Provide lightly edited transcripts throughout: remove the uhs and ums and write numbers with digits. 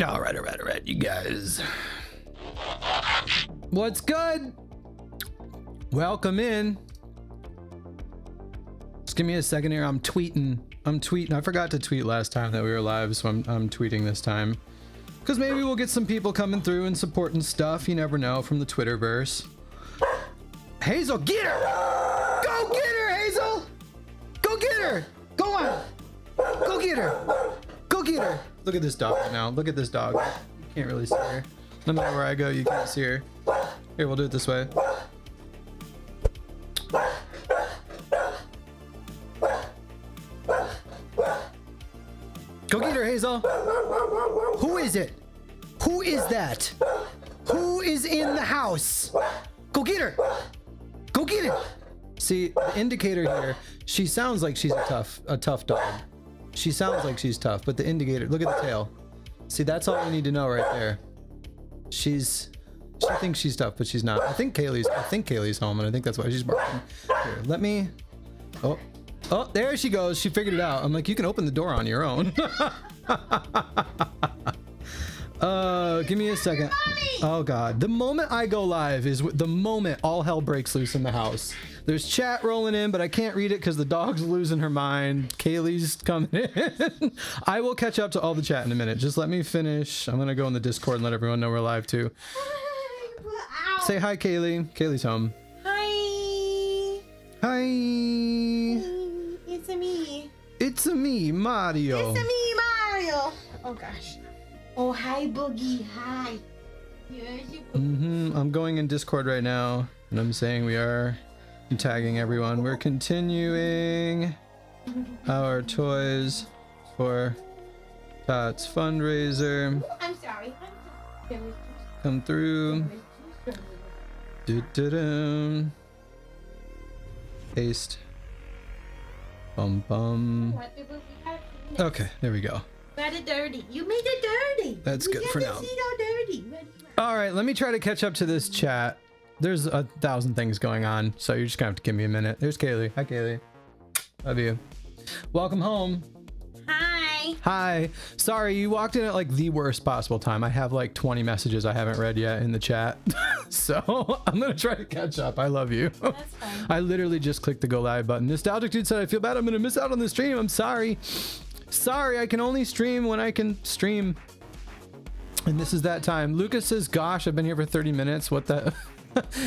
All right, you guys. What's good? Welcome in. Just give me a second here. I'm tweeting. I forgot to tweet last time that we were live, so I'm tweeting this time. Because maybe we'll get some people coming through and supporting stuff. You never know, from the Twitterverse. Hazel, get her! Go get her, Hazel! Go get her! Go on! Go get her! Go get her! Look at this dog right now. Look at this dog. You can't really see her. No matter where I go, you can't see her. Here, we'll do it this way. Go get her, Hazel. Who is it? Who is that? Who is in the house? Go get her. Go get her. See, the indicator here, she sounds like she's a tough dog. She sounds like she's tough, but the indicator, look at the tail. See, that's all we need to know right there. She thinks she's tough, but she's not. I think Kaylee's home, and I think that's why she's barking. Here, let me. Oh, there she goes. She figured it out. I'm like, you can open the door on your own. Give me a second. Oh God. The moment I go live is the moment all hell breaks loose in the house. There's chat rolling in, but I can't read it because the dog's losing her mind. Kaylee's coming in. I will catch up to all the chat in a minute. Just let me finish. I'm going to go in the Discord and let everyone know we're live too. Say hi, Kaylee. Kaylee's home. Hi. Hi. It's me. It's me, Mario. It's me, Mario. Oh gosh. Oh, hi, Boogie. Hi. Here's your Boogie. I'm going in Discord right now, and I'm saying we are tagging everyone. We're continuing our toys for Tots Fundraiser. I'm sorry. Come through. Do-do-dum. Paste. Bum bum. Okay, there we go. Made it dirty. You made it dirty. That's good for now. Dirty. All right, let me try to catch up to this chat. There's 1,000 things going on, so you're just gonna have to give me a minute. There's Kaylee. Hi, Kaylee. Love you. Welcome home. Hi. Hi. Sorry, you walked in at like the worst possible time. I have like 20 messages I haven't read yet in the chat. So I'm gonna try to catch up. I love you. That's fine. I literally just clicked the go live button. Nostalgic Dude said, I feel bad I'm gonna miss out on the stream. I'm sorry. Sorry, I can only stream when I can stream. And this is that time. Lucas says, gosh, I've been here for 30 minutes. What the?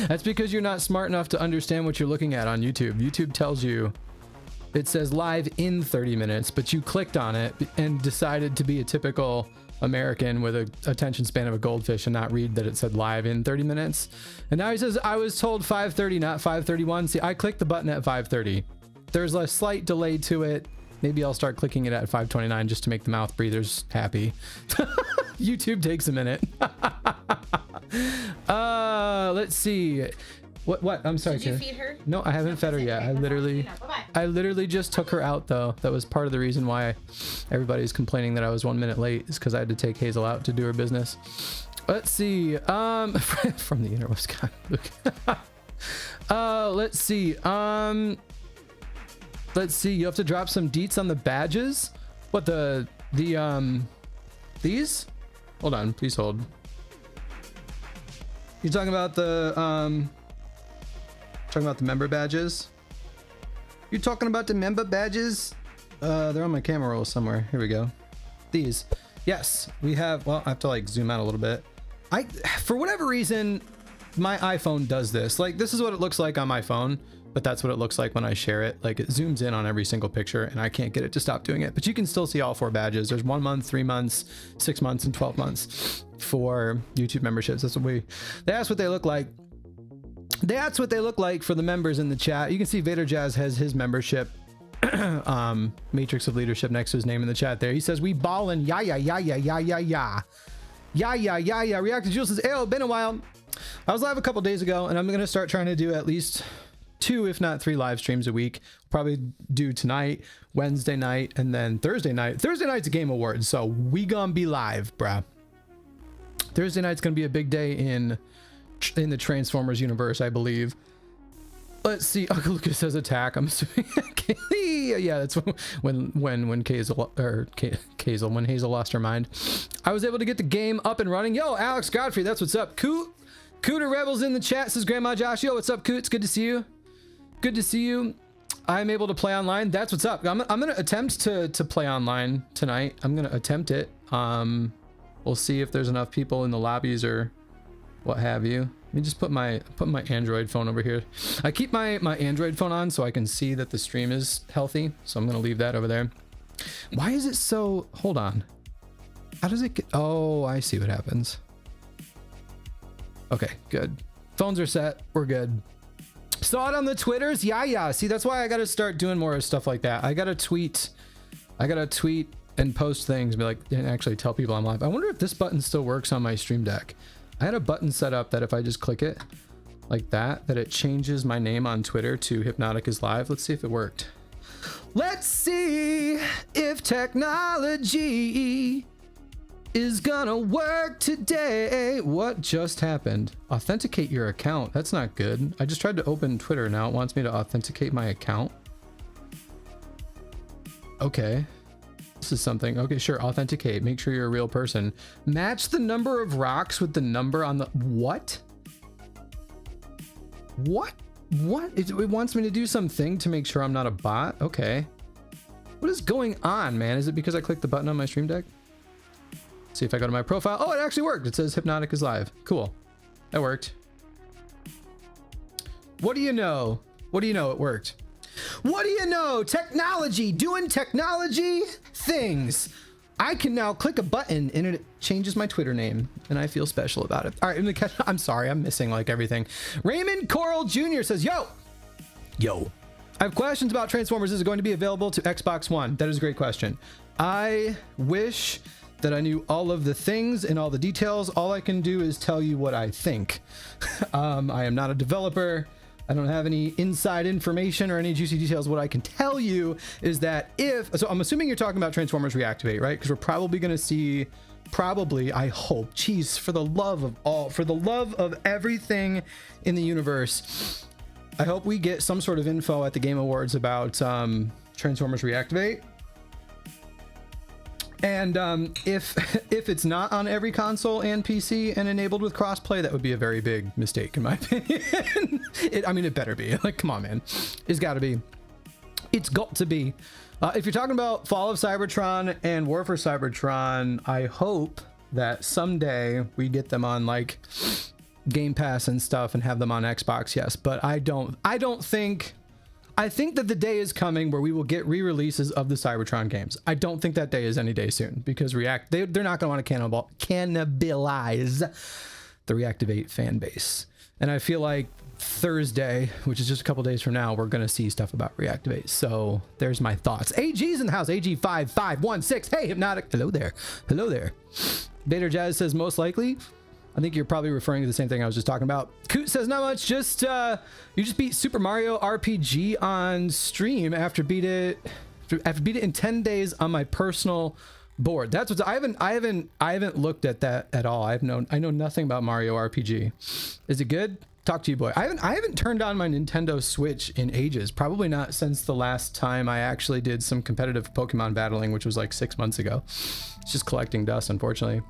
That's because you're not smart enough to understand what you're looking at on YouTube. YouTube tells you, it says live in 30 minutes, but you clicked on it and decided to be a typical American with an attention span of a goldfish and not read that it said live in 30 minutes. And now he says, I was told 5:30, not 5:31. See, I clicked the button at 5:30. There's a slight delay to it. Maybe I'll start clicking it at 5:29 just to make the mouth breathers happy. YouTube takes a minute. Let's see. What? I'm sorry. Did you feed her? No, I haven't fed her yet. I literally just took her out though. That was part of the reason why everybody's complaining that I was 1 minute late, is because I had to take Hazel out to do her business. Let's see. From the interwebs, God, Luke. Let's see. Let's see. You have to drop some deets on the badges. What these? Hold on, please hold. You're talking about the member badges? You're talking about the member badges? They're on my camera roll somewhere. Here we go. These. Yes, we have. Well, I have to like zoom out a little bit. For whatever reason, my iPhone does this. Like, this is what it looks like on my phone, but that's what it looks like when I share it. Like, it zooms in on every single picture and I can't get it to stop doing it, but you can still see all 4 badges. There's 1 month, 3 months, 6 months, and 12 months for YouTube memberships. They asked what they look like. That's what they look like for the members in the chat. You can see Vader Jazz has his membership matrix of leadership next to his name in the chat there. He says, we ballin', yeah. React to Jules says, "Ayo, been a while. I was live a couple days ago, and I'm gonna start trying to do at least 2, if not 3 live streams a week. Probably do tonight, Wednesday night, and then Thursday night. Thursday night's a Game Awards, so we gonna be live, bruh. Thursday night's gonna be a big day in the Transformers universe, I believe. Let's see. Uncle Lucas says attack. I'm assuming. Yeah, that's when Hazel when Hazel lost her mind. I was able to get the game up and running. Yo, Alex Godfrey, that's what's up. Cooter Rebels in the chat says Grandma Josh. Yo, what's up, Coot? It's good to see you. Good to see you. I'm able to play online. That's what's up. I'm gonna attempt to play online tonight. I'm gonna attempt it. We'll see if there's enough people in the lobbies or what have you. Let me just put my Android phone over here. I keep my Android phone on so I can see that the stream is healthy. So I'm gonna leave that over there. Why is it so? Hold on. How does it get? Oh, I see what happens. Okay, good. Phones are set. We're good. Saw it on the Twitters. Yeah. See, that's why I gotta start doing more stuff like that. I gotta tweet and post things, be like, and actually tell people I'm live. I wonder if this button still works on my Stream Deck. I had a button set up that if I just click it like that it changes my name on Twitter to Hypnotic is Live. Let's see if it worked. Let's see if technology is gonna work today. What just happened? Authenticate your account. That's not good. I just tried to open Twitter. Now it wants me to authenticate my account. Okay. This is something. Okay, sure. Authenticate. Make sure you're a real person. Match the number of rocks with the number on the... What? It wants me to do something to make sure I'm not a bot? Okay. What is going on, man? Is it because I clicked the button on my Stream Deck? See if I go to my profile. Oh, it actually worked. It says Hypnotic is Live. Cool. That worked. What do you know? What do you know? It worked. What do you know? Technology, doing technology things. I can now click a button and it changes my Twitter name and I feel special about it. All right, I'm sorry, I'm missing like everything. Raymond Coral Jr. says, yo. I have questions about Transformers. Is it going to be available to Xbox One? That is a great question. I wish that I knew all of the things and all the details. All I can do is tell you what I think. I am not a developer. I don't have any inside information or any juicy details. What I can tell you is that so I'm assuming you're talking about Transformers Reactivate, right? Because we're probably going to see, I hope, geez, for the love of everything in the universe, I hope we get some sort of info at the Game Awards about Transformers Reactivate. And if it's not on every console and PC and enabled with crossplay, that would be a very big mistake in my opinion. It better be. Like, come on, man. It's got to be. It's got to be. If you're talking about Fall of Cybertron and War for Cybertron, I hope that someday we get them on like Game Pass and stuff and have them on Xbox. Yes, but I think that the day is coming where we will get re-releases of the Cybertron games. I don't think that day is any day soon because they're not going to want to cannibalize the Reactivate fan base. And I feel like Thursday, which is just a couple days from now, we're going to see stuff about Reactivate. So there's my thoughts. AG's in the house. AG5516. Hey, Hypnotic. Hello there. Vader Jazz says most likely. I think you're probably referring to the same thing I was just talking about. Coot says not much. Just you just beat Super Mario RPG on stream after beat it in 10 days on my personal board. That's what I haven't looked at that at all. I know nothing about Mario RPG. Is it good? Talk to you, boy. I haven't turned on my Nintendo Switch in ages. Probably not since the last time I actually did some competitive Pokemon battling, which was like 6 months ago. It's just collecting dust, unfortunately.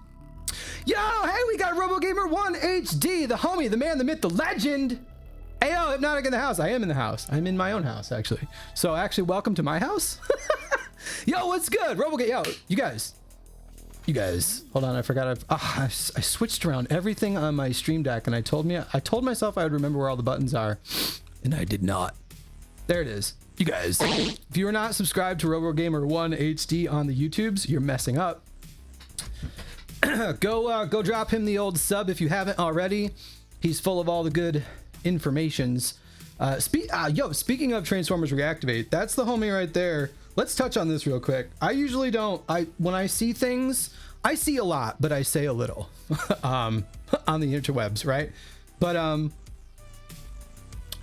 Yo, hey, we got RoboGamer1 HD, the homie, the man, the myth, the legend. Hey, yo, Hypnotic in the house. I am in the house. I'm in my own house, actually. So, actually, welcome to my house. Yo, what's good? Yo, you guys. Hold on, I forgot. I switched around everything on my Stream Deck, and I told myself I would remember where all the buttons are, and I did not. There it is. You guys, if you are not subscribed to RoboGamer1 HD on the YouTubes, you're messing up. Go drop him the old sub if you haven't already. He's full of all the good informations. Speaking of Transformers Reactivate, that's the homie right there. Let's touch on this real quick. I usually don't. When I see things, I see a lot, but I say a little on the interwebs, right? But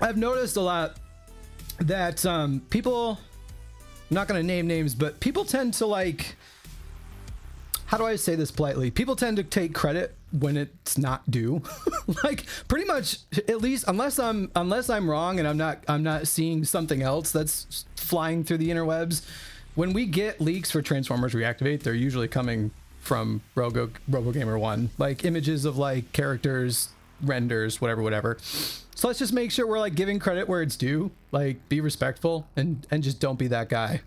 I've noticed a lot that people, I'm not going to name names, but people tend to like, how do I say this politely? People tend to take credit when it's not due. Like pretty much, at least unless I'm wrong and I'm not seeing something else that's flying through the interwebs. When we get leaks for Transformers Reactivate, they're usually coming from RoboGamer 1, like images of like characters, renders, whatever. So let's just make sure we're like giving credit where it's due, like be respectful and just don't be that guy.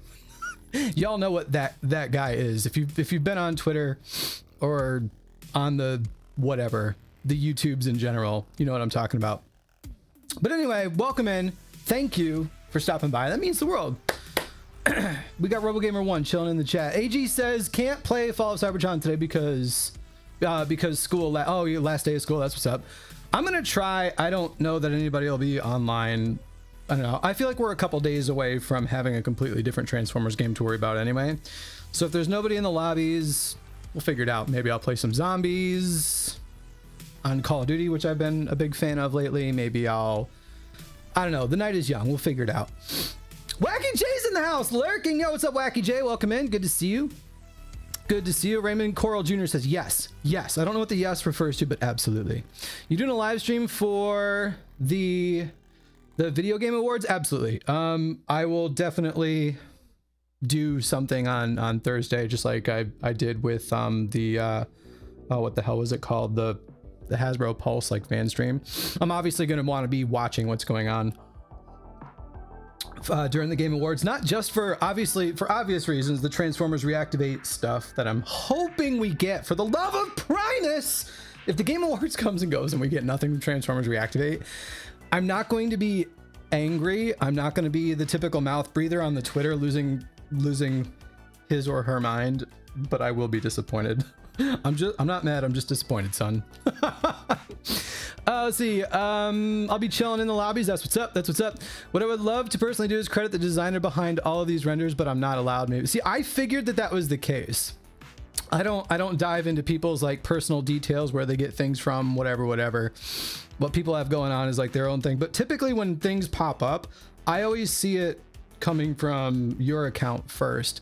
Y'all know what that guy is. If you've been on Twitter or on the whatever, the YouTubes in general, you know what I'm talking about. But anyway, welcome in. Thank you for stopping by. That means the world. We got RoboGamer1 chilling in the chat. AG says can't play Fall of Cybertron today because school. Last day of school. That's what's up. I'm gonna try. I don't know that anybody will be online. I don't know. I feel like we're a couple days away from having a completely different Transformers game to worry about anyway. So if there's nobody in the lobbies, we'll figure it out. Maybe I'll play some zombies on Call of Duty, which I've been a big fan of lately. Maybe I don't know. The night is young. We'll figure it out. Wacky J's in the house, lurking. Yo, what's up, Wacky J? Welcome in. Good to see you. Good to see you. Raymond Coral Jr. says yes. Yes. I don't know what the yes refers to, but absolutely. You doing a live stream for the video game awards? Absolutely. I will definitely do something on Thursday, just like I did with what the hell was it called? The Hasbro Pulse like fan stream. I'm obviously going to want to be watching what's going on during the Game Awards, not just for obvious reasons, the Transformers Reactivate stuff that I'm hoping we get. For the love of Primus, if the Game Awards comes and goes and we get nothing from Transformers Reactivate, I'm not going to be angry. I'm not going to be the typical mouth breather on the Twitter losing his or her mind, but I will be disappointed. I'm not mad. I'm just disappointed, son. Let's see. I'll be chilling in the lobbies. That's what's up. That's what's up. What I would love to personally do is credit the designer behind all of these renders, but I'm not allowed. Maybe. See, I figured that was the case. I don't dive into people's like personal details where they get things from, whatever. What people have going on is like their own thing. But typically when things pop up, I always see it coming from your account first.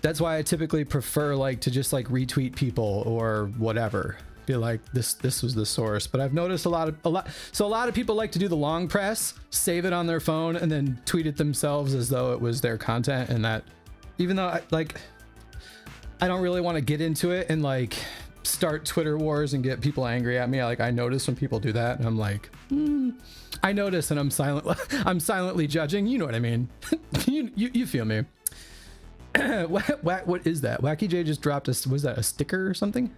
That's why I typically prefer like to just like retweet people or whatever. Be like this was the source. But I've noticed a lot of people like to do the long press, save it on their phone, and then tweet it themselves as though it was their content. And that, even though I don't really want to get into it and like start Twitter wars and get people angry at me. Like I notice when people do that, and I'm like, I notice, and I'm silently judging. You know what I mean? you feel me? What is that? Wacky J just dropped was that a sticker or something?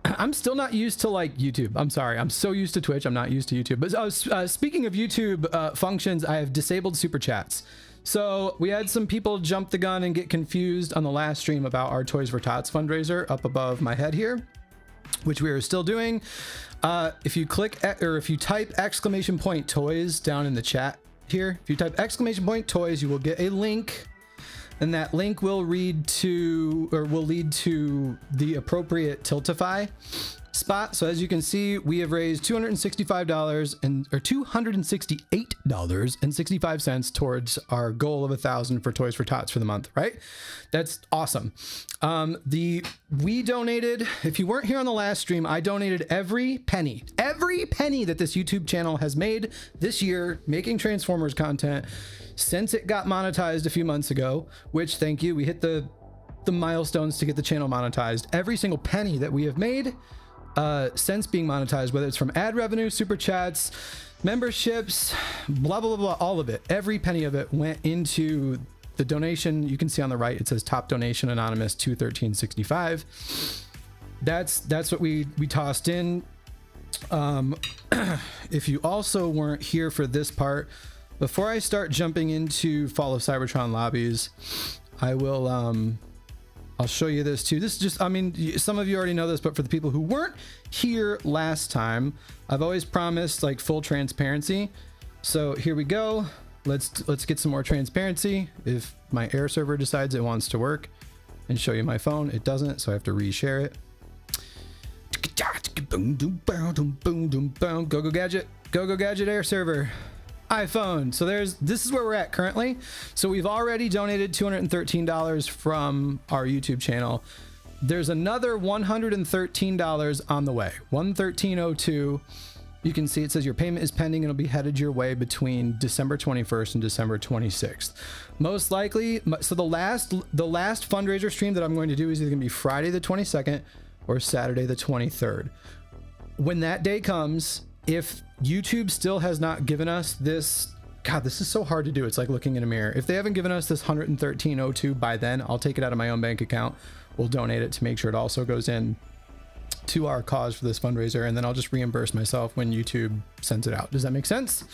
I'm still not used to like YouTube. I'm sorry. I'm so used to Twitch. I'm not used to YouTube. But speaking of YouTube functions, I have disabled super chats. So we had some people jump the gun and get confused on the last stream about our Toys for Tots fundraiser up above my head here, which we are still doing. If you type !toys down in the chat here, if you type !toys, you will get a link. And that link will lead to the appropriate Tiltify spot. So as you can see, we have raised $268.65 towards our goal of 1,000 for Toys for Tots for the month, right? That's awesome. We donated, if you weren't here on the last stream, I donated every penny that this YouTube channel has made this year making Transformers content since it got monetized a few months ago, which thank you. We hit the milestones to get the channel monetized. Every single penny that we have made since being monetized, whether it's from ad revenue, super chats, memberships, blah, blah, blah, all of it. Every penny of it went into the donation. You can see on the right, it says top donation anonymous 21365. That's what we tossed in. If you also weren't here for this part, before I start jumping into Fall of Cybertron lobbies, I will I'll show you this too. This is just, I mean, some of you already know this, but for the people who weren't here last time, I've always promised like full transparency. So here we go. Let's get some more transparency. If my air server decides it wants to work and show you my phone, it doesn't, so I have to reshare it. Go gadget, go gadget air server. iPhone. So this is where we're at currently. So we've already donated $213 from our YouTube channel. there's another $113 on the way. 113.02. You can see it says your payment is pending and it'll be headed your way between December 21st and December 26th. Most likely, so the last fundraiser stream that I'm going to do is either going to be Friday the 22nd or Saturday the 23rd. When that day comes, if YouTube still has not given us this, God, this is so hard to do. It's like looking in a mirror. If they haven't given us this 113.02 by then, I'll take it out of my own bank account. We'll donate it to make sure it also goes in to our cause for this fundraiser, and then I'll just reimburse myself when YouTube sends it out. Does that make sense?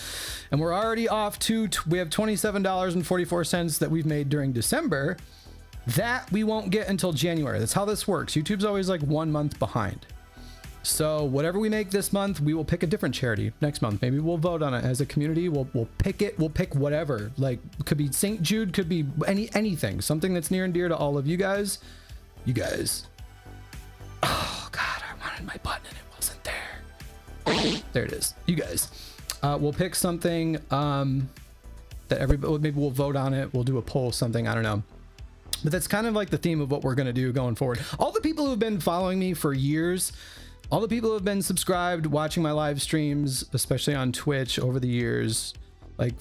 And we're already off to, we have $27.44 that we've made during December. That we won't get until January. That's how this works. YouTube's always like 1 month behind. So whatever we make this month, we will pick a different charity next month. Maybe we'll vote on it as a community. We'll pick it. We'll pick whatever. Like, could be St. Jude, could be anything. Something that's near and dear to all of you guys. You guys. Oh God, I wanted my button and it wasn't there. There it is. You guys. We'll pick something that everybody, maybe we'll vote on it. We'll do a poll, something, I don't know. But that's kind of like the theme of what we're going to do going forward. All the people who've been following me for years, all the people who have been subscribed, watching my live streams, especially on Twitch over the years, like,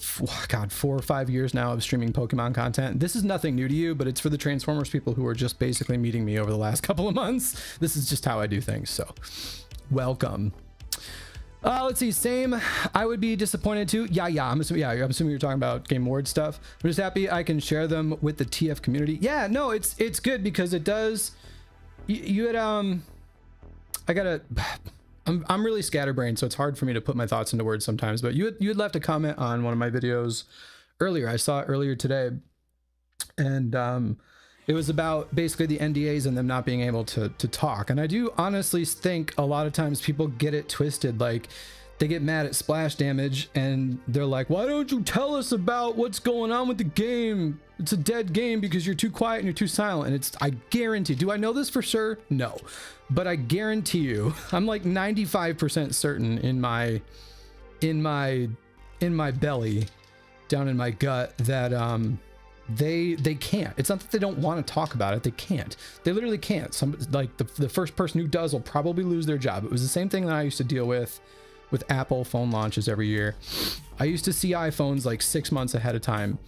God, 4 or 5 years now of streaming Pokemon content. This is nothing new to you, but it's for the Transformers people who are just basically meeting me over the last couple of months. This is just how I do things. So welcome. Let's see. Same. I would be disappointed too. Yeah. I'm assuming you're talking about Game Awards stuff. I'm just happy I can share them with the TF community. Yeah, no, it's good because it does. You had I'm really scatterbrained, so it's hard for me to put my thoughts into words sometimes. But you had left a comment on one of my videos earlier. I saw it earlier today, and it was about basically the NDAs and them not being able to talk. And I do honestly think a lot of times people get it twisted. Like, they get mad at splash damage and they're like, why don't you tell us about what's going on with the game? It's a dead game because you're too quiet and you're too silent. And I guarantee, do I know this for sure? No, but I guarantee you, I'm like 95% certain in my belly, down in my gut, that they can't. It's not that they don't want to talk about it. They can't. They literally can't. Like the first person who does will probably lose their job. It was the same thing that I used to deal with Apple phone launches every year. I used to see iPhones like 6 months ahead of time,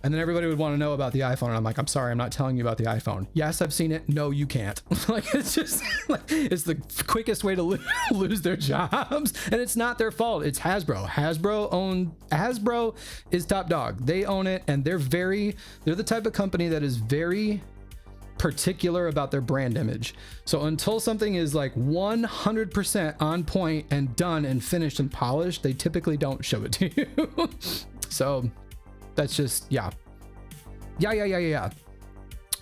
and then everybody would want to know about the iPhone, and I'm like, I'm sorry, I'm not telling you about the iPhone. Yes, I've seen it. No, you can't. Like, it's just like, it's the quickest way to lose their jobs, and it's not their fault. It's Hasbro. Hasbro is top dog. They own it, and they're the type of company that is very particular about their brand image. So until something is like 100% on point and done and finished and polished, they typically don't show it to you. So that's just, yeah.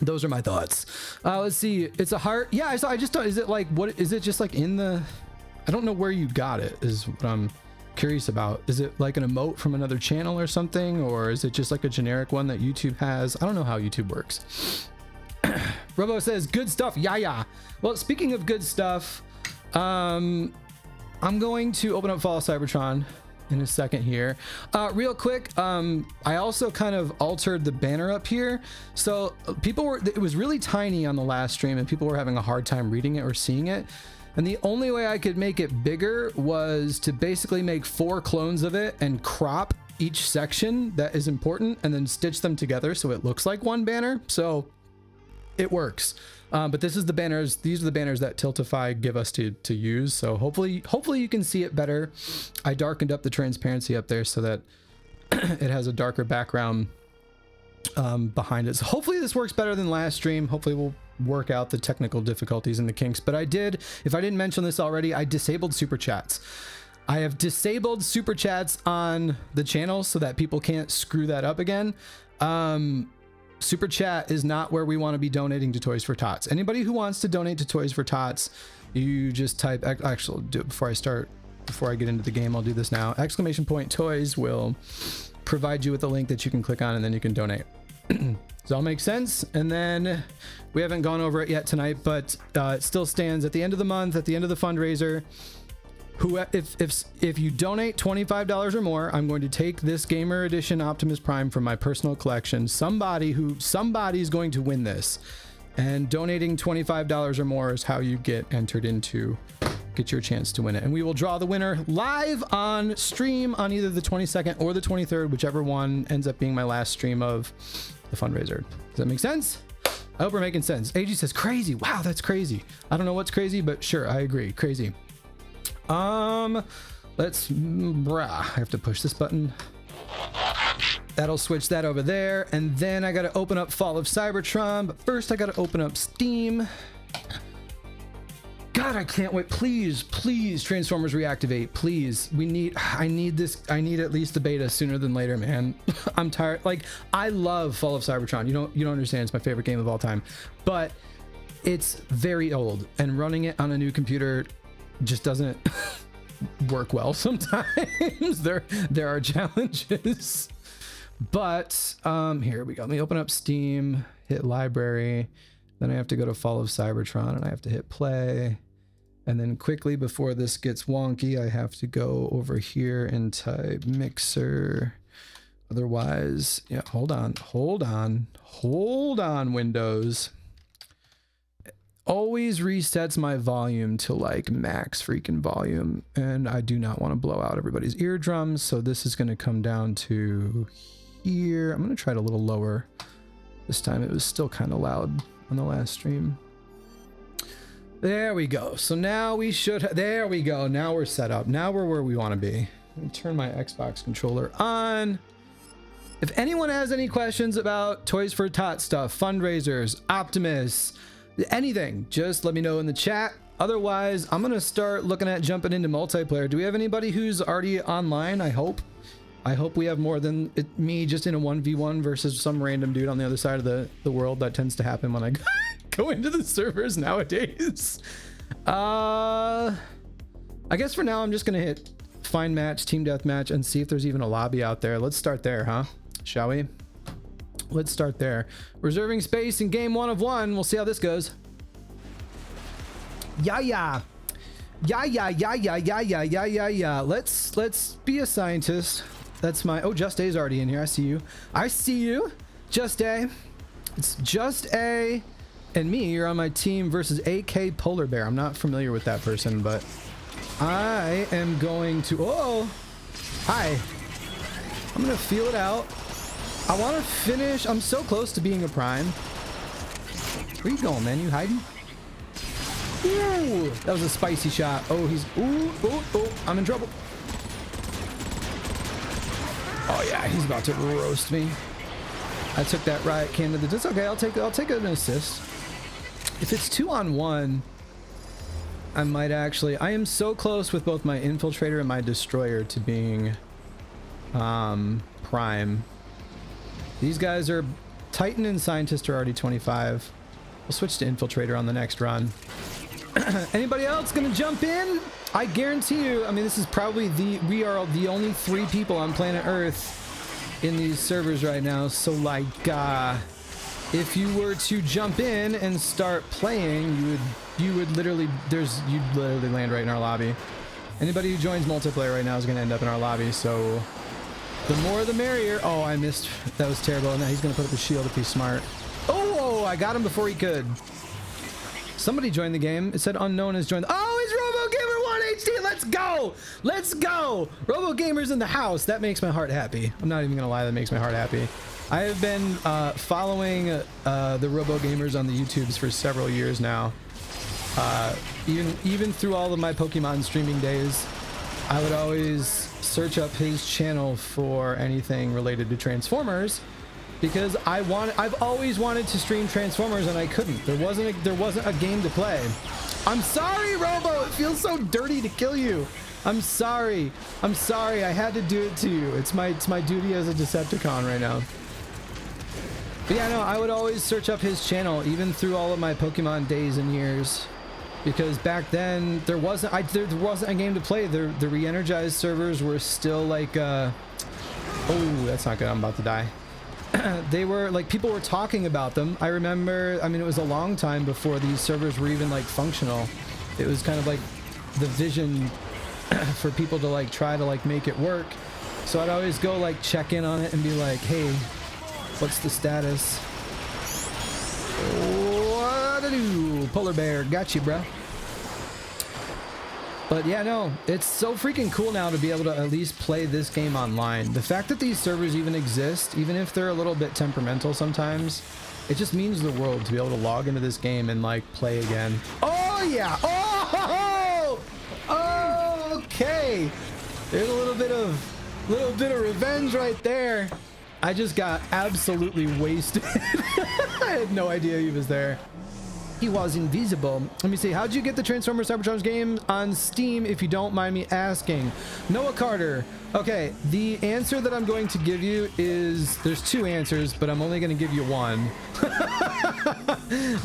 Those are my thoughts. Let's see. It's a heart. Yeah, I just don't, is it like, what is it, just like in the, I don't know where you got it is what I'm curious about. Is it like an emote from another channel or something, or is it just like a generic one that YouTube has? I don't know how YouTube works. Robo says, good stuff. Yeah. Well, speaking of good stuff, I'm going to open up Fall of Cybertron in a second here. Real quick, I also kind of altered the banner up here. So it was really tiny on the last stream and people were having a hard time reading it or seeing it. And the only way I could make it bigger was to basically make 4 clones of it and crop each section that is important and then stitch them together so it looks like one banner. So it works. But these are the banners that Tiltify give us to use. So hopefully you can see it better. I darkened up the transparency up there so that it has a darker background behind it. So hopefully this works better than last stream. Hopefully we'll work out the technical difficulties and the kinks. But if I didn't mention this already, I disabled super chats. I have disabled super chats on the channel so that people can't screw that up again. Super chat is not where we want to be donating to Toys for Tots. Anybody who wants to donate to Toys for Tots, you just type, actually, do it before I get into the game, I'll do this now. !toys will provide you with a link that you can click on and then you can donate. Does that all make sense? And then we haven't gone over it yet tonight, but it still stands at the end of the month, at the end of the fundraiser. If you donate $25 or more, I'm going to take this Gamer Edition Optimus Prime from my personal collection. Somebody's going to win this. And donating $25 or more is how you get entered into, get your chance to win it. And we will draw the winner live on stream on either the 22nd or the 23rd, whichever one ends up being my last stream of the fundraiser. Does that make sense? I hope we're making sense. AG says crazy. Wow, that's crazy. I don't know what's crazy, but sure, I agree. Crazy. Let's, I have to push this button. That'll switch that over there. And then I got to open up Fall of Cybertron. But first I got to open up Steam. God, I can't wait. Please, please, Transformers reactivate. Please. I need this. I need at least the beta sooner than later, man. I'm tired. Like, I love Fall of Cybertron. You don't understand. It's my favorite game of all time. But it's very old. And running it on a new computer just doesn't work well sometimes. There are challenges. But here we go. Let me open up Steam, hit library. Then I have to go to Fall of Cybertron and I have to hit play. And then quickly before this gets wonky, I have to go over here and type mixer. Otherwise, yeah, hold on, Windows. Always resets my volume to like max freaking volume. And I do not want to blow out everybody's eardrums. So this is going to come down to here. I'm going to try it a little lower. This time it was still kind of loud on the last stream. There we go. So now we should, there we go. Now we're set up. Now we're where we want to be. Let me turn my Xbox controller on. If anyone has any questions about Toys for Tots stuff, fundraisers, Optimus, anything, just let me know in the chat. Otherwise, I'm going to start looking at jumping into multiplayer. Do we have anybody who's already online? I hope we have more than me just in a 1v1 versus some random dude on the other side of the world. That tends to happen when I go into the servers nowadays. I guess for now I'm just gonna hit find match, team deathmatch, and see if there's even a lobby out there. Let's start there, huh? Shall we? Let's start there. Reserving space in game 1 of 1. We'll see how this goes. Yeah. Let's be a scientist. That's my, oh, Just A's already in here. I see you. Just A. It's Just A and me. You're on my team versus AK Polar Bear. I'm not familiar with that person, but I am going to, oh, hi. I'm gonna feel it out. I want to finish. I'm so close to being a prime. Where you going, man? You hiding? Ooh, that was a spicy shot. Oh, he's, ooh, I'm in trouble. Oh yeah, he's about to roast me. I took that riot cannon. It's okay. I'll take an assist. If it's 2-on-1, I might actually. I am so close with both my infiltrator and my destroyer to being prime. These guys are Titan and Scientist are already 25. We'll switch to infiltrator on the next run. Anybody else gonna jump in? I guarantee you, I mean, this is probably we are the only 3 people on planet Earth in these servers right now. So like, if you were to jump in and start playing, you would literally, you'd literally land right in our lobby. Anybody who joins multiplayer right now is gonna end up in our lobby. So the more the merrier. Oh, I missed. That was terrible. Now he's gonna put up a shield if he's smart. Oh, I got him before he could. Somebody joined the game. It said unknown has joined. Oh, it's RoboGamer 1HD. Let's go. Let's go. RoboGamer's in the house. That makes my heart happy. I'm not even going to lie. That makes my heart happy. I have been following the RoboGamers on the YouTubes for several years now. Even through all of my Pokemon streaming days, I would always search up his channel for anything related to Transformers. Because I've always wanted to stream Transformers and I couldn't. There wasn't a game to play. I'm sorry, Robo. It feels so dirty to kill you. I'm sorry. I'm sorry. I had to do it to you. It's my duty as a Decepticon right now. But yeah, no, I would always search up his channel even through all of my Pokemon days and years. Because back then there wasn't a game to play. The re-energized servers were still like oh, that's not good. I'm about to die. They were like, people were talking about them. I remember, I mean, it was a long time before these servers were even like functional. It was kind of like the vision for people to like try to like make it work. So I'd always go like check in on it and be like, hey, what's the status? da-da-doo. Polar bear, got you, bro. But yeah, no, it's so freaking cool now to be able to at least play this game online. The fact that these servers even exist, even if they're a little bit temperamental sometimes, it just means the world to be able to log into this game and like play again. Oh yeah! Oh, okay. There's a little bit of revenge right there. I just got absolutely wasted. I had no idea he was there. He was invisible. Let me see. How'd you get the Transformers Cybertron game on Steam, if you don't mind me asking? Noah Carter. Okay, the answer that I'm going to give you is, there's two answers, but I'm only going to give you one.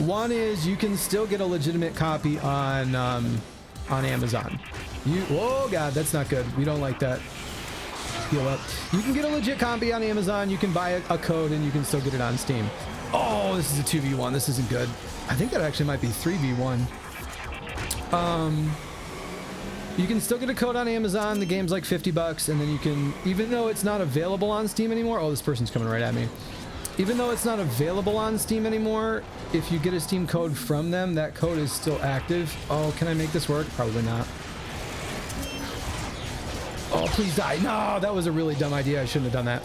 One is you can still get a legitimate copy on Amazon. Oh God, that's not good. We don't like that. Heal up. You can get a legit copy on Amazon. You can buy a code and you can still get it on Steam. Oh, this is a 2v1. This isn't good. I think that actually might be 3v1. You can still get a code on Amazon. The game's like $50, and then you can, even though it's not available on Steam anymore. Oh, this person's coming right at me. Even though it's not available on Steam anymore, if you get a Steam code from them, that code is still active. Oh, can I make this work? Probably not. Oh, please die. No, that was a really dumb idea. I shouldn't have done that.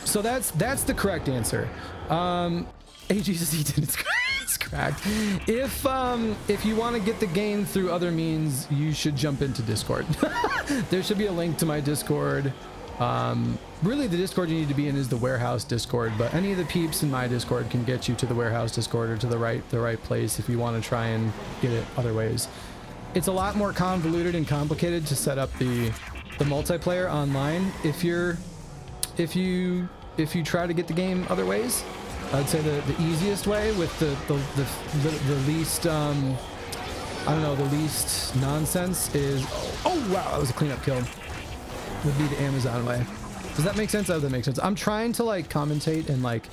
So that's the correct answer. Hey, Jesus, he did. It's cracked. If you want to get the game through other means, you should jump into Discord. There should be a link to my Discord. Really, the Discord you need to be in is the warehouse Discord, but any of the peeps in my Discord can get you to the warehouse Discord or to the right place if you want to try and get it other ways. It's a lot more convoluted and complicated to set up the multiplayer online if you try to get the game other ways. I'd say the easiest way with the least I don't know, the least nonsense is, oh wow, that was a cleanup kill, would be the Amazon way. Does that make sense? Oh, that makes sense. I'm trying to like commentate and like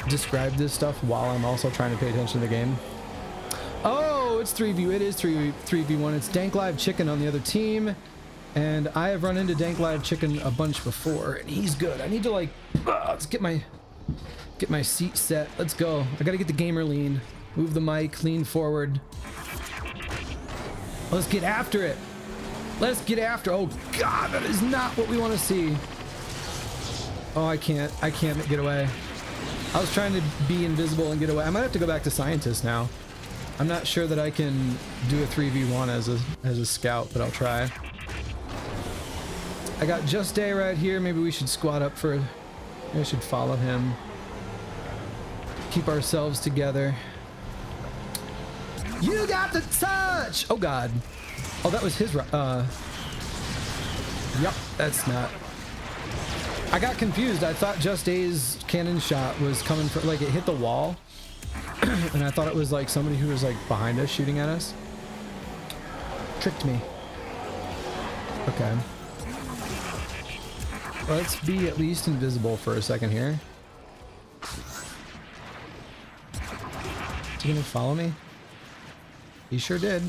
describe this stuff while I'm also trying to pay attention to the game. Oh, it's 3v. It is 3v1. It's Dank Live Chicken on the other team. And I have run into Dank Live Chicken a bunch before, and he's good. I need to like, let's get my seat set. Let's go. I gotta get the gamer lean. Move the mic, lean forward. Let's get after it. Let's get after. Oh God, that is not what we want to see. Oh, I can't get away. I was trying to be invisible and get away. I might have to go back to scientist now. I'm not sure that I can do a 3v1 as a scout, but I'll try. I got Just Day right here. Maybe we should squat up for, maybe I should follow him. Keep ourselves together. You got the touch! Oh God. Oh, that was his, yep, that's not. I got confused. I thought Just Day's cannon shot was coming from, like, it hit the wall. And I thought it was like somebody who was like behind us shooting at us. Tricked me. Okay. Let's be at least invisible for a second here. Is he gonna follow me? He sure did.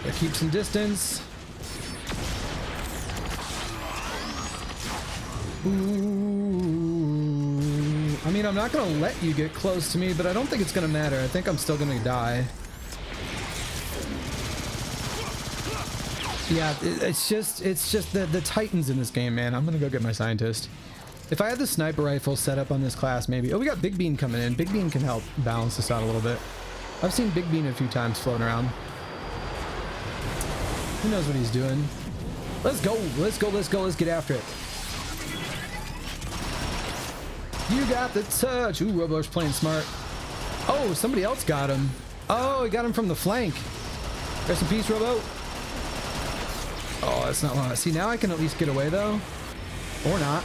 Gotta keep some distance. Ooh. I mean, I'm not gonna let you get close to me, but I don't think it's gonna matter. I think I'm still gonna die. Yeah, it's just the titans in this game, man. I'm gonna go get my scientist. If I had the sniper rifle set up on this class, maybe. Oh, we got Big Bean coming in. Big Bean can help balance this out a little bit. I've seen Big Bean a few times floating around. He knows what he's doing. Let's go. Let's go. Let's go. Let's get after it. You got the touch. Ooh, Robo's playing smart. Oh, somebody else got him. Oh, he got him from the flank. Rest in peace, Robo. Oh, that's not what I see. Now I can at least get away, though. Or not.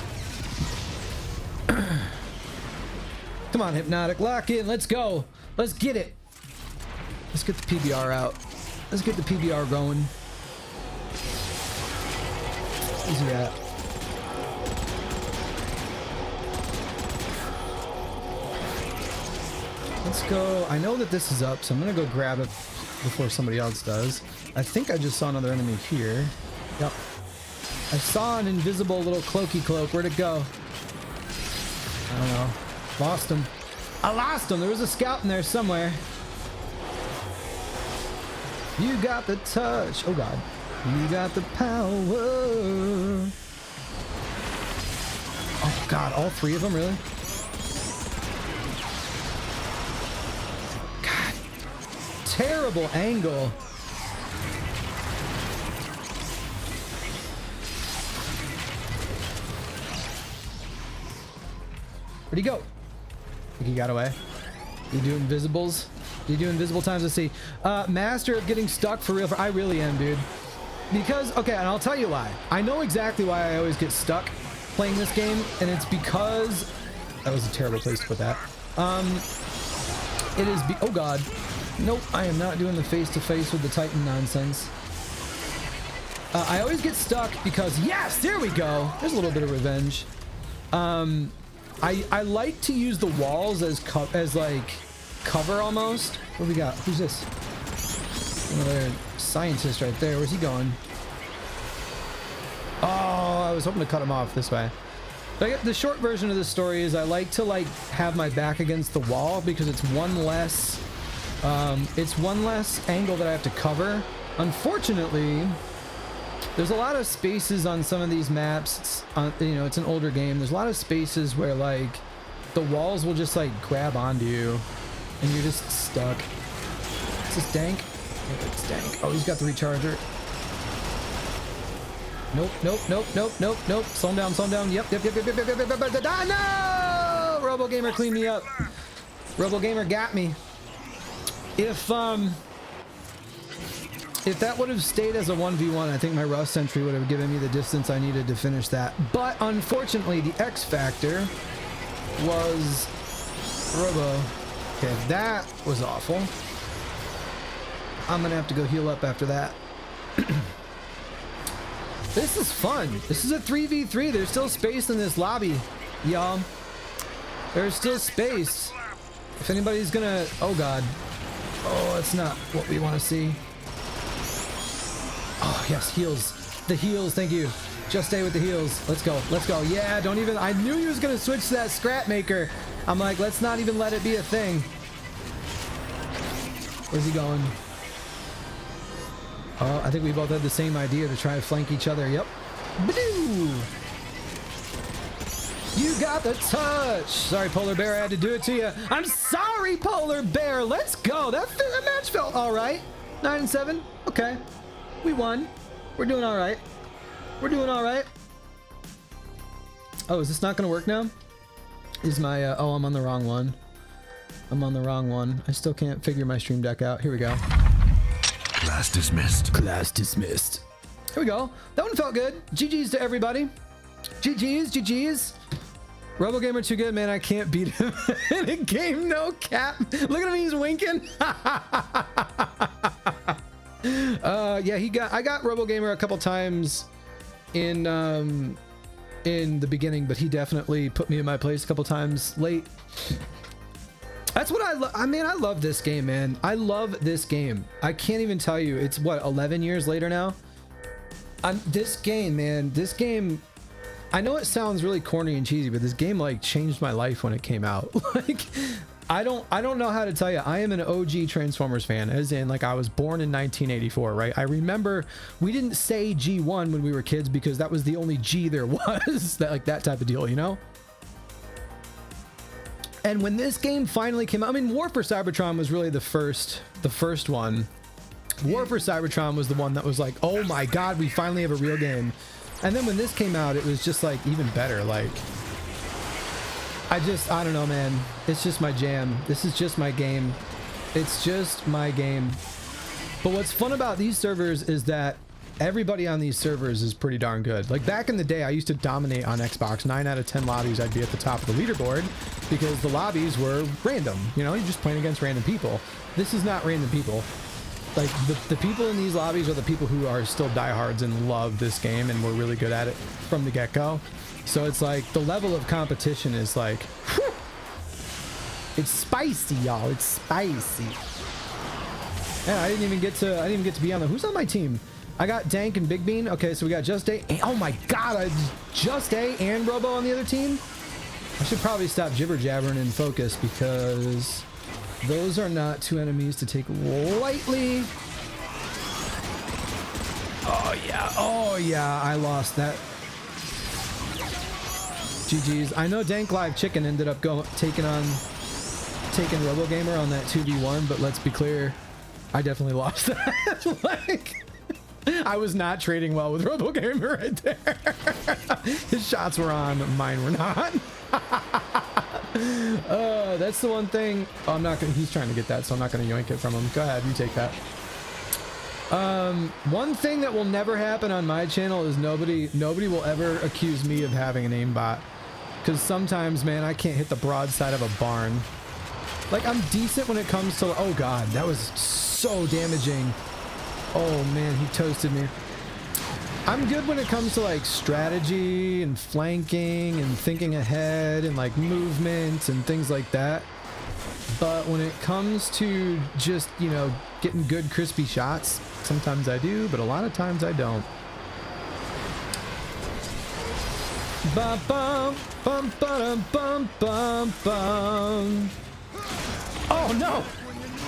Come on, Hypnotic. Lock in. Let's go. Let's get it. Let's get the PBR out. Let's get the PBR going. Where's he at? Let's go. I know that this is up, so I'm going to go grab it before somebody else does. I think I just saw another enemy here. Yep. I saw an invisible little cloaky cloak. Where'd it go? I don't know. Lost him. I lost him. There was a scout in there somewhere. You got the touch. Oh God. You got the power. Oh God, all three of them, really? God. Terrible angle. Where'd he go? I think he got away. You do invisibles? You do invisible times? Let's see. Master of getting stuck for real. I really am, dude. Because, okay, and I'll tell you why. I know exactly why I always get stuck playing this game, and it's because... That was a terrible place to put that. It is... Oh, God. Nope, I am not doing the face-to-face with the Titan nonsense. I always get stuck because... Yes! There we go! There's a little bit of revenge. I like to use the walls as like cover almost. What do we got? Who's this? Another scientist right there. Where's he going? Oh, I was hoping to cut him off this way. But the short version of the story is I like to like have my back against the wall because it's one less angle that I have to cover. Unfortunately, there's a lot of spaces on some of these maps. You know, it's an older game. There's a lot of spaces where like the walls will just like grab onto you and you're just stuck. Is this Dank? Yeah, it's Dank. Oh, he's got the recharger. Nope, nope, nope, nope, nope, nope. Slow him down, slow him down. Yep. Ah, no! RoboGamer cleaned me up. RoboGamer got me. If that would have stayed as a 1v1, I think my Rust Sentry would have given me the distance I needed to finish that. But unfortunately, the X factor was Robo. Okay, that was awful. I'm gonna have to go heal up after that. This is fun. This is a 3v3. There's still space in this lobby, y'all. There's still space. If anybody's gonna... Oh, God. Oh, that's not what we want to see. Oh, yes, heals. The heals, thank you. Just stay with the heals. Let's go, let's go. Yeah, don't even... I knew he was going to switch to that scrap maker. I'm like, let's not even let it be a thing. Where's he going? Oh, I think we both had the same idea to try to flank each other. Yep. Badoo! You got the touch. Sorry, Polar Bear, I had to do it to you. I'm sorry, Polar Bear. Let's go. That match felt all right. 9-7. Okay. We won. We're doing all right. We're doing all right. Oh, is this not going to work now? Is my... oh, I'm on the wrong one. I'm on the wrong one. I still can't figure my stream deck out. Here we go. Class dismissed. Class dismissed. Here we go. That one felt good. GG's to everybody. GG's, GG's. RoboGamer too good, man. I can't beat him in a game. No cap. Look at him. He's winking. Yeah, I got RoboGamer a couple times in the beginning, but he definitely put me in my place a couple times late. That's what I love. I mean, I love this game, man. I love this game. I can't even tell you. It's what, 11 years later now? This game, man. This game, I know it sounds really corny and cheesy, but this game like changed my life when it came out. Like, I don't know how to tell you. I am an OG Transformers fan, as in like I was born in 1984, right? I remember we didn't say G1 when we were kids because that was the only G there was, that type of deal, you know? And when this game finally came out, I mean, War for Cybertron was really the first one. War for Cybertron was the one that was like, oh my God, we finally have a real game. And then when this came out, it was just like even better. Like, I don't know, man. It's just my jam. This is just my game. It's just my game. But what's fun about these servers is that everybody on these servers is pretty darn good. Like back in the day, I used to dominate on Xbox. 9 out of 10 lobbies, I'd be at the top of the leaderboard because the lobbies were random. You know, you're just playing against random people. This is not random people. Like the people in these lobbies are the people who are still diehards and love this game and were really good at it from the get-go. So it's like the level of competition is like, whew, it's spicy, y'all. It's spicy. Yeah, I didn't even get to be on the... Who's on my team? I got Dank and Big Bean. Okay, so we got Just A. Oh my God, Just A and Robo on the other team. I should probably stop jibber jabbering and focus because those are not two enemies to take lightly. Oh yeah, I lost that. GG's. I know Dank Live Chicken ended up taking RoboGamer on that 2v1, but let's be clear, I definitely lost that. Like, I was not trading well with RoboGamer right there. His shots were on, mine were not. That's the one thing. Oh, I'm not gonna. He's trying to get that, so I'm not gonna yoink it from him. Go ahead, you take that. One thing that will never happen on my channel is nobody will ever accuse me of having an aimbot, because sometimes, man, I can't hit the broadside of a barn. Like, I'm decent when it comes to. Oh god, that was so damaging. Oh man, he toasted me. I'm good when it comes to like strategy and flanking and thinking ahead and like movement and things like that. But when it comes to just, you know, getting good crispy shots, sometimes I do, but a lot of times I don't. Bum bum bum bum bum bum bum. Oh no!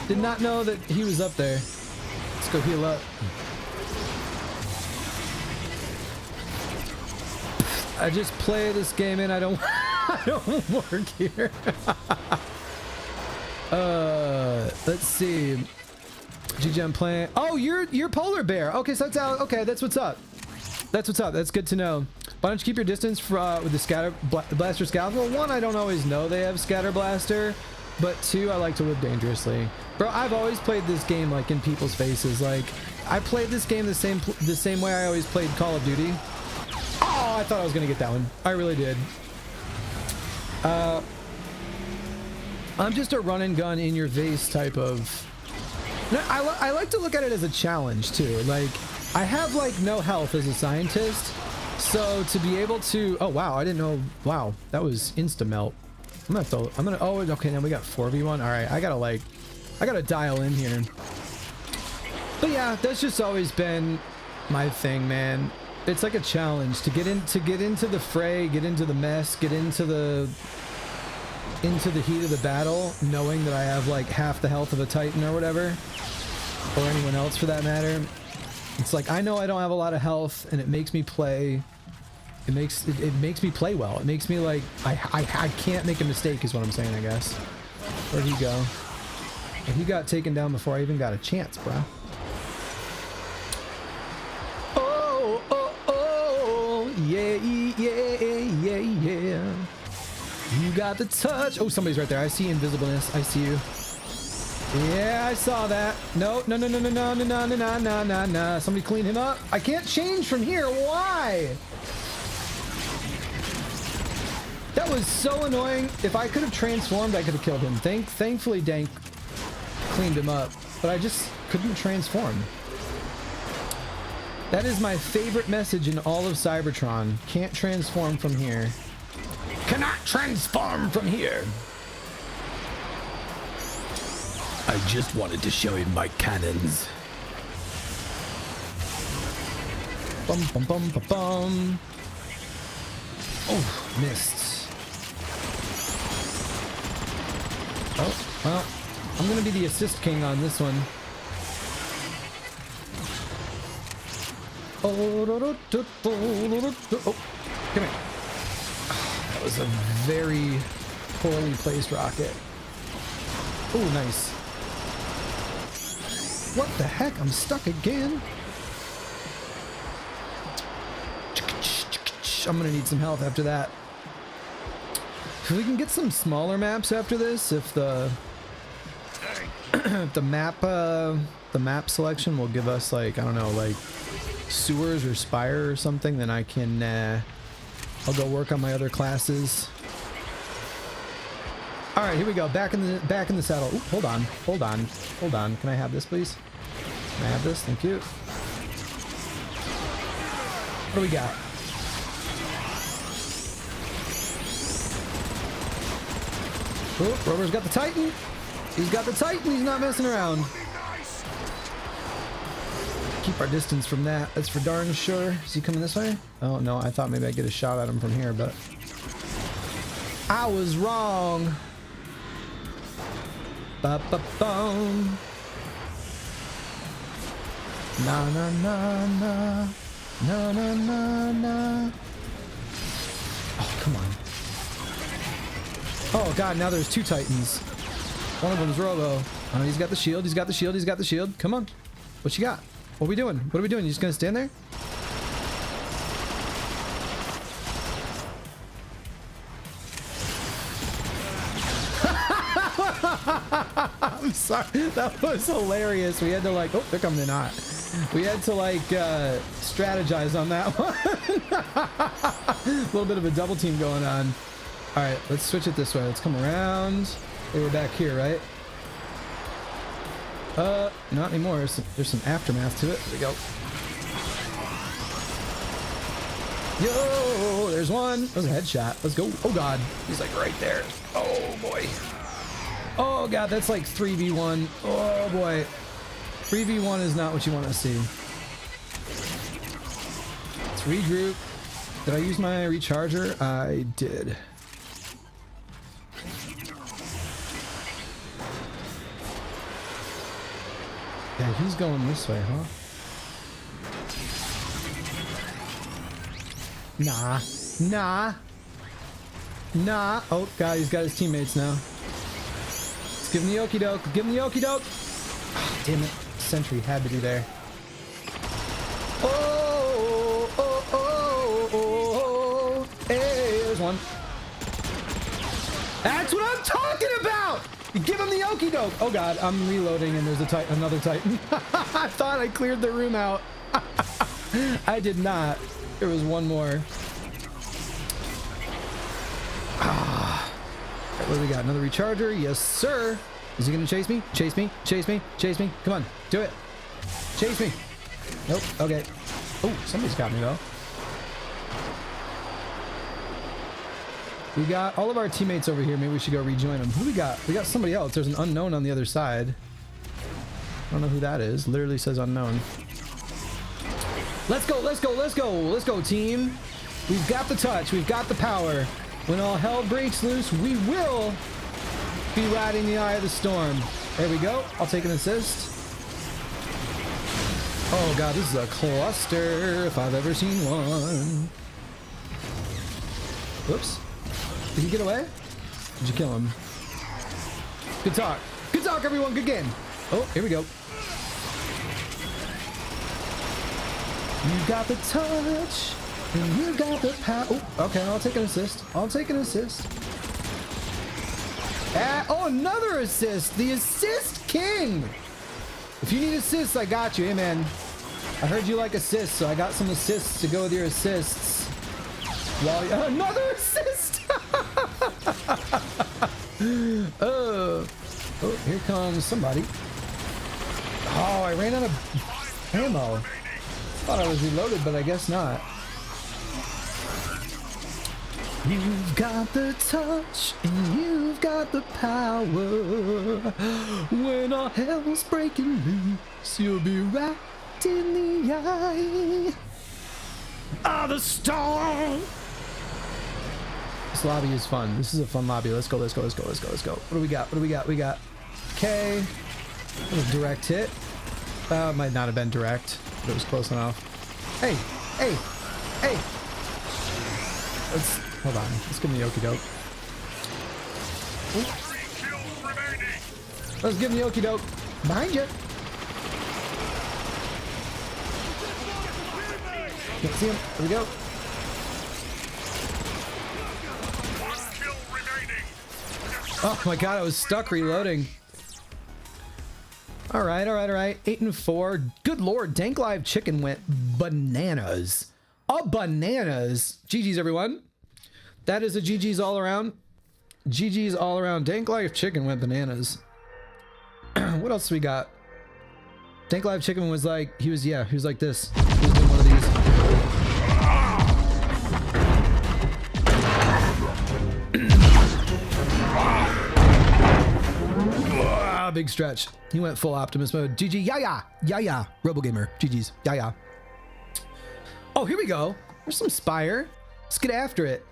Did not know that he was up there. Let's go heal up. I just play this game and I don't work here. Let's see. GG, I'm playing. Oh, you're Polar Bear. Okay, so that's out. Okay, that's what's up. That's what's up. That's good to know. Why don't you keep your distance with the Scatter Blaster Scouts? Well, one, I don't always know they have Scatter Blaster, but two, I like to live dangerously. Bro, I've always played this game like in people's faces. Like, I played this game the same way I always played Call of Duty. Oh, I thought I was gonna get that one. I really did. I'm just a run and gun in your face type of. No, I like to look at it as a challenge too. Like, I have like no health as a scientist, so to be able to. Oh wow, I didn't know. Wow, that was insta melt. I'm gonna. Oh, okay. Now we got 4v1. All right, I gotta dial in here. But yeah, that's just always been my thing, man. It's like a challenge to get into the fray, get into the mess, get into the heat of the battle, knowing that I have like half the health of a Titan or whatever, or anyone else for that matter. It's like, I know I don't have a lot of health, and it makes me play. It makes me play well. It makes me like I can't make a mistake, is what I'm saying, I guess. Where'd he go? He got taken down before I even got a chance, bro. Yeah. You got the touch. Oh, somebody's right there. I see invisibleness. I see you. Yeah, I saw that. No. Somebody clean him up. I can't change from here. Why? That was so annoying. If I could have transformed, I could have killed him. Thankfully, Dank cleaned him up, but I just couldn't transform. That is my favorite message in all of Cybertron. Can't transform from here. Cannot transform from here. I just wanted to show him my cannons. Bum bum bum bum bum. Oh, missed. Oh, well, I'm gonna be the assist king on this one. Oh, come here. That was a very poorly placed rocket. Oh, nice. What the heck? I'm stuck again. I'm gonna need some health after that. If we can get some smaller maps after this, if the the map selection will give us, like, I don't know, like sewers or spire or something, then I can I'll go work on my other classes. All right, here we go. Back in the saddle. Ooh, hold on. Can I have this, please? Can I have this? Thank you. What do we got? Oh, Rover's got the Titan. He's got the Titan. He's not messing around. Keep our distance from that. That's for darn sure. Is he coming this way? Oh, no. I thought maybe I'd get a shot at him from here, but... I was wrong. Ba-ba-boom. Na na na na. Na na na na. Oh, come on. Oh god, now there's two Titans. One of them's Robo. Oh, he's got the shield, he's got the shield, he's got the shield. Come on. What you got? What are we doing? What are we doing? You just gonna stand there? I'm sorry. That was hilarious. We had to like, oh, they're coming in hot. We had to like strategize on that one. A little bit of a double team going on. All right, let's switch it this way. Let's come around. Hey, we're back here, right? Not anymore. There's some aftermath to it. There we go. Yo, there's one. That was a headshot. Let's go. Oh god, he's like right there. Oh boy. Oh god, that's like 3v1. Oh boy. 3v1 is not what you want to see. Let's regroup. Did I use my recharger? I did. Yeah, he's going this way, huh? Nah. Nah. Nah. Oh, God, he's got his teammates now. Let's give him the okie doke. Give him the okie doke. Oh, damn it. Sentry had to be there. Oh, oh, oh, oh, oh. Hey, there's one. That's what I'm talking about! Give him the okie doke. Oh, God, I'm reloading and there's another Titan. I thought I cleared the room out. I did not. There was one more. Ah. Right, what do we got? Another recharger? Yes, sir. Is he gonna chase me? Chase me? Chase me? Chase me? Come on, do it. Chase me. Nope. Okay. Oh, somebody's got me though. We got all of our teammates over here. Maybe we should go rejoin them. Who do we got? We got somebody else. There's an unknown on the other side. I don't know who that is. Literally says unknown. Let's go, let's go, let's go, let's go, team. We've got the touch, we've got the power. When all hell breaks loose, we will be riding the eye of the storm. There we go. I'll take an assist. Oh god, this is a cluster if I've ever seen one. Whoops. Did he get away? Did you kill him? Good talk. Good talk, everyone. Good game. Oh, here we go. You got the touch, and you got the power. Oh, okay, I'll take an assist. I'll take an assist. Oh, another assist. The assist king. If you need assists, I got you. Hey, man. I heard you like assists, so I got some assists to go with your assists. Another assist. Oh, here comes somebody. Oh, I ran out of ammo. Thought I was reloaded, but I guess not. You've got the touch and you've got the power. When all hell's breaking loose, you'll be right in the eye of the storm. This lobby is fun. This is a fun lobby. Let's go, let's go, let's go, let's go, let's go. What do we got? What do we got? We got okay. Direct hit. It might not have been direct, but it was close enough. Hey, hey, hey. Let's hold on. Let's give him the okie doke. Let's give him the okie doke. Behind you. Can't see him. There we go. Oh my god, I was stuck reloading. All right, all right, all right. 8 and 4. Good lord, Dank Live Chicken went bananas. Bananas. GG's, everyone. That is a GG's all around. GG's all around. Dank Live Chicken went bananas. What else we got? Dank Live Chicken was like, he was like this. He was doing one of these. Big stretch. He went full Optimus mode. GG. Yeah. RoboGamer. GG's. Yeah. Oh, here we go. There's some Spire. Let's get after it.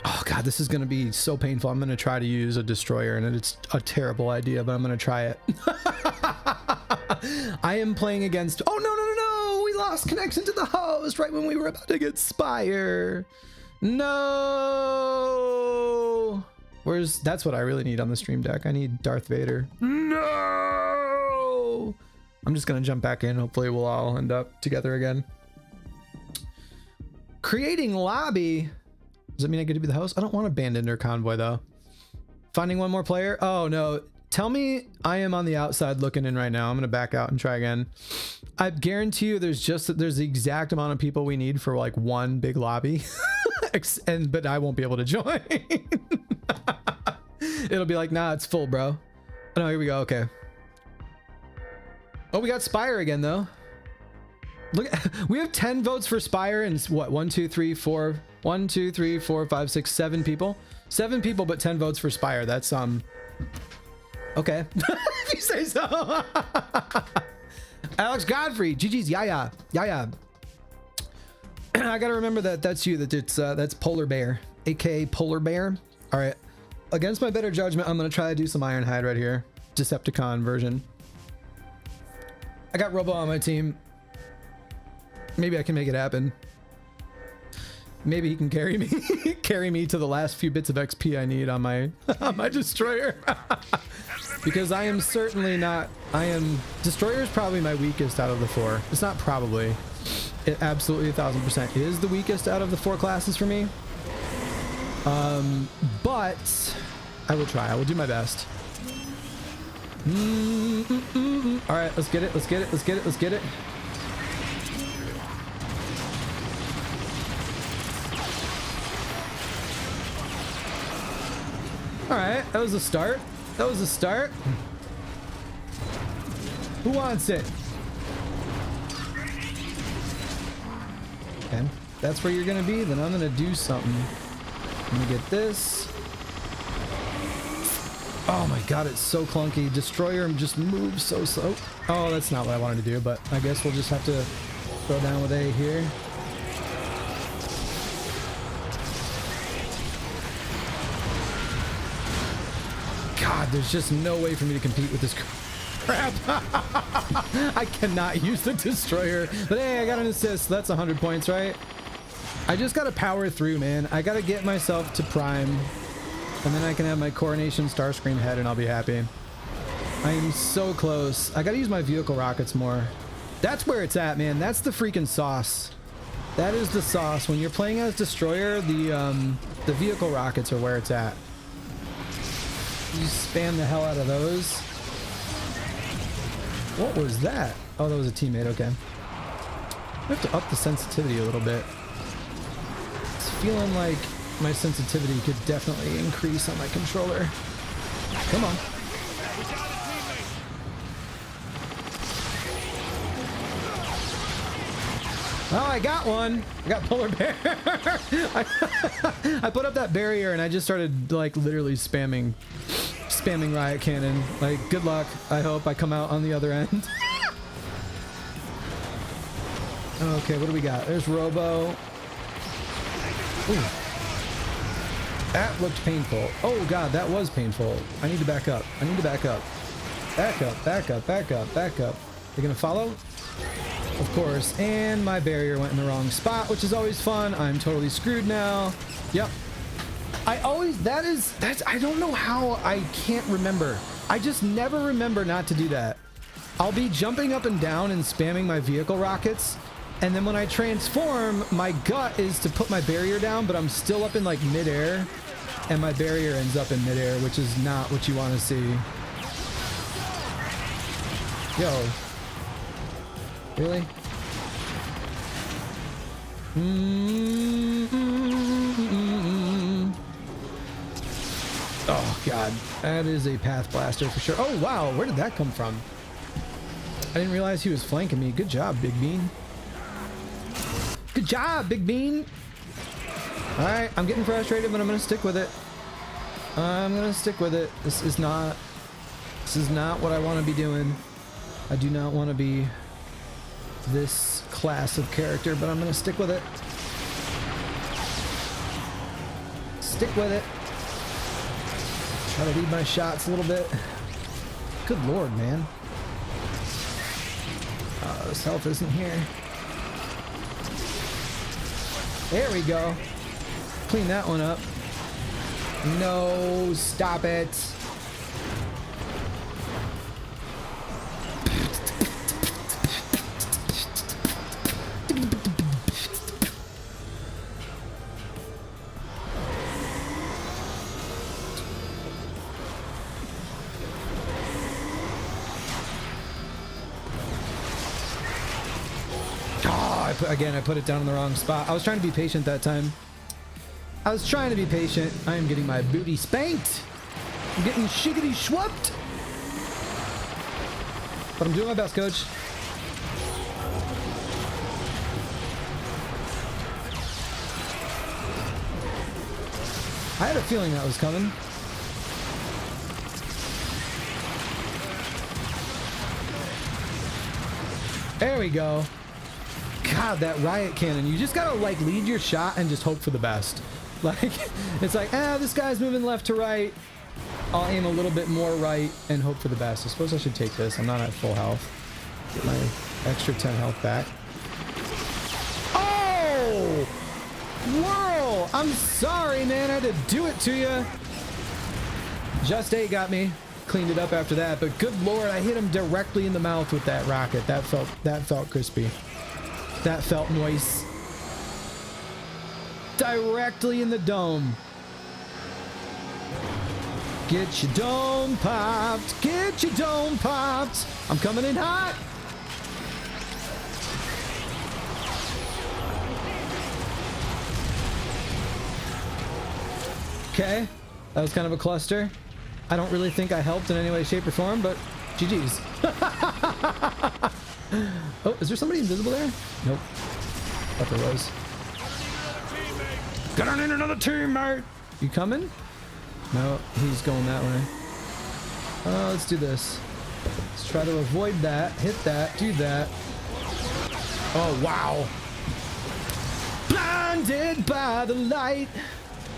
Oh god, this is gonna be so painful. I'm gonna try to use a destroyer, and it's a terrible idea, but I'm gonna try it. I am playing against. Oh no no no no! We lost connection to the host right when we were about to get Spire. No. That's what I really need on the stream deck. I need Darth Vader. No. I'm just gonna jump back in. Hopefully we'll all end up together again. Creating lobby. Does that mean I get to be the host? I don't want to abandon their convoy though. Finding one more player. Oh no. Tell me I am on the outside looking in right now. I'm gonna back out and try again. I guarantee you there's the exact amount of people we need for like one big lobby. But I won't be able to join. It'll be like, nah, it's full, bro. Oh no, here we go. Okay. Oh, we got Spire again though. Look, we have 10 votes for Spire and what? 1, 2, 3, 4, 1, 2, 3, 4, 5, 6, 7 people. 7 people, but 10 votes for Spire. That's okay. If you say so. Alex Godfrey, GG's, yeah. I gotta remember that's you. That's Polar Bear, aka Polar Bear. All right. Against my better judgment, I'm gonna try to do some Ironhide right here, Decepticon version. I got Robo on my team. Maybe I can make it happen. Maybe he can carry me, carry me to the last few bits of XP I need on my destroyer. Because I am certainly not. Destroyer is probably my weakest out of the 4. It's not probably. It absolutely 1000% is the weakest out of the 4 classes for me. But I will try. I will do my best. All right, let's get it. Let's get it. Let's get it. Let's get it. All right, that was a start. That was a start. Who wants it? Okay, that's where you're gonna be. Then I'm gonna do something. I'm gonna get this. Oh my god, it's so clunky. Destroyer just moves so slow. Oh, that's not what I wanted to do, but I guess we'll just have to throw down with A here. God, there's just no way for me to compete with this crap. I cannot use the destroyer. But hey, I got an assist. That's 100 points, right? I just gotta power through, man. I gotta get myself to prime. And then I can have my Coronation Starscream head and I'll be happy. I am so close. I gotta use my vehicle rockets more. That's where it's at, man. That's the freaking sauce. That is the sauce. When you're playing as Destroyer, the vehicle rockets are where it's at. You spam the hell out of those. What was that? Oh, that was a teammate. Okay. I have to up the sensitivity a little bit. It's feeling like my sensitivity could definitely increase on my controller. Come on. Oh, I got one. I got Polar Bear. I put up that barrier and I just started like literally spamming riot cannon. Like, good luck. I hope I come out on the other end. Okay, what do we got? There's Robo. Ooh. That looked painful. Oh god, that was painful. I need to back up. I need to back up. Back up, back up, back up, back up. You're gonna follow? Of course. And my barrier went in the wrong spot, which is always fun. I'm totally screwed now. Yep. I don't know how I can't remember. I just never remember not to do that. I'll be jumping up and down and spamming my vehicle rockets. And then when I transform, my gut is to put my barrier down, but I'm still up in like midair. And my barrier ends up in midair, which is not what you want to see. Yo. Really? Oh god, that is a path blaster for sure. Oh wow, where did that come from? I didn't realize he was flanking me. Good job, Big Bean. Good job, Big Bean. All right, I'm getting frustrated, but I'm gonna stick with it. I'm gonna stick with it. This is not what I want to be doing. I do not want to be this class of character, but I'm gonna stick with it. Stick with it. Try to lead my shots a little bit. Good lord, man. This health isn't here. There we go. Clean that one up. No, stop it. I put it down in the wrong spot. I was trying to be patient that time. I am getting my booty spanked. I'm getting shiggity schwupped. But I'm doing my best, coach. I had a feeling that was coming. There we go. God, that riot cannon. You just gotta like lead your shot and just hope for the best. Like, it's like, this guy's moving left to right. I'll aim a little bit more right and hope for the best. I suppose I should take this. I'm not at full health. Get my extra 10 health back. Oh! Whirl! I'm sorry, man. I had to do it to you. Just 8 got me. Cleaned it up after that, but good lord, I hit him directly in the mouth with that rocket. That felt crispy. That felt nice. Directly in the dome. Get your dome popped. Get your dome popped. I'm coming in hot. Okay. That was kind of a cluster. I don't really think I helped in any way, shape, or form, but GG's. Oh, is there somebody invisible there? Nope. Thought there was. Gonna need another teammate. You coming? No, he's going that way. Let's do this. Let's try to avoid that. Hit that. Do that. Oh, wow. Blinded by the light.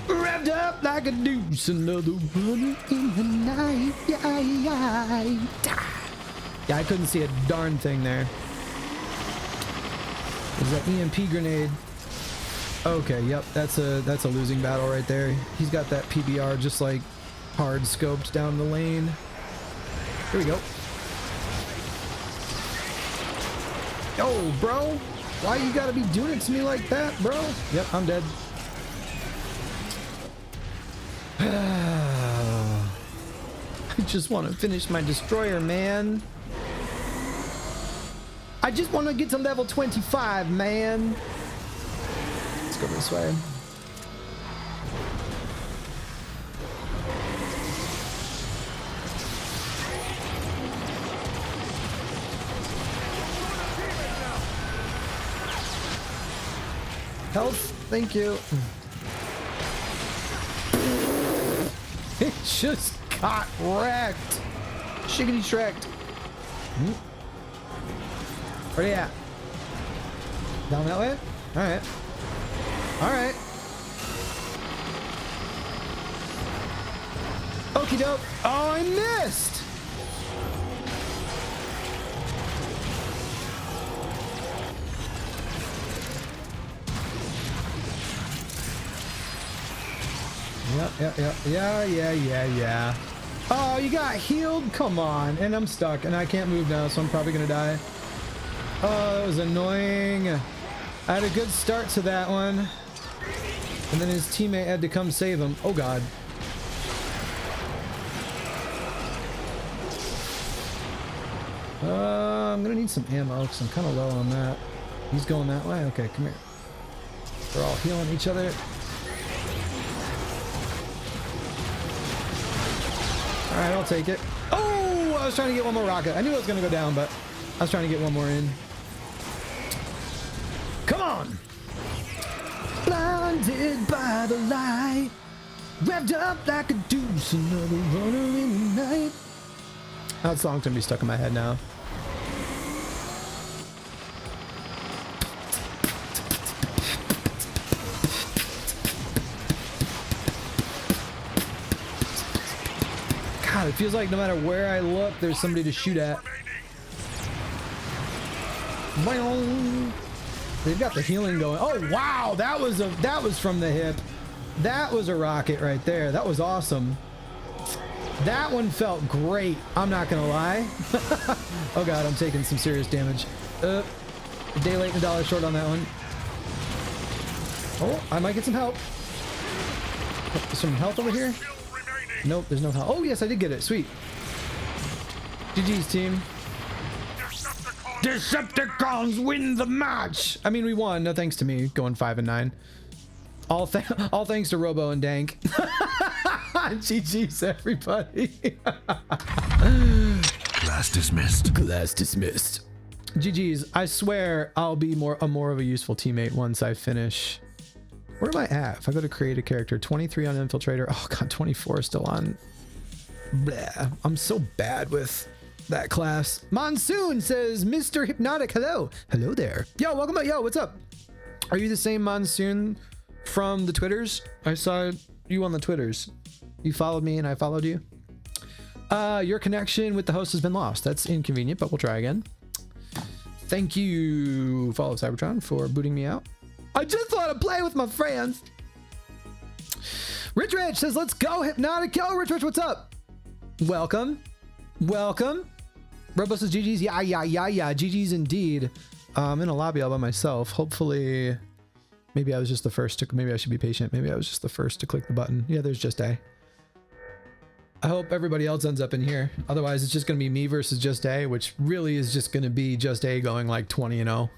Revved up like a deuce. Another runner in the night. Yeah, I couldn't see a darn thing there. There's that EMP grenade. Okay, yep, that's a losing battle right there. He's got that PBR just like hard scoped down the lane. Here we go. Yo, bro, why you gotta be doing it to me like that, bro? Yep, I'm dead. I just want to finish my destroyer, man. I just want to get to level 25, man. Let's go this way. Health, thank you. It just got wrecked. Shiggity shrecked. Where you at? Down that way? Alright. Alright. Okie doke. Oh, I missed! Yeah. Oh, you got healed? Come on. And I'm stuck, and I can't move now, so I'm probably gonna die. Oh, that was annoying. I had a good start to that one. And then his teammate had to come save him. Oh, God. I'm gonna need some ammo, because I'm kind of low on that. He's going that way? Okay, come here. We're all healing each other. Alright, I'll take it. Oh, I was trying to get one more rocket. I knew I was going to go down, but I was trying to get one more in. Come on! Blinded by the light, revved up like a deuce, another runner in the night. That song's going to be stuck in my head now. God, it feels like no matter where I look, there's somebody to shoot at. They've got the healing going. Oh wow, that was from the hip. That was a rocket right there. That was awesome. That one felt great. I'm not gonna lie. Oh god, I'm taking some serious damage. A day late and a dollar short on that one. Oh, I might get some help. Some health over here? Nope, there's no health. Oh yes, I did get it. Sweet. GG's team. Decepticons win the match. I mean, we won. No thanks to me going 5 and 9. All thanks to Robo and Dank. GG's everybody. Class dismissed. Class dismissed. GG's. I swear I'll be more of a useful teammate once I finish. Where am I at? If I go to create a character, 23 on Infiltrator. Oh god, 24 still on. Blah. I'm so bad with that class. Monsoon says, Mr. Hypnotic, hello. Hello there. Yo, welcome back. Yo, what's up? Are you the same Monsoon from the Twitters? I saw you on the Twitters. You followed me and I followed you. Your connection with the host has been lost. That's inconvenient, but we'll try again. Thank you, Fall of Cybertron, for booting me out. I just want to play with my friends. Rich Rich says, let's go, Hypnotic. Yo, Rich Rich, what's up? Welcome. Welcome. Robo says, GG's. Yeah. GG's indeed. I'm in a lobby all by myself. Hopefully, maybe I was just the first to, maybe I should be patient. Maybe I was just the first to click the button. Yeah, there's just A. I hope everybody else ends up in here. Otherwise, it's just going to be me versus just A, which really is just going to be just A going like 20-0.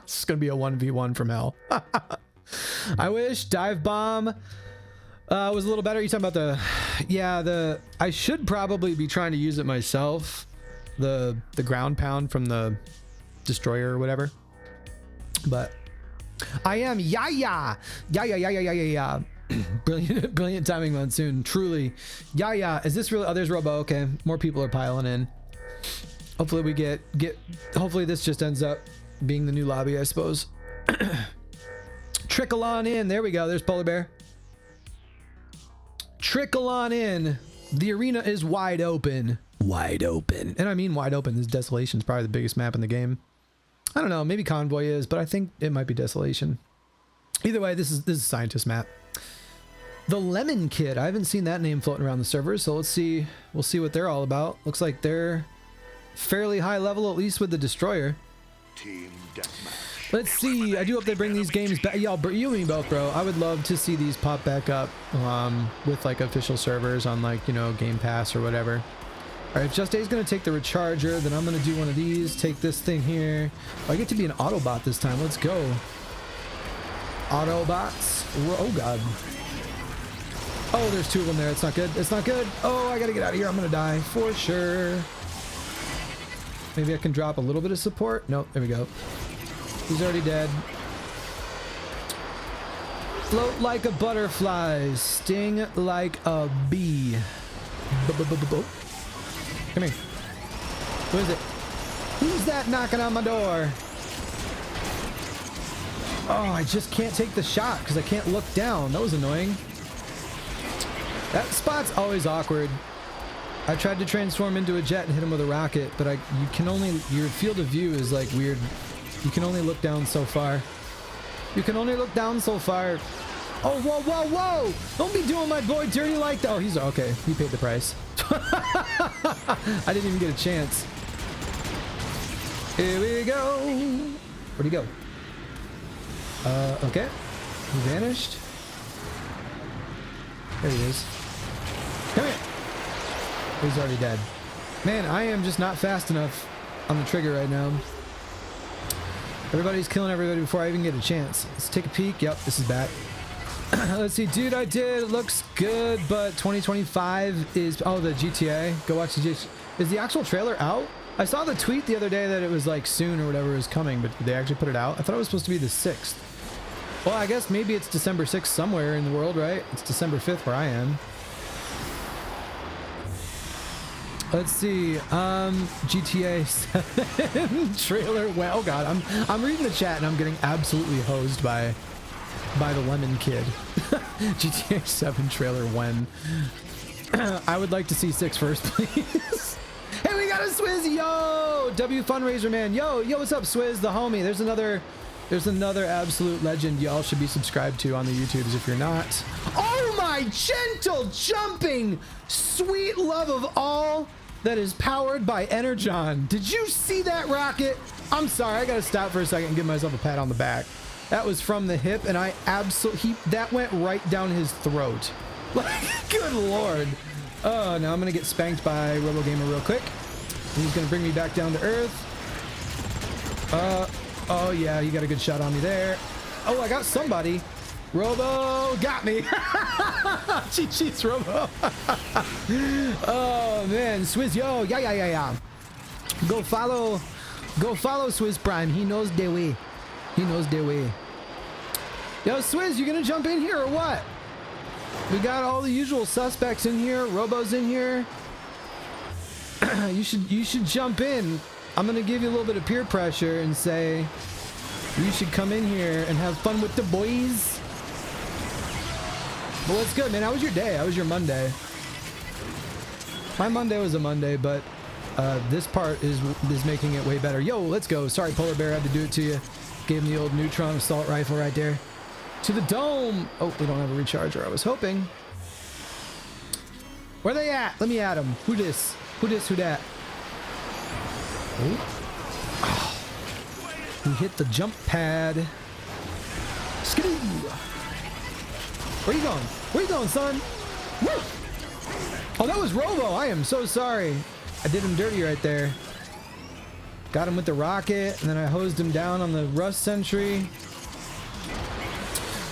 It's going to be a 1v1 from hell. I wish Dive Bomb was a little better. You talking about the... Yeah, I should probably be trying to use it myself. The ground pound from the destroyer or whatever. But I am yeah. Brilliant timing, Monsoon. Truly. Yeah. Is this really? Oh, there's Robo. Okay, more people are piling in. Hopefully we get. Hopefully this just ends up being the new lobby, I suppose. Trickle on in. There we go. There's Polar Bear. Trickle on in. The arena is wide open. Wide open. And I mean wide open. This Desolation is probably the biggest map in the game. I don't know. Maybe Convoy is, but I think it might be Desolation. Either way, this is a Scientist map. The Lemon Kid. I haven't seen that name floating around the server, so let's see. We'll see what they're all about. Looks like they're fairly high level, at least with the Destroyer. Team deathmatch. Let's see. I do hope they bring these games back. Y'all, you and me both, bro. I would love to see these pop back up with like official servers on like, you know, Game Pass or whatever. All right, if Just A is going to take the Recharger, then I'm going to do one of these. Take this thing here. Oh, I get to be an Autobot this time. Let's go. Autobots. Oh, God. Oh, there's two of them there. It's not good. It's not good. Oh, I got to get out of here. I'm going to die for sure. Maybe I can drop a little bit of support. Nope. There we go. He's already dead. Float like a butterfly. Sting like a bee. Come here. Who is it? Who's that knocking on my door? Oh, I just can't take the shot because I can't look down. That was annoying. That spot's always awkward. I tried to transform into a jet and hit him with a rocket, but you can only, your field of view is like weird. You can only look down so far. You can only look down so far. Oh, whoa. Don't be doing my boy dirty like that. Oh, he's okay. He paid the price. I didn't even get a chance. Here we go. Where'd he go? Okay. He vanished. There he is. Come here. He's already dead. Man, I am just not fast enough on the trigger right now. Everybody's killing everybody before I even get a chance. Let's take a peek. Yep, this is back. Let's see, dude, I did. It looks good, but 2025 is... Oh, the GTA. Go watch the GTA. Is the actual trailer out? I saw the tweet the other day that it was like soon or whatever was coming, but did they actually put it out? I thought it was supposed to be the 6th. Well, I guess maybe it's December 6th somewhere in the world, right? It's December 5th where I am. Let's see, GTA 7 trailer. Well, oh God, I'm reading the chat and I'm getting absolutely hosed by the Lemon Kid. GTA 7 trailer when? I would like to see 6 first, please. Hey, we got a Swizz, yo! W Fundraiser man, yo, what's up, Swizz, the homie? There's another absolute legend y'all should be subscribed to on the YouTubes if you're not. Oh my gentle jumping sweet love of all that is powered by Energon. Did you see that rocket? I'm sorry, I gotta stop for a second and give myself a pat on the back. That was from the hip, and I absolutely, that went right down his throat. Like, good lord. Oh, now I'm gonna get spanked by RoboGamer real quick. He's gonna bring me back down to earth. Oh yeah, you got a good shot on me there. Oh, I got somebody. Robo got me. GG's Robo. Oh man, Swizz, yo, yeah. Go follow Swizz Prime. He knows the way. Yo, Swizz, you gonna jump in here or what? We got all the usual suspects in here. Robo's in here. You should jump in. I'm gonna give you a little bit of peer pressure and say you should come in here and have fun with the boys. Well, what's good, man? How was your day? How was your Monday? My Monday was a Monday, but this part is making it way better. Yo, let's go. Sorry, Polar Bear, I had to do it to you. Gave him the old neutron assault rifle right there. To the dome. Oh, we don't have a recharger. I was hoping. Where they at? Let me at them. Who this? Who that? Oh. We hit the jump pad. Skidoo. Where you going? Where you going, son? Woo! Oh, that was Robo. I am so sorry. I did him dirty right there. Got him with the rocket, and then I hosed him down on the Rust Sentry.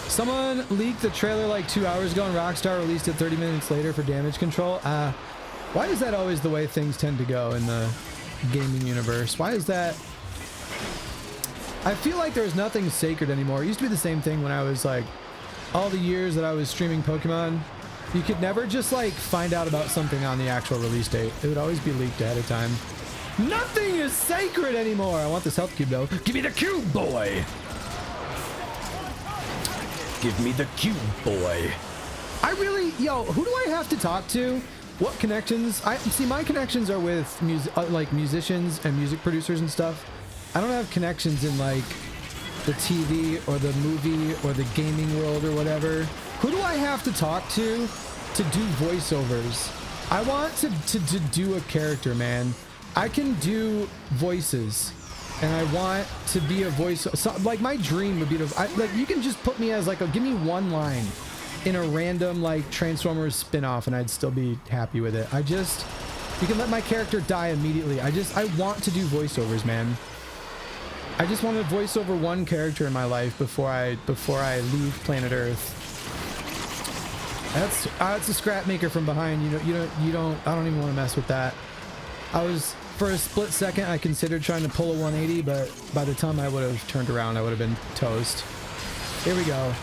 Someone leaked the trailer like 2 hours ago, and Rockstar released it 30 minutes later for damage control. Why is that always the way things tend to go in the gaming universe? Why is that? I feel like there's nothing sacred anymore. It used to be the same thing when I was like, all the years that I was streaming Pokemon. You could never just like find out about something on the actual release date. It would always be leaked ahead of time. Nothing is sacred anymore. I want this health cube though. Give me the cube, boy. Give me the cube, boy. I really, who do I have to talk to? What connections? I see my connections are with like musicians and music producers and stuff. I don't have connections in like the TV or the movie or the gaming world or whatever. Who do I have to talk to do voiceovers? I want to do a character, man. I can do voices, and I want to be a voice. So, like my dream would be to, like you can just put me as like give me one line in a random like Transformers spin-off, and I'd still be happy with it. You can let my character die immediately. I want to do voiceovers, man. I just want to voice over one character in my life before I leave planet Earth. That's a scrap maker from behind. I don't even want to mess with that. For a split second, I considered trying to pull a 180, but by the time I would have turned around, I would have been toast. Here we go.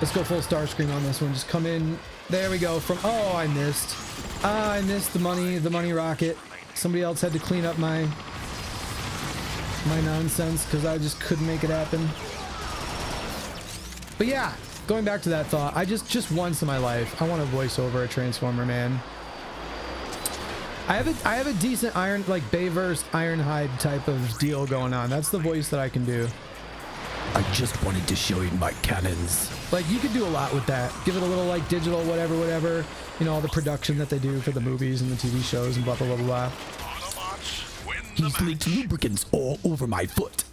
Let's go full Starscream on this one. Just come in. There we go. I missed. I missed the money rocket. Somebody else had to clean up my nonsense because I just couldn't make it happen. But yeah, going back to that thought, I just once in my life, I want to voice over a Transformer, man. I have a decent Bayverse Ironhide type of deal going on. That's the voice that I can do. I just wanted to show you my cannons. Like you could do a lot with that. Give it a little like digital whatever. All the production that they do for the movies and the TV shows and blah blah blah blah. He's leaked lubricants all over my foot.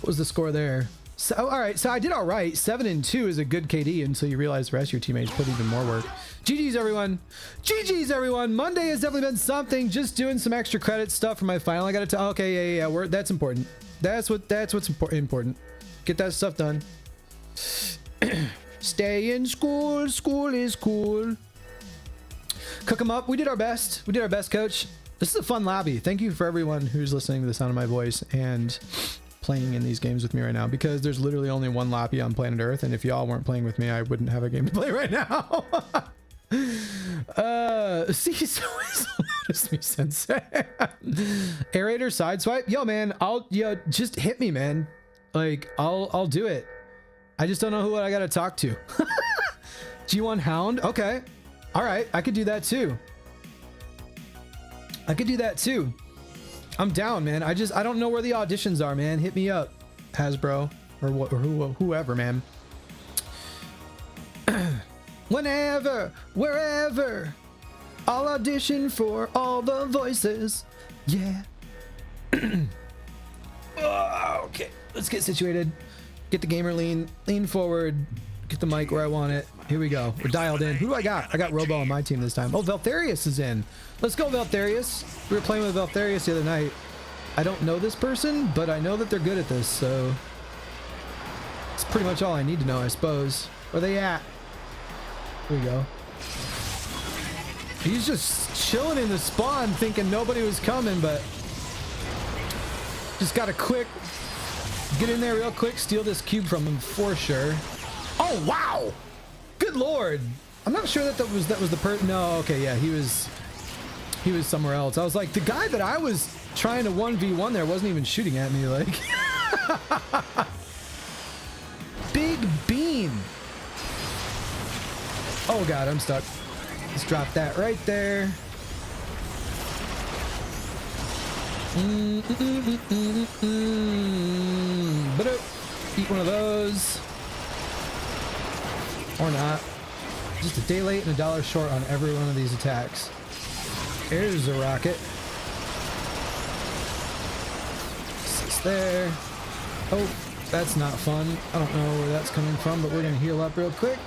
What was the score there? So, all right, so I did all right. 7-2 is a good KD until you realize the rest of your teammates put even more work. GG's everyone. GG's everyone. Monday has definitely been something. Just doing some extra credit stuff for my final. I got to tell. Okay, yeah. That's important. That's what's important. Get that stuff done. Stay in school. School is cool. Cook them up. We did our best. Coach. This is a fun lobby. Thank you for everyone who's listening to the sound of my voice and playing in these games with me right now, because there's literally only one lobby on planet Earth, and if y'all weren't playing with me, I wouldn't have a game to play right now. See, so it's me, sensei. Aerator sideswipe. Yo, man, just hit me, man. Like, I'll do it. I just don't know who I gotta talk to. G1 Hound. Okay. All right, I could do that too. I could do that too. I'm down, man. I don't know where the auditions are, man. Hit me up, Hasbro or whoever, man. Whenever, wherever, I'll audition for all the voices. Yeah. Okay, let's get situated. Get the gamer lean forward. Get the mic where I want it. Here we go. We're dialed in. Who do I got? I got Robo on my team this time. Oh, Valtharius is in. Let's go, Valtharius. We were playing with Valtharius the other night. I don't know this person, but I know that they're good at this, so it's pretty much all I need to know, I suppose. Where they at? Here we go. He's just chilling in the spawn thinking nobody was coming, but just gotta quick get in there real quick, steal this cube from him for sure. Oh wow, good lord. I'm not sure that was the person. No, okay, yeah, he was somewhere else. I was like, the guy that I was trying to 1v1 there wasn't even shooting at me, like. Big bean. Oh god, I'm stuck. Let's drop that right there. Eat one of those. Or not. Just a day late and $1 short on every one of these attacks. There's a rocket. 6 there. Oh, that's not fun. I don't know where that's coming from, but we're gonna heal up real quick.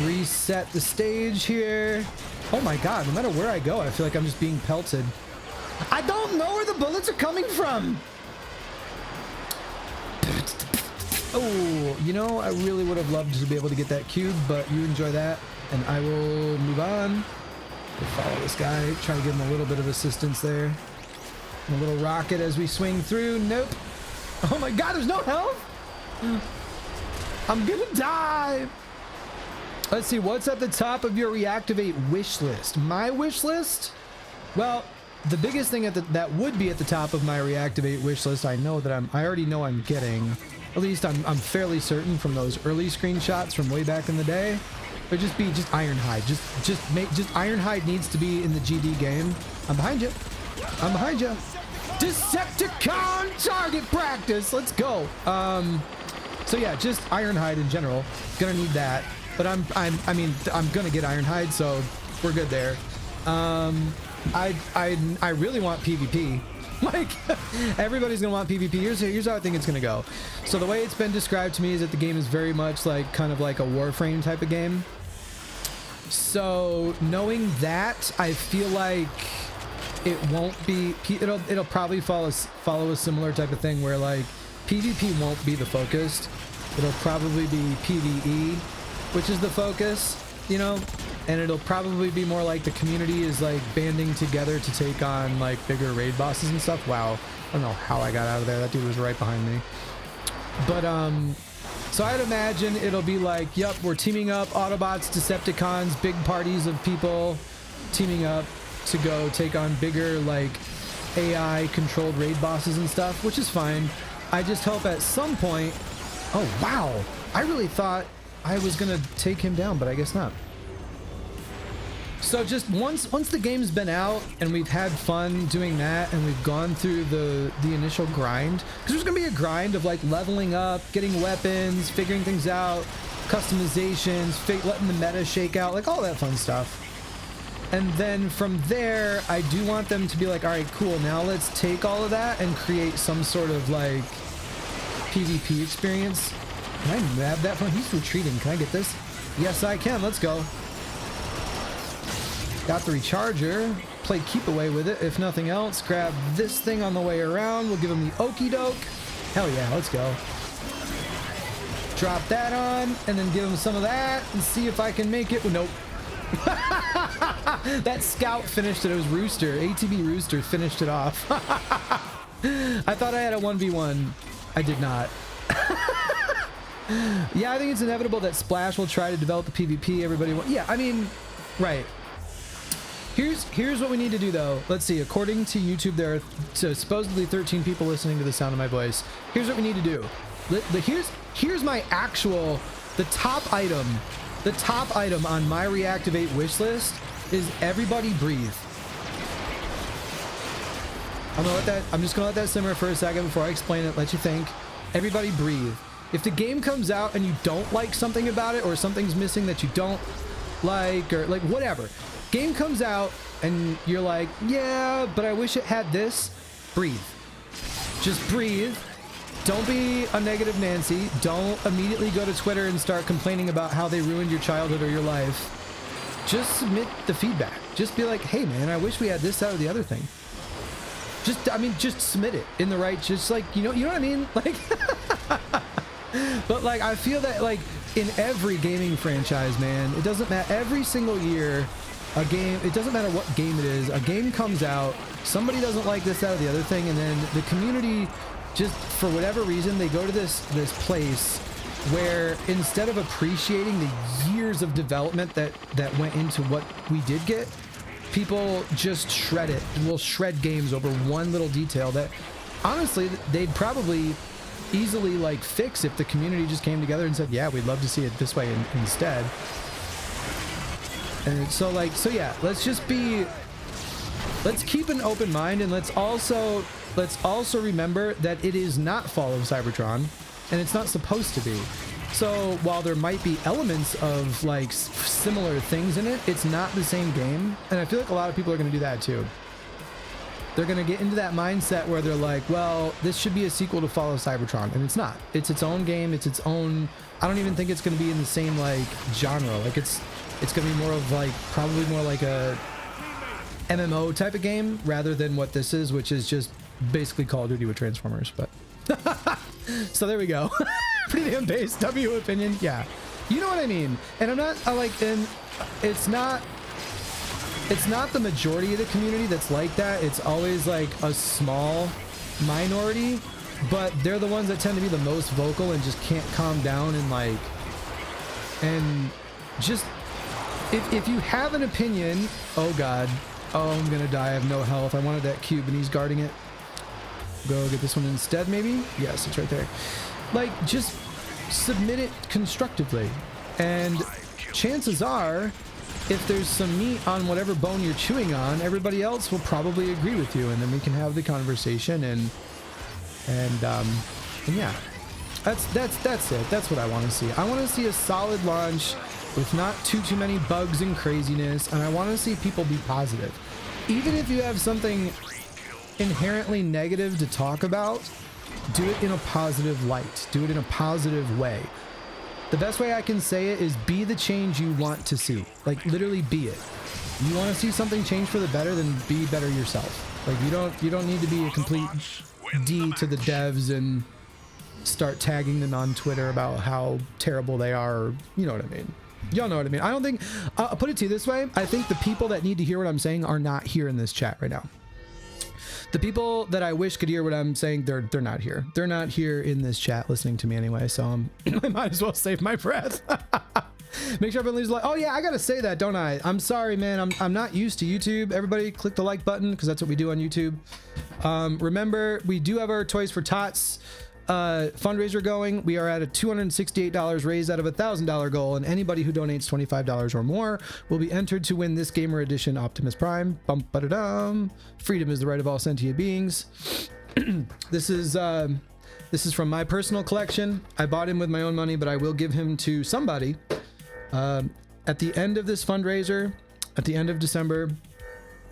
Reset the stage here. Oh my god, no matter where I go, I feel like I'm just being pelted. I don't know where the bullets are coming from. Oh, you know, I really would have loved to be able to get that cube, but you enjoy that, and I will move on. We'll follow this guy, try to give him a little bit of assistance there. And a little rocket as we swing through. Nope. Oh my god, there's no health? I'm gonna die. Let's see, what's at the top of your reactivate wish list? My wish list? Well, the biggest thing that would be at the top of my reactivate wish list, I already know I'm getting. At least I'm fairly certain from those early screenshots from way back in the day. But just Ironhide. Just Ironhide needs to be in the GD game. I'm behind you. I'm behind you. Decepticon target practice. Let's go. So yeah, just Ironhide in general. Gonna need that. But I'm gonna get Ironhide, so we're good there. I really want PvP. Like, everybody's gonna want PvP. Here's how I think it's gonna go. So the way it's been described to me is that the game is very much like kind of like a Warframe type of game. So knowing that, I feel like it won't be. It'll probably follow a similar type of thing where like PvP won't be the focus. It'll probably be PvE, which is the focus, you know. And it'll probably be more like the community is like banding together to take on like bigger raid bosses and stuff. Wow, I don't know how I got out of there. That dude was right behind me. But so I'd imagine it'll be like, yep, we're teaming up, Autobots, Decepticons, big parties of people teaming up to go take on bigger like AI controlled raid bosses and stuff, which is fine. I just hope at some point. Oh wow, I really thought I was gonna take him down, but I guess not. So just once the game's been out and we've had fun doing that and we've gone through the initial grind, because there's gonna be a grind of like leveling up, getting weapons, figuring things out, customizations, letting the meta shake out, like all that fun stuff. And then from there, I do want them to be like, all right, cool, now let's take all of that and create some sort of like PvP experience. Can I grab that from? He's retreating. Can I get this? Yes, I can. Let's go. Got the recharger. Play keep away with it. If nothing else, grab this thing on the way around. We'll give him the okey doke. Hell yeah, let's go. Drop that on and then give him some of that and see if I can make it. Nope. That scout finished it. It was Rooster. ATB Rooster finished it off. I thought I had a 1v1. I did not. Yeah, I think it's inevitable that Splash will try to develop the PvP. Everybody yeah, I mean, right. Here's what we need to do though. Let's see, according to YouTube, there are supposedly 13 people listening to the sound of my voice. Here's what we need to do. Here's my the top item The top item on my reactivate wish list is everybody breathe. I'm just gonna let that simmer for a second before I explain it, let you think. Everybody breathe. If the game comes out and you don't like something about it, or something's missing that you don't like, or like whatever, game comes out and you're like, yeah, but I wish it had this, breathe. Just breathe. Don't be a negative Nancy. Don't immediately go to Twitter and start complaining about how they ruined your childhood or your life. Just submit the feedback. Just be like, hey man, I wish we had this, that, or the other thing. Just submit it in the right, just like, you know what I mean? Like, but like, I feel that like in every gaming franchise, man, it doesn't matter, every single year, a game, it doesn't matter what game it is, a game comes out, somebody doesn't like this, that, or the other thing, and then the community, just for whatever reason, they go to this place where instead of appreciating the years of development that went into what we did get, people just shred it. Will shred games over one little detail that honestly they'd probably easily like fix if the community just came together and said, yeah, we'd love to see it this way instead. And so yeah, let's keep an open mind, and let's also remember that it is not Fall of Cybertron, and it's not supposed to be. So while there might be elements of like similar things in it, it's not the same game. And I feel like a lot of people are going to do that too. They're going to get into that mindset where they're like, well, this should be a sequel to Fall of Cybertron, and it's not. It's its own game. It's its own. I don't even think it's going to be in the same like genre. Like it's going to be more of like, probably more like a MMO type of game rather than what this is, which is just basically Call of Duty with Transformers. But so there we go. Pretty damn base W opinion. Yeah, you know what I mean. And I'm not and it's not the majority of the community that's like that. It's always like a small minority, but they're the ones that tend to be the most vocal and just can't calm down, and just if you have an opinion, oh god, oh, I'm gonna die, I have no health, I wanted that cube and he's guarding it. Go get this one instead, maybe? Yes, it's right there. Like, just submit it constructively, and chances are, if there's some meat on whatever bone you're chewing on, everybody else will probably agree with you, and then we can have the conversation, and yeah, that's it. That's what I want to see. I want to see a solid launch with not too many bugs and craziness, and I want to see people be positive. Even if you have something inherently negative to talk about, do it in a positive light. Do it in a positive way. The best way I can say it is be the change you want to see. Like, literally be it. You want to see something change for the better, then be better yourself. Like, you don't need to be a complete D to the devs and start tagging them on Twitter about how terrible they are, or, you know what I mean. Y'all know what I mean. I don't think, I'll put it to you this way. I think the people that need to hear what I'm saying are not here in this chat right now. The people that I wish could hear what I'm saying, they're not here. They're not here in this chat listening to me anyway, so I might as well save my breath. Make sure everyone leaves a like. Oh yeah, I gotta say that, don't I? I'm sorry, man. I'm not used to YouTube. Everybody click the like button, because that's what we do on YouTube. Remember, we do have our Toys for Tots fundraiser going. We are at a $268 raised out of a $1,000 goal, and anybody who donates $25 or more will be entered to win this Gamer Edition Optimus Prime. Bum ba da dum. Freedom is the right of all sentient beings. This is from my personal collection. I bought him with my own money, but I will give him to somebody at the end of this fundraiser, at the end of December.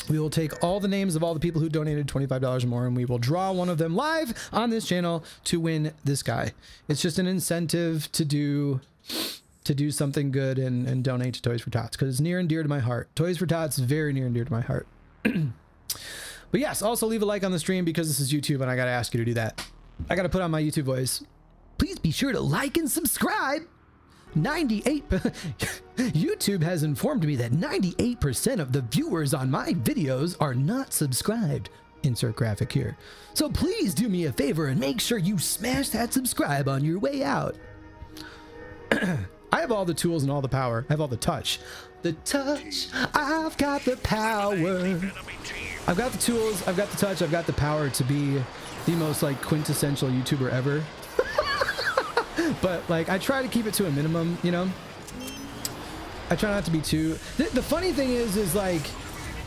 We will take all the names of all the people who donated $25 or more, and we will draw one of them live on this channel to win this guy. It's just an incentive to do something good and donate to Toys for Tots, because it's near and dear to my heart. Toys for Tots is very near and dear to my heart. But yes, also leave a like on the stream, because this is YouTube and I gotta ask you to do that. I gotta put on my YouTube voice. Please be sure to like and subscribe. 98 YouTube has informed me that 98% of the viewers on my videos are not subscribed. Insert graphic here. So please do me a favor and make sure you smash that subscribe on your way out. I have all the tools and all the power. I have all the touch. The touch. I've got the power. I've got the tools. I've got the touch. I've got the power to be the most like quintessential YouTuber ever. But like, I try to keep it to a minimum, you know. I try not to be too. The funny thing is like,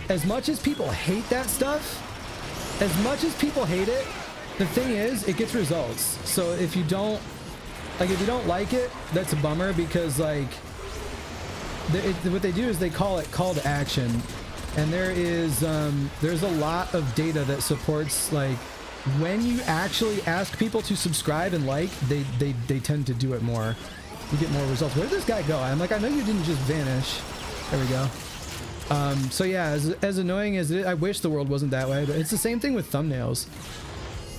as much as people hate that stuff, as much as people hate it, the thing is, it gets results. So if you don't like it, that's a bummer, because like, what they do is they call it call to action, and there's a lot of data that supports like when you actually ask people to subscribe and like, they tend to do it more. You get more results. Where did this guy go? I'm like, I know you didn't just vanish. There we go. So yeah, as annoying as it is, I wish the world wasn't that way, but it's the same thing with thumbnails.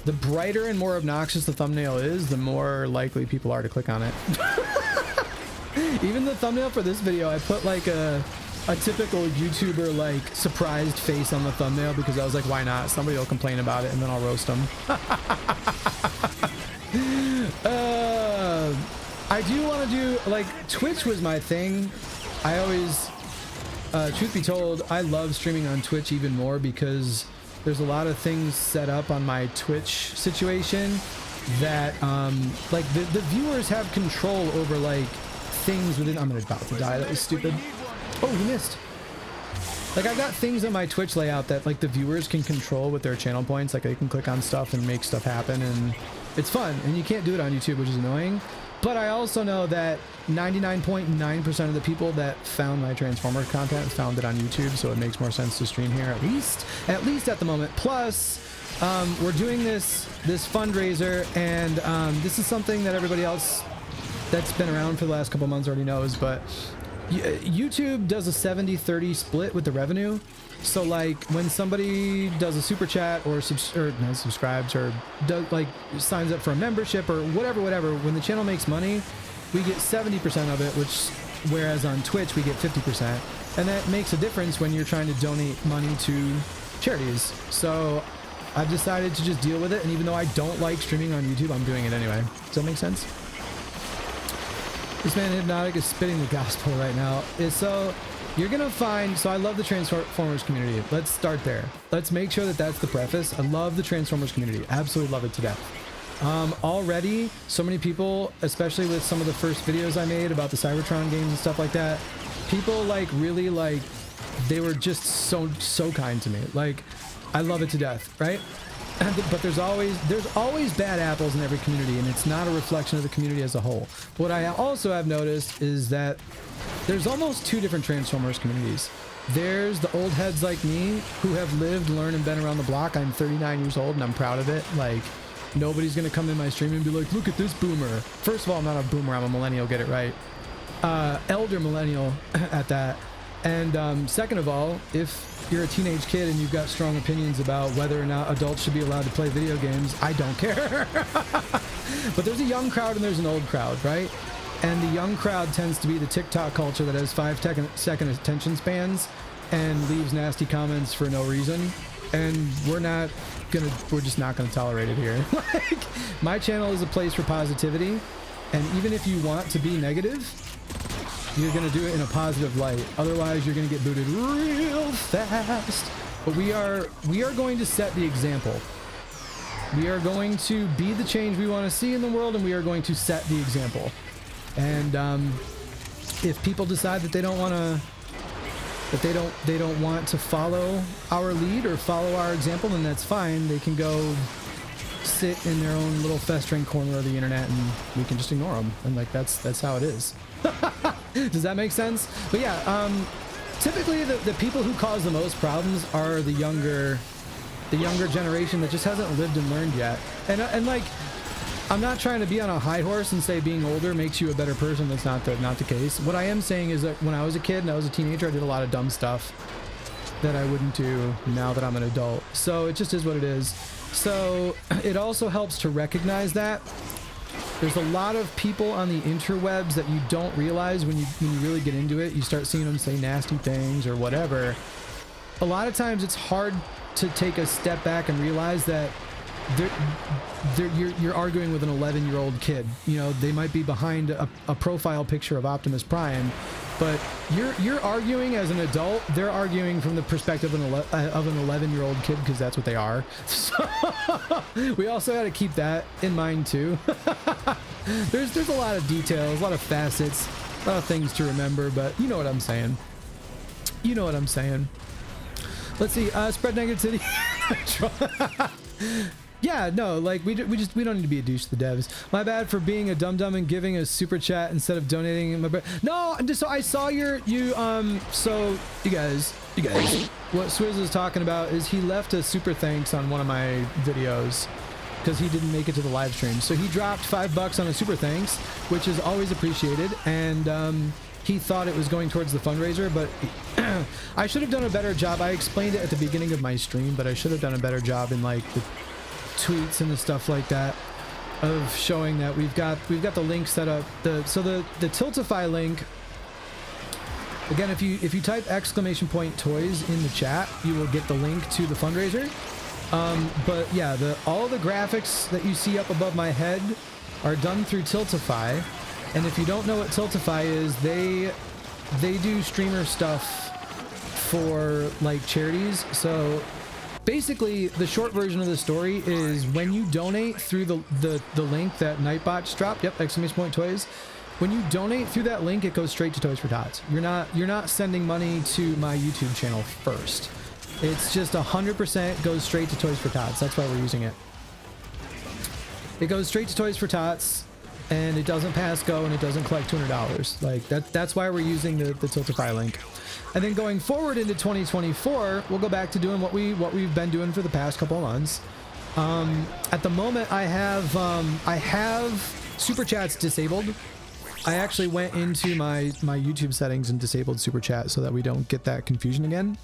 The brighter and more obnoxious the thumbnail is, the more likely people are to click on it. Even the thumbnail for this video, I put like a typical YouTuber like surprised face on the thumbnail, because I was like, why not? Somebody will complain about it and then I'll roast them. I do want to do, like, Twitch was my thing. I always, truth be told, I love streaming on Twitch even more, because there's a lot of things set up on my Twitch situation that, like, the viewers have control over, like, things within. I'm about to die. That was stupid. Oh, he missed. Like, I've got things on my Twitch layout that, like, the viewers can control with their channel points. Like, they can click on stuff and make stuff happen, and it's fun. And you can't do it on YouTube, which is annoying. But I also know that 99.9% of the people that found my Transformers content found it on YouTube, so it makes more sense to stream here, at least at the moment. Plus, we're doing this fundraiser, and this is something that everybody else that's been around for the last couple months already knows, but YouTube does a 70-30 split with the revenue. So like when somebody does a super chat or subscribes or does, like, signs up for a membership or whatever, when the channel makes money, we get 70% of it, whereas on Twitch we get 50%. And that makes a difference when you're trying to donate money to charities. So I've decided to just deal with it, and even though I don't like streaming on YouTube, I'm doing it anyway. Does that make sense? This man Hypnotic is spitting the gospel right now. So you're gonna find, so I love the Transformers community. Let's start there. Let's make sure that that's the preface. I love the Transformers community. Absolutely love it to death. Already, so many people, especially with some of the first videos I made about the Cybertron games and stuff like that, people like really like, they were just so kind to me. Like, I love it to death, right? But there's always bad apples in every community, and it's not a reflection of the community as a whole. What I also have noticed is that there's almost two different Transformers communities. There's the old heads like me who have lived, learned, and been around the block. I'm 39 years old and I'm proud of it. Like, nobody's gonna come in my stream and be like, look at this boomer. First of all, I'm not a boomer, I'm a millennial, get it right. Elder millennial at that. And second of all, if you're a teenage kid and you've got strong opinions about whether or not adults should be allowed to play video games, I don't care. But there's a young crowd and there's an old crowd, right? And the young crowd tends to be the TikTok culture that has 5-second attention spans and leaves nasty comments for no reason. And we're just not gonna tolerate it here. Like, my channel is a place for positivity, and even if you want to be negative, you're gonna do it in a positive light. Otherwise, you're gonna get booted real fast. But we are going to set the example. We are going to be the change we want to see in the world, and we are going to set the example. And if people decide that they don't want to, they don't want to follow our lead or follow our example, then that's fine. They can go sit in their own little festering corner of the internet, and we can just ignore them. And like, that's how it is. Does that make sense? But yeah, typically the people who cause the most problems are the younger generation that just hasn't lived and learned yet. And like, I'm not trying to be on a high horse and say being older makes you a better person. That's not the case. What I am saying is that when I was a kid and I was a teenager, I did a lot of dumb stuff that I wouldn't do now that I'm an adult. So it just is what it is. So it also helps to recognize that. There's a lot of people on the interwebs that you don't realize when you really get into it. You start seeing them say nasty things or whatever. A lot of times it's hard to take a step back and realize that you're arguing with an 11-year-old kid. You know, they might be behind a profile picture of Optimus Prime, but you're arguing as an adult. They're arguing from the perspective of an 11-year-old kid, because that's what they are. So we also got to keep that in mind too. There's a lot of details, a lot of facets A lot of things to remember, but you know what I'm saying. You know what I'm saying. Let's see. Spread negativity. Yeah, no, like we don't need to be a douche to the devs. My bad for being a dum-dum and giving a super chat instead of donating my no, so I saw so you guys what Swizz is talking about is he left a super thanks on one of my videos because he didn't make it to the live stream. So he dropped $5 on a super thanks, which is always appreciated, and he thought it was going towards the fundraiser, but I should have done a better job. I explained it at the beginning of my stream, but I should have done a better job in like the tweets and the stuff like that of showing that we've got the link set up. The Tiltify link, again, if you type !toys in the chat, you will get the link to the fundraiser. But yeah, all the graphics that you see up above my head are done through Tiltify. And if you don't know what Tiltify is, they do streamer stuff for like charities. So basically, the short version of the story is when you donate through the link that Nightbot just dropped, yep, !toys. When you donate through that link, it goes straight to Toys for Tots. You're not sending money to my YouTube channel first. It's just 100% goes straight to Toys for Tots. That's why we're using it. It goes straight to Toys for Tots, and it doesn't pass go, and it doesn't collect $200. Like that's why we're using the Tiltify link. And then going forward into 2024, we'll go back to doing what we've been doing for the past couple of months. At the moment, I have super chats disabled. I actually went into my YouTube settings and disabled super chat so that we don't get that confusion again.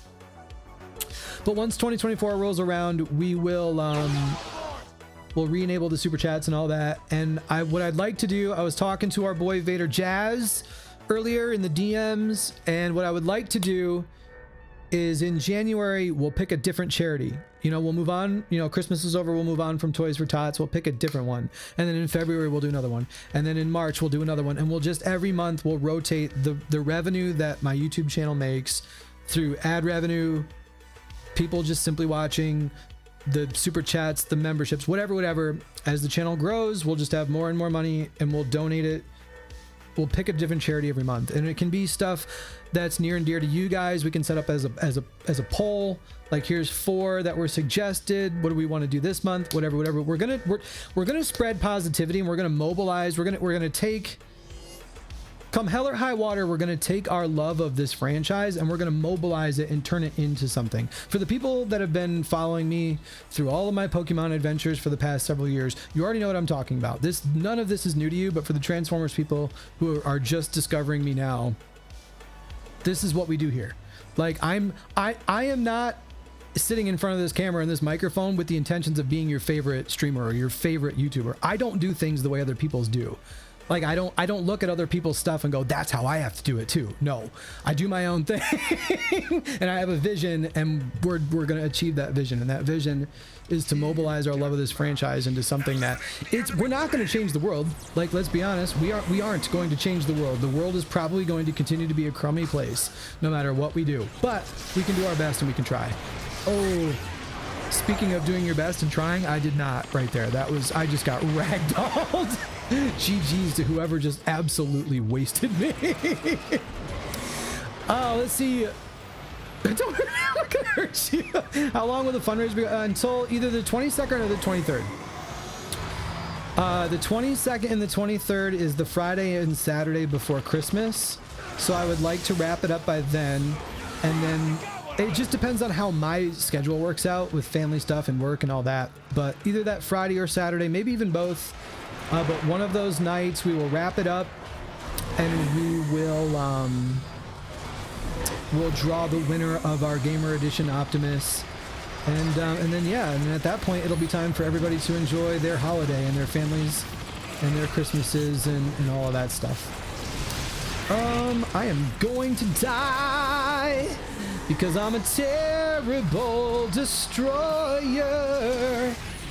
But once 2024 rolls around, we will we'll re-enable the super chats and all that. And what I'd like to do, I was talking to our boy Vader Jazz earlier in the DMs, and what I would like to do is in January we'll pick a different charity. You know, we'll move on. You know, Christmas is over, we'll move on from Toys for Tots. We'll pick a different one, and then in February we'll do another one, and then in March we'll do another one, and we'll just every month we'll rotate the revenue that my YouTube channel makes through ad revenue, people just simply watching, the super chats, the memberships, whatever. As the channel grows, we'll just have more and more money, and we'll donate it. We'll pick a different charity every month, and it can be stuff that's near and dear to you guys. We can set up as a poll, like here's 4 that were suggested. What do we want to do this month? Whatever. We're gonna spread positivity, and we're gonna mobilize. We're gonna take, come hell or high water, we're gonna take our love of this franchise and we're gonna mobilize it and turn it into something. For the people that have been following me through all of my Pokemon adventures for the past several years, you already know what I'm talking about. None of this is new to you, but for the Transformers people who are just discovering me now, this is what we do here. Like I am not sitting in front of this camera and this microphone with the intentions of being your favorite streamer or your favorite YouTuber. I don't do things the way other people's do. Like I don't look at other people's stuff and go, that's how I have to do it too. No, I do my own thing and I have a vision, and we're going to achieve that vision. And that vision is to mobilize our love of this franchise into something that we're not going to change the world. Like, let's be honest, we aren't going to change the world. The world is probably going to continue to be a crummy place no matter what we do, but we can do our best and we can try. Oh, speaking of doing your best and trying, I did not right there. I just got ragdolled. GG's to whoever just absolutely wasted me. Let's see. Don't worry, I'm not gonna hurt you. How long will the fundraiser be? Until either the 22nd or the 23rd. The 22nd and the 23rd is the Friday and Saturday before Christmas. So I would like to wrap it up by then. And then it just depends on how my schedule works out with family stuff and work and all that. But either that Friday or Saturday, maybe even both. But one of those nights we will wrap it up, and we will we'll draw the winner of our Gamer Edition Optimus, and then yeah, and at that point it'll be time for everybody to enjoy their holiday and their families and their Christmases and all of that stuff. I am going to die because I'm a terrible destroyer.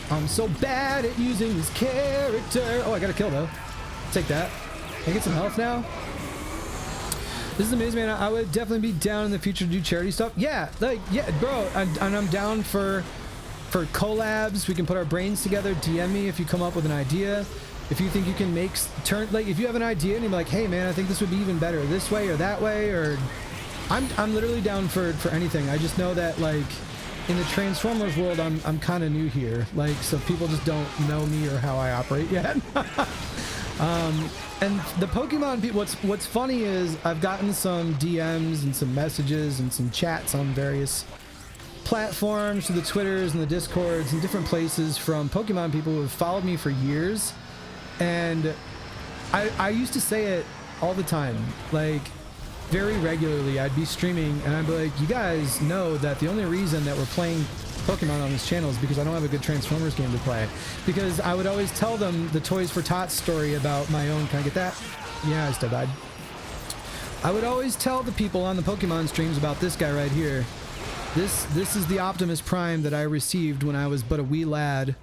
I'm so bad at using this character. Oh, I got a kill though. Take that. Can I get some health now? This is amazing, man. I would definitely be down in the future to do charity stuff. Yeah, like, yeah, bro. And I'm down for collabs. We can put our brains together. DM me if you come up with an idea. If you think you can like if you have an idea and you're like, hey man, I think this would be even better this way or that way, or I'm literally down for anything. I just know that like in the Transformers world, I'm kind of new here, like, so people just don't know me or how I operate yet. And the Pokemon people, what's funny is I've gotten some DMs and some messages and some chats on various platforms, to the Twitters and the Discords and different places from Pokemon people who have followed me for years. And I used to say it all the time, like very regularly. I'd be streaming and I'd be like, you guys know that the only reason that we're playing Pokemon on this channel is because I don't have a good Transformers game to play. Because I would always tell them the Toys for Tots story about my own. Can I get that? Yeah, I still died. I would always tell the people on the Pokemon streams about this guy right here. This is the Optimus Prime that I received when I was but a wee lad.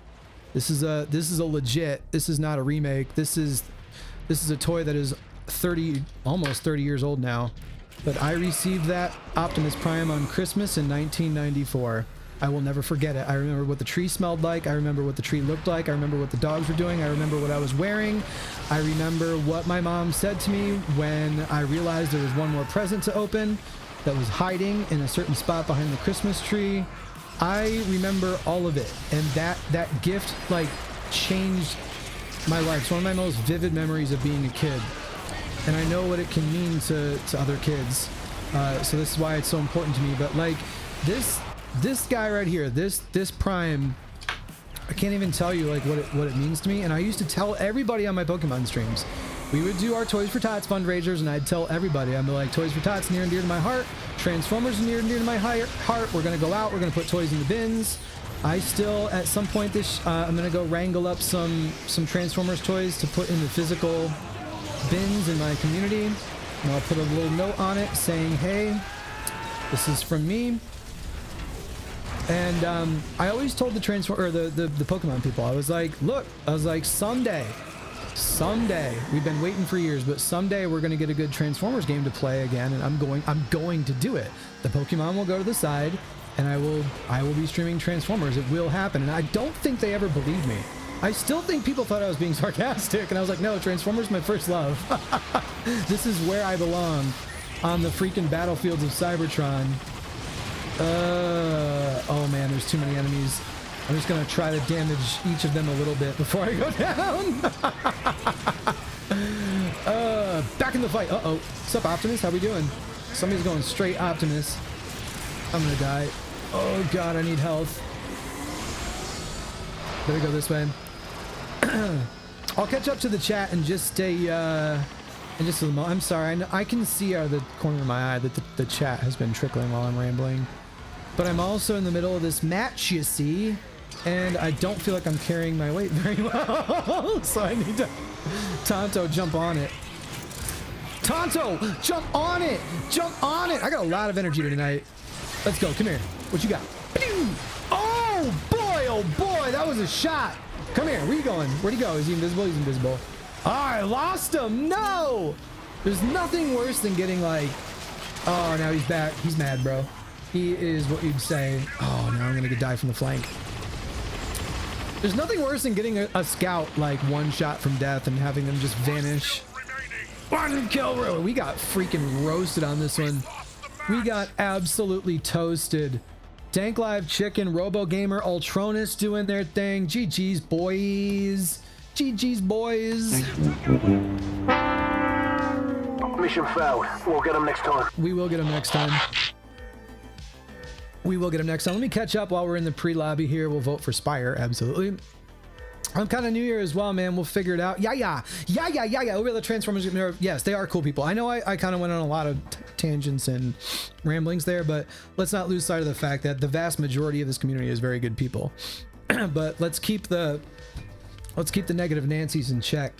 This is a legit. This is not a remake. This is a toy that is almost 30 years old now. But I received that Optimus Prime on Christmas in 1994. I will never forget it. I remember what the tree smelled like. I remember what the tree looked like. I remember what the dogs were doing. I remember what I was wearing. I remember what my mom said to me when I realized there was one more present to open that was hiding in a certain spot behind the Christmas tree. I remember all of it. And that gift like changed my life. It's one of my most vivid memories of being a kid. And I know what it can mean to other kids. So this is why it's so important to me. But like this guy right here, this Prime, I can't even tell you like what it means to me. And I used to tell everybody on my Pokemon streams. We would do our Toys for Tots fundraisers, and I'd tell everybody, I'd be like, Toys for Tots near and dear to my heart. Transformers near and dear to my heart. We're gonna go out. We're gonna put toys in the bins. I still, at some point I'm gonna go wrangle up some Transformers toys to put in the physical bins in my community. And I'll put a little note on it saying, hey, this is from me. And I always told the Pokemon people, I was like, look, someday, we've been waiting for years, but someday we're going to get a good Transformers game to play again, and I'm going to do it. The Pokemon will go to the side, and I will be streaming Transformers. It will happen. And I don't think they ever believed me. I still think people thought I was being sarcastic, and I was like, no, Transformers is my first love. This is where I belong, on the freaking battlefields of Cybertron. Oh man, there's too many enemies. I'm just gonna try to damage each of them a little bit before I go down. Back in the fight. Uh-oh. What's up, Optimus? How we doing? Somebody's going straight Optimus. I'm gonna die. Oh god, I need health. Better go this way. I'll catch up to the chat and just stay, in just a moment. I'm sorry, I can see out of the corner of my eye that the chat has been trickling while I'm rambling. But I'm also in the middle of this match, you see, and I don't feel like I'm carrying my weight very well. So I need to... Tonto, jump on it. Tonto, jump on it! Jump on it! I got a lot of energy tonight. Let's go, come here. What you got? Oh boy, that was a shot. Come here, where you going? Where'd he go? Is he invisible? He's invisible. Oh, I lost him! No! There's nothing worse than getting like... Oh, now he's back. He's mad, bro. He is what you'd say. Oh, now I'm gonna die from the flank. There's nothing worse than getting a scout like one shot from death and having them just vanish. One kill row. We got freaking roasted on this one. We got absolutely toasted. Dank Live Chicken, Robo Gamer, Ultronus doing their thing. GG's boys. GG's boys. Mission failed. We'll get them next time. We will get them next time. We will get them next time. Let me catch up while we're in the pre-lobby here. We'll vote for Spire, absolutely. I'm kind of new here as well, man. We'll figure it out. Yeah. Over the Transformers. Yes, they are cool people. I know I kind of went on a lot of tangents and ramblings there, but let's not lose sight of the fact that the vast majority of this community is very good people. But let's keep the negative Nancys in check.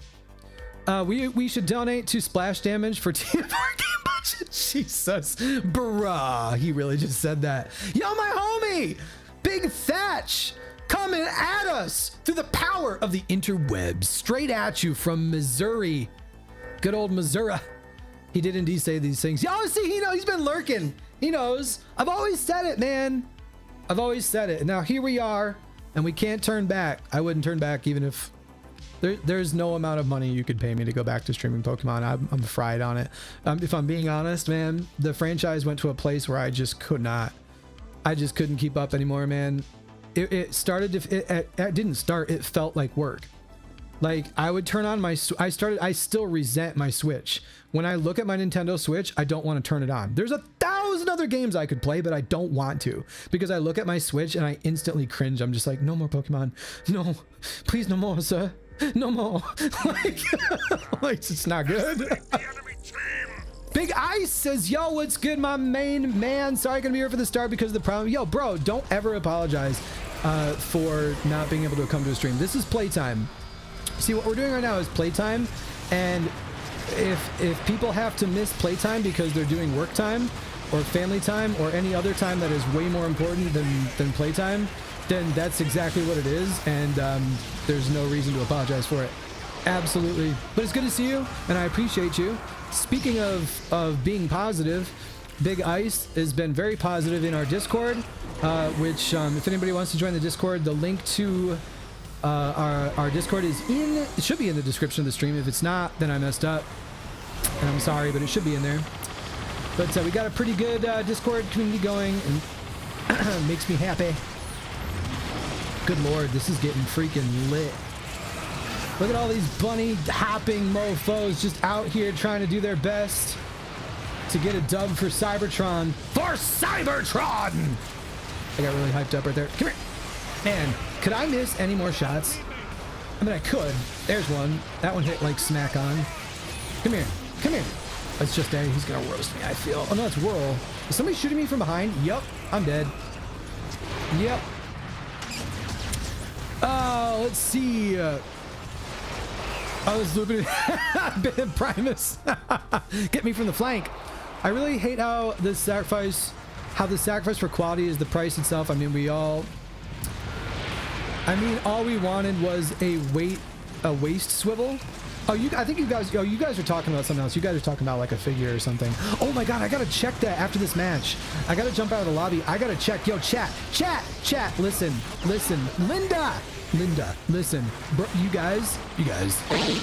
We should donate to Splash Damage for TFR game budget. Jesus, bruh, he really just said that. Yo, my homie, Big Thatch, coming at us through the power of the interwebs, straight at you from Missouri. Good old Missouri. He did indeed say these things. Y'all see, he knows, he's been lurking. He knows. I've always said it, man. I've always said it. And now here we are, and we can't turn back. I wouldn't turn back even if There's no amount of money you could pay me to go back to streaming Pokemon. I'm fried on it. If I'm being honest, man, the franchise went to a place where I just couldn't keep up anymore, man. It started to, it didn't start, it felt like work. Like I would turn on I still resent my Switch. When I look at my Nintendo Switch, I don't want to turn it on. There's 1,000 other games I could play, but I don't want to, because I look at my Switch and I instantly cringe. I'm just like, no more Pokemon. No, please, no more, sir. No more. like it's not good. Big Ice says, yo, what's good, my main man? Sorry I couldn't be here for the start because of the problem. Yo, bro, don't ever apologize for not being able to come to a stream. This is playtime. See, what we're doing right now is playtime, and if people have to miss playtime because they're doing work time or family time or any other time that is way more important than playtime, then that's exactly what it is, and there's no reason to apologize for it. Absolutely. But it's good to see you, and I appreciate you. Speaking of being positive, Big Ice has been very positive in our Discord, which if anybody wants to join the Discord, the link to our Discord it should be in the description of the stream. If it's not, then I messed up, and I'm sorry, but it should be in there. But we got a pretty good Discord community going, and makes me happy. Good lord, this is getting freaking lit. Look at all these bunny hopping mofos just out here trying to do their best to get a dub for Cybertron. For Cybertron! I got really hyped up right there. Come here. Man, could I miss any more shots? I mean, I could. There's one. That one hit like smack on. Come here. Come here. It's just there. He's gonna roast me, I feel. Oh no, it's Whirl. Is somebody shooting me from behind? Yup. I'm dead. Yep. Oh, let's see. I was looping Primus. Get me from the flank. I really hate how the sacrifice for quality is the price itself. I mean, all we wanted was a waist swivel. Oh, I think you guys are talking about something else. You guys are talking about like a figure or something. Oh my god, I gotta check that after this match. I gotta jump out of the lobby. I gotta check. Yo, chat, listen, Linda, listen, bro, you guys,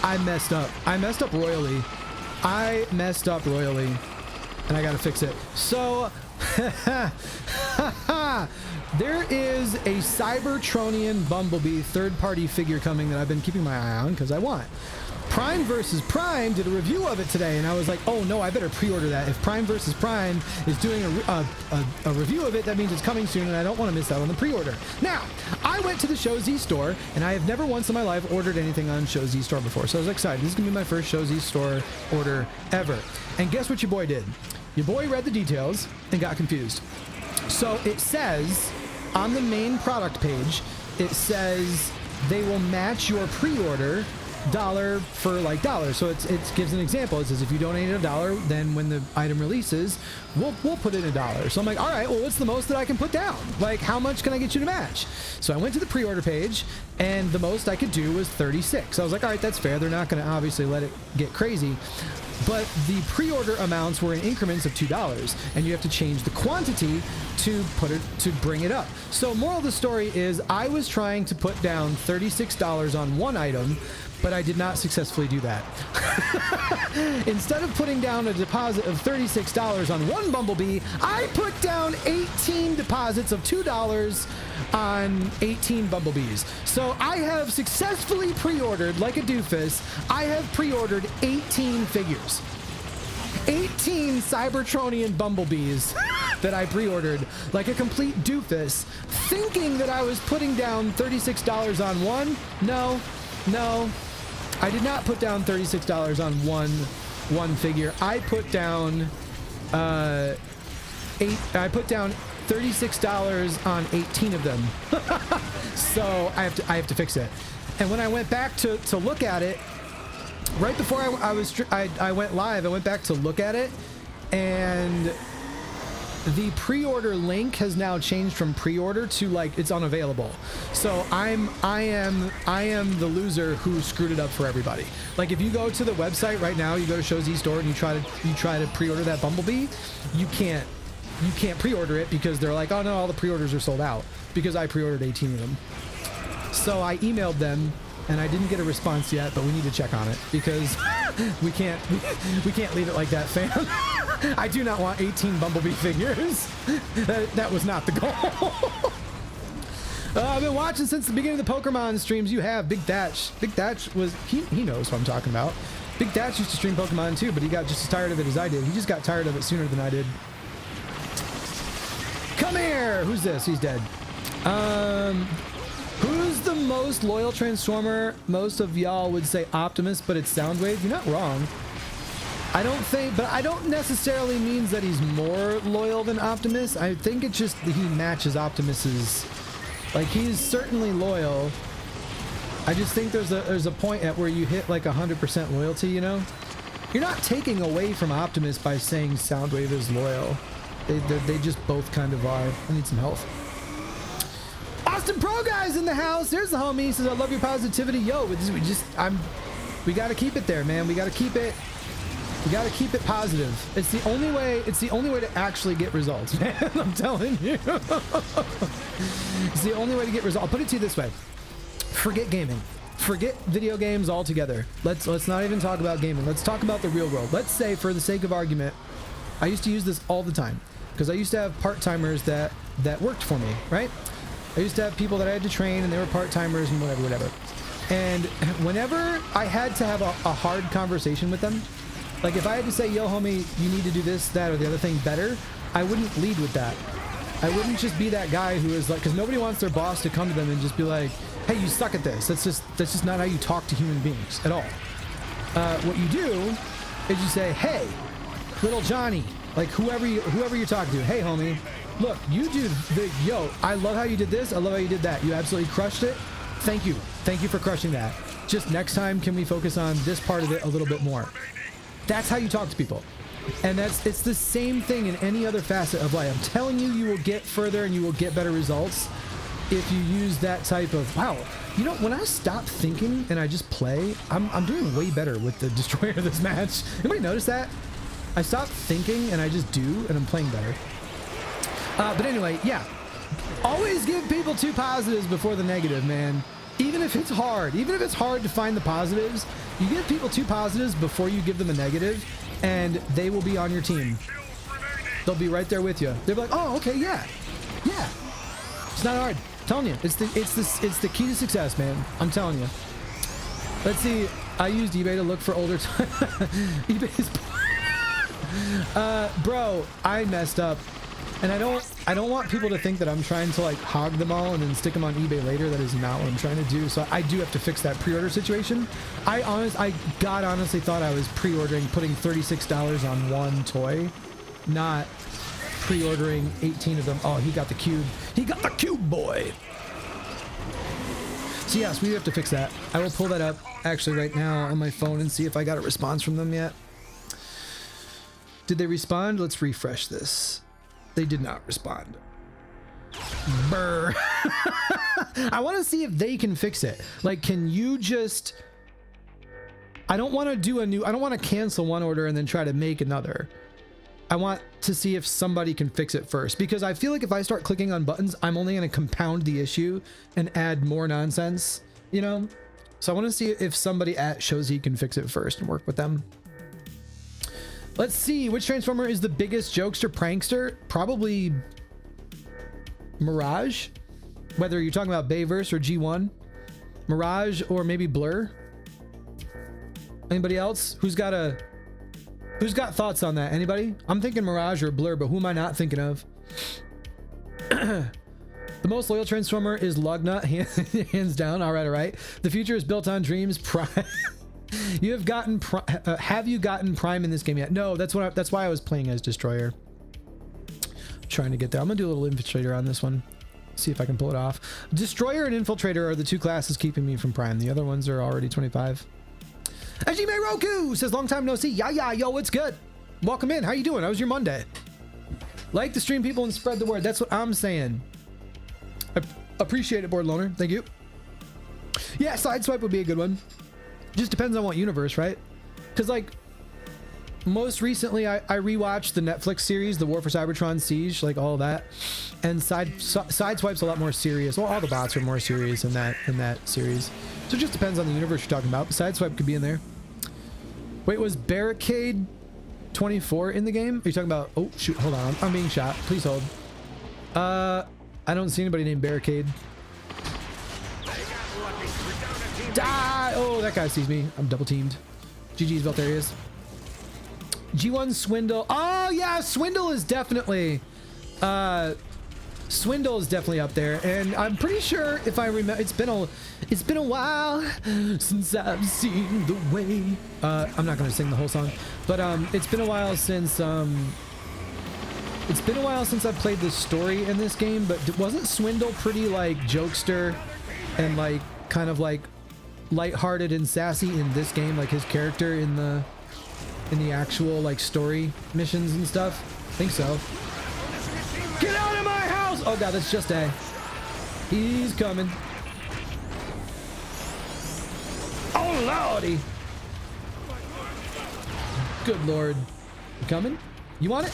I messed up royally, and I gotta fix it. So, there is a Cybertronian Bumblebee third-party figure coming that I've been keeping my eye on because I want. Prime vs. Prime did a review of it today, and I was like, oh no, I better pre-order that. If Prime vs. Prime is doing a review of it, that means it's coming soon, and I don't want to miss out on the pre-order. Now, I went to the Show Z store, and I have never once in my life ordered anything on Show Z store before, so I was excited. This is going to be my first Show Z store order ever. And guess what your boy did? Your boy read the details and got confused. So it says, on the main product page, it says they will match your pre-order $1 for like $1. So it gives an example. It says if you donate $1, then when the item releases, we'll put in $1. So I'm like, all right, well, what's the most that I can put down? Like, how much can I get you to match? So I went to the pre-order page, and the most I could do was 36. So I was like, all right, that's fair. They're not going to obviously let it get crazy. But the pre-order amounts were in increments of $2, and you have to change the quantity to bring it up. So moral of the story is I was trying to put down $36 on one item, but I did not successfully do that. Instead of putting down a deposit of $36 on one Bumblebee, I put down 18 deposits of $2 on 18 Bumblebees. So I have successfully pre-ordered, like a doofus, I have pre-ordered 18 figures. 18 Cybertronian Bumblebees that I pre-ordered like a complete doofus, thinking that I was putting down $36 on one. No. I did not put down $36 on one figure. I put down $36 on 18 of them. So I have to fix it. And when I went back to look at it, right before I went live, I went back to look at it, and the pre-order link has now changed from pre-order to like it's unavailable. So I am the loser who screwed it up for everybody. Like if you go to the website right now, you go to Show Z store and you try to pre-order that Bumblebee, you can't pre-order it because they're like, oh no, all the pre-orders are sold out because I pre-ordered 18 of them. So I emailed them and I didn't get a response yet, but we need to check on it because we can't leave it like that, fam. I do not want 18 Bumblebee figures. That was not the goal. I've been watching since the beginning of the Pokemon streams. You have Big Thatch. Big Thatch was he knows what I'm talking about. Big Thatch used to stream Pokemon too, but he got just as tired of it as I did. He just got tired of it sooner than I did. Come here. Who's this? He's dead. Who's the most loyal Transformer? Most of y'all would say Optimus, but it's Soundwave. You're not wrong. I don't necessarily means that he's more loyal than Optimus. I think it's just that he matches Optimus's. Like, he's certainly loyal. I just think there's a point at where you hit like 100% loyalty, you know? You're not taking away from Optimus by saying Soundwave is loyal. They just both kind of are. I need some health. Austin Pro Guy's in the house. There's the homie. He says, I love your positivity. Yo, we got to keep it there, man. We got to keep it positive. It's the only way to actually get results, man. I'm telling you. It's the only way to get results. I'll put it to you this way. Forget gaming. Forget video games altogether. Let's not even talk about gaming. Let's talk about the real world. Let's say, for the sake of argument, I used to use this all the time because I used to have part-timers that worked for me, right? I used to have people that I had to train and they were part-timers and whatever. And whenever I had to have a hard conversation with them, like if I had to say, yo, homie, you need to do this, that, or the other thing better, I wouldn't lead with that. I wouldn't just be that guy who is like, because nobody wants their boss to come to them and just be like, hey, you suck at this. That's just not how you talk to human beings at all. What you do is you say, hey, little Johnny, like whoever you're talking to, hey, homie, look, yo, I love how you did this. I love how you did that. You absolutely crushed it. Thank you for crushing that. Just next time, can we focus on this part of it a little bit more? That's how you talk to people. And it's the same thing in any other facet of life. I'm telling you, you will get further and you will get better results if you use that type of, wow, you know, when I stop thinking and I just play, I'm doing way better with the Destroyer of this match. Anybody notice that? I stop thinking and I just do, and I'm playing better. But anyway, yeah. Always give people 2 positives before the negative, man. Even if it's hard to find the positives, you give people 2 positives before you give them a negative, and they will be on your team. They'll be right there with you. They'll be like, oh, okay, yeah. It's not hard. I'm telling you, it's the key to success, man. I'm telling you. Let's see. I used eBay to look for older time. eBay's bro, I messed up. And I don't want people to think that I'm trying to like hog them all and then stick them on eBay later. That is not what I'm trying to do. So I do have to fix that pre-order situation. I honestly thought I was pre-ordering, putting $36 on one toy, not pre-ordering 18 of them. Oh, he got the cube. He got the cube, boy. So yes, we have to fix that. I will pull that up actually right now on my phone and see if I got a response from them yet. Did they respond? Let's refresh this. They did not respond. Brr. I want to see if they can fix it. Like, can you just... I don't want to cancel one order and then try to make another. I want to see if somebody can fix it first, because I feel like if I start clicking on buttons, I'm only going to compound the issue and add more nonsense, you know? So I want to see if somebody at shows he can fix it first and work with them. Let's see, which Transformer is the biggest jokester prankster? Probably Mirage, whether you're talking about Bayverse or G1. Mirage or maybe Blur. Anybody else? Who's got thoughts on that? Anybody? I'm thinking Mirage or Blur, but who am I not thinking of? The most loyal Transformer is Lugnut, hands down. All right. The future is built on dreams. Prime. You have gotten have you gotten Prime in this game yet? No, that's why I was playing as Destroyer. Trying to get there. I'm gonna do a little Infiltrator on this one. See if I can pull it off. Destroyer and Infiltrator are the 2 classes keeping me from Prime. The other ones are already 25. Ajime Roku says, long time no see. Yeah, yo, what's good? Welcome in. How you doing? How was your Monday? Like the stream, people, and spread the word. That's what I'm saying. I appreciate it, Board Loner. Thank you. Yeah, Sideswipe would be a good one. Just depends on what universe, right? Because like most recently, I rewatched the Netflix series, The War for Cybertron Siege, like all that, and Sideswipe's a lot more serious. Well, all the bots are more serious in that series. So it just depends on the universe you're talking about. Sideswipe could be in there. Wait, was Barricade 24 in the game? Are you talking about? Oh shoot! Hold on, I'm being shot. Please hold. I don't see anybody named Barricade. Die! Oh, that guy sees me. I'm double teamed. GG's, Valterius. G1 Swindle. Oh yeah, Swindle is definitely up there, and I'm pretty sure if I remember, it's been a while since I've seen the way. I'm not gonna sing the whole song, but it's been a while since I've played the story in this game. But wasn't Swindle pretty like jokester and like kind of like lighthearted and sassy in this game, like his character in the actual like story missions and stuff? I think so. Get out of my house! Oh god, that's just A. He's coming. Oh lordy! Good lord. You coming? You want it?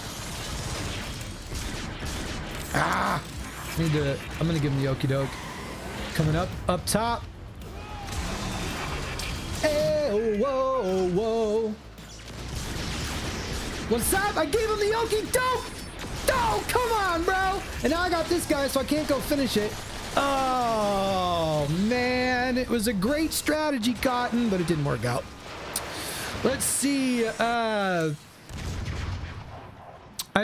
Ah! I'm gonna give him the okie doke. Coming up top. Hey, oh, whoa, whoa. What's up? I gave him the okie doke! Oh, come on, bro! And now I got this guy, so I can't go finish it. Oh, man. It was a great strategy, Cotton, but it didn't work out. Let's see. I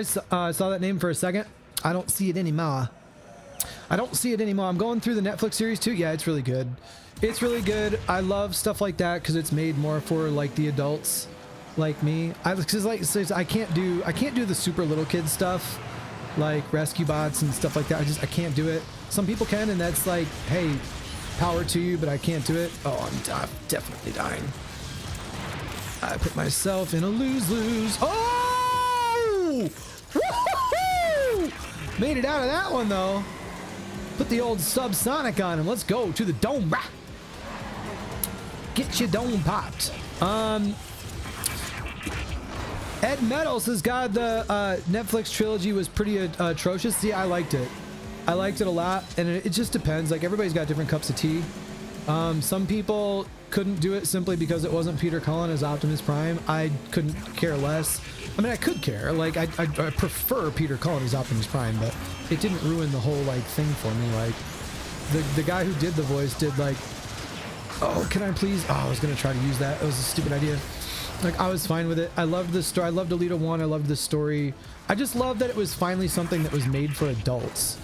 saw that name for a second. I don't see it anymore. I'm going through the Netflix series, too. Yeah, it's really good. It's really good. I love stuff like that because it's made more for, like, the adults. Like me, I can't do the super little kid stuff like rescue bots and stuff like that. I can't do it. Some people can, and that's like, hey, power to you, but I can't do it. Oh, I'm definitely dying. I put myself in a lose-lose. Oh! Woo-hoo-hoo! Made it out of that one though. Put the old subsonic on him. Let's go to the dome. Get your dome popped. Ed Metals says, God, the Netflix trilogy was pretty atrocious. See, I liked it. I liked it a lot, and it just depends. Like, everybody's got different cups of tea. Some people couldn't do it simply because it wasn't Peter Cullen as Optimus Prime. I couldn't care less. I mean, I could care. Like, I prefer Peter Cullen as Optimus Prime, but it didn't ruin the whole, like, thing for me. Like, the guy who did the voice did, like, oh, can I please? Oh, I was going to try to use that. It was a stupid idea. Like, I was fine with it. I loved the story. I loved Alita 1. I loved the story. I just loved that it was finally something that was made for adults.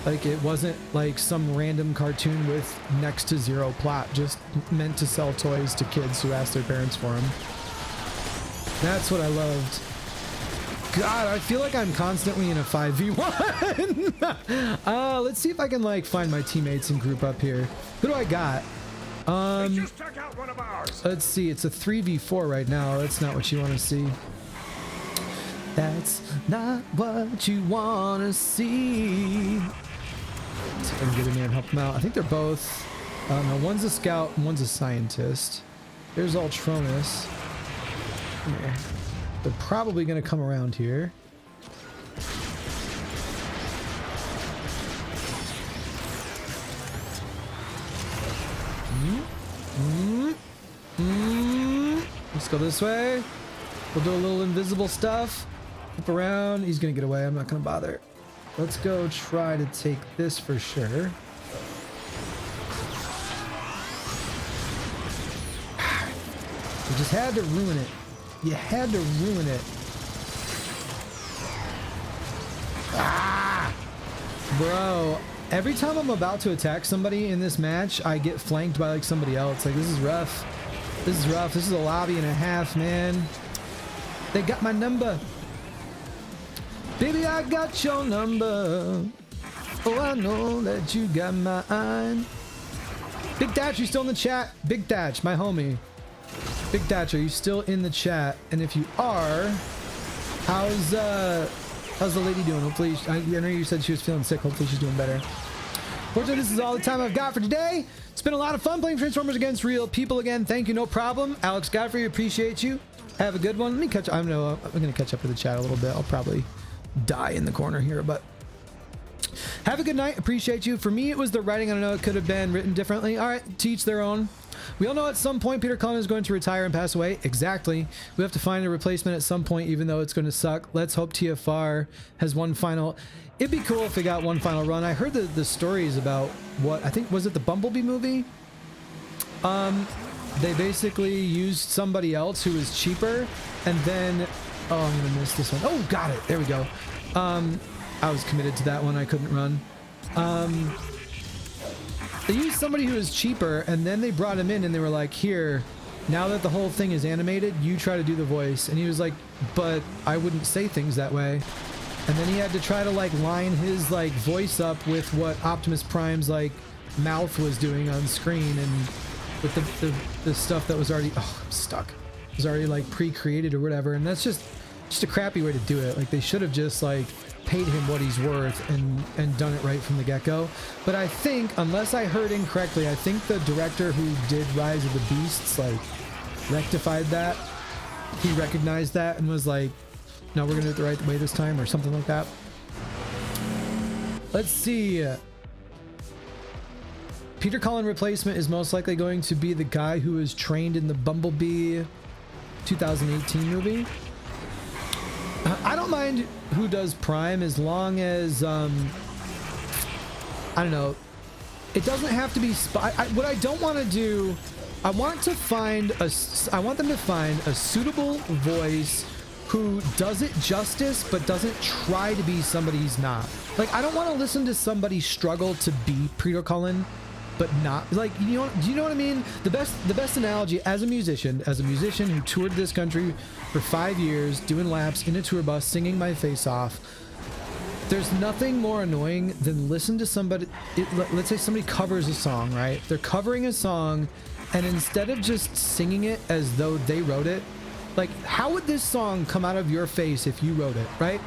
Like, it wasn't like some random cartoon with next to zero plot, just meant to sell toys to kids who asked their parents for them. That's what I loved. God, I feel like I'm constantly in a 5v1. Let's see if I can, like, find my teammates and group up here. Who do I got? Just took out one of ours. Let's see. It's a 3v4 right now. That's not what you want to see. That's not what you want to see. Let's see if I can get in there and help them out. I think they're both. No, one's a scout and one's a scientist. There's Ultronus. Here. They're probably going to come around here. Let's go this way. We'll do a little invisible stuff. Flip around. He's gonna get away. I'm not gonna bother. Let's go try to take this for sure. You just had to ruin it. You had to ruin it. Ah! Bro, every time I'm about to attack somebody in this match, I get flanked by like somebody else. Like, this is rough. This is rough. This is a lobby and a half, man. They got my number. Baby, I got your number. Oh, I know that you got mine. Big Thatch, you still in the chat? Big Thatch, my homie. Big Thatch, are you still in the chat? And if you are, how's the lady doing? Hopefully, I know you said she was feeling sick. Hopefully she's doing better. Fortunately, this is all the time I've got for today. It's been a lot of fun playing Transformers against real people again. Thank you, no problem. Alex Godfrey, appreciate you. Have a good one. Let me catch. I'm gonna catch up with the chat a little bit. I'll probably die in the corner here, but have a good night. Appreciate you. For me, it was the writing. I don't know. It could have been written differently. All right, to each their own. We all know at some point Peter Cullen is going to retire and pass away. Exactly. We have to find a replacement at some point, even though it's going to suck. Let's hope TFR has one final. It'd be cool if it got one final run. I heard the stories about what I think was it the Bumblebee movie. They basically used somebody else who was cheaper, and then I'm gonna miss this one. Oh, got it. There we go. I was committed to that one. I couldn't run. They used somebody who was cheaper, and then they brought him in, and they were like, "Here, now that the whole thing is animated, you try to do the voice." And he was like, "But I wouldn't say things that way." And then he had to try to like line his like voice up with what Optimus Prime's like mouth was doing on screen, and with the stuff that was already I'm stuck. It was already like pre-created or whatever, and that's just a crappy way to do it. Like they should have just like paid him what he's worth and done it right from the get-go. But I think, unless I heard incorrectly, I think the director who did Rise of the Beasts like rectified that. He recognized that and was like, no, we're gonna do it the right way this time, or something like that. Let's see. Peter Cullen replacement is most likely going to be the guy who was trained in the Bumblebee 2018 movie. I don't mind who does Prime as long as I don't know. It doesn't have to be what I don't want to do. I want them to find a suitable voice who does it justice but doesn't try to be somebody he's not. Like I don't want to listen to somebody struggle to be Peter Cullen but not like, do you know what I mean? The best analogy as a musician who toured this country for 5 years doing laps in a tour bus singing my face off. There's nothing more annoying than listen to somebody. Let's say somebody covers a song, right? They're covering a song, and instead of just singing it as though they wrote it, like how would this song come out of your face if you wrote it, right?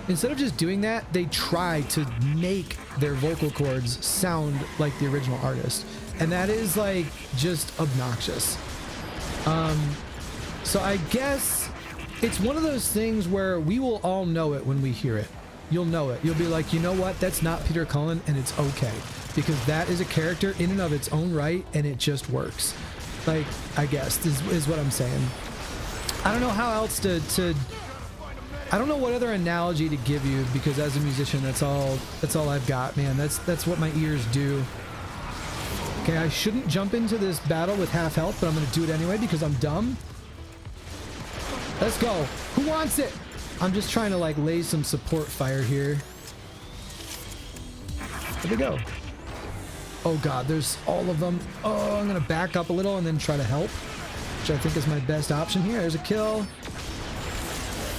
Instead of just doing that, they try to make their vocal cords sound like the original artist. And that is like just obnoxious. So I guess it's one of those things where we will all know it when we hear it. You'll know it. You'll be like, you know what? That's not Peter Cullen, and it's okay. Because that is a character in and of its own right, and it just works. Like, I guess, is what I'm saying. I don't know how else to I don't know what other analogy to give you, because as a musician, that's all I've got, man. That's what my ears do. Okay, I shouldn't jump into this battle with half health, but I'm gonna do it anyway because I'm dumb. Let's go. Who wants it? I'm just trying to like lay some support fire here. There we go. Oh god, there's all of them. Oh, I'm gonna back up a little and then try to help, which I think is my best option here. There's a kill.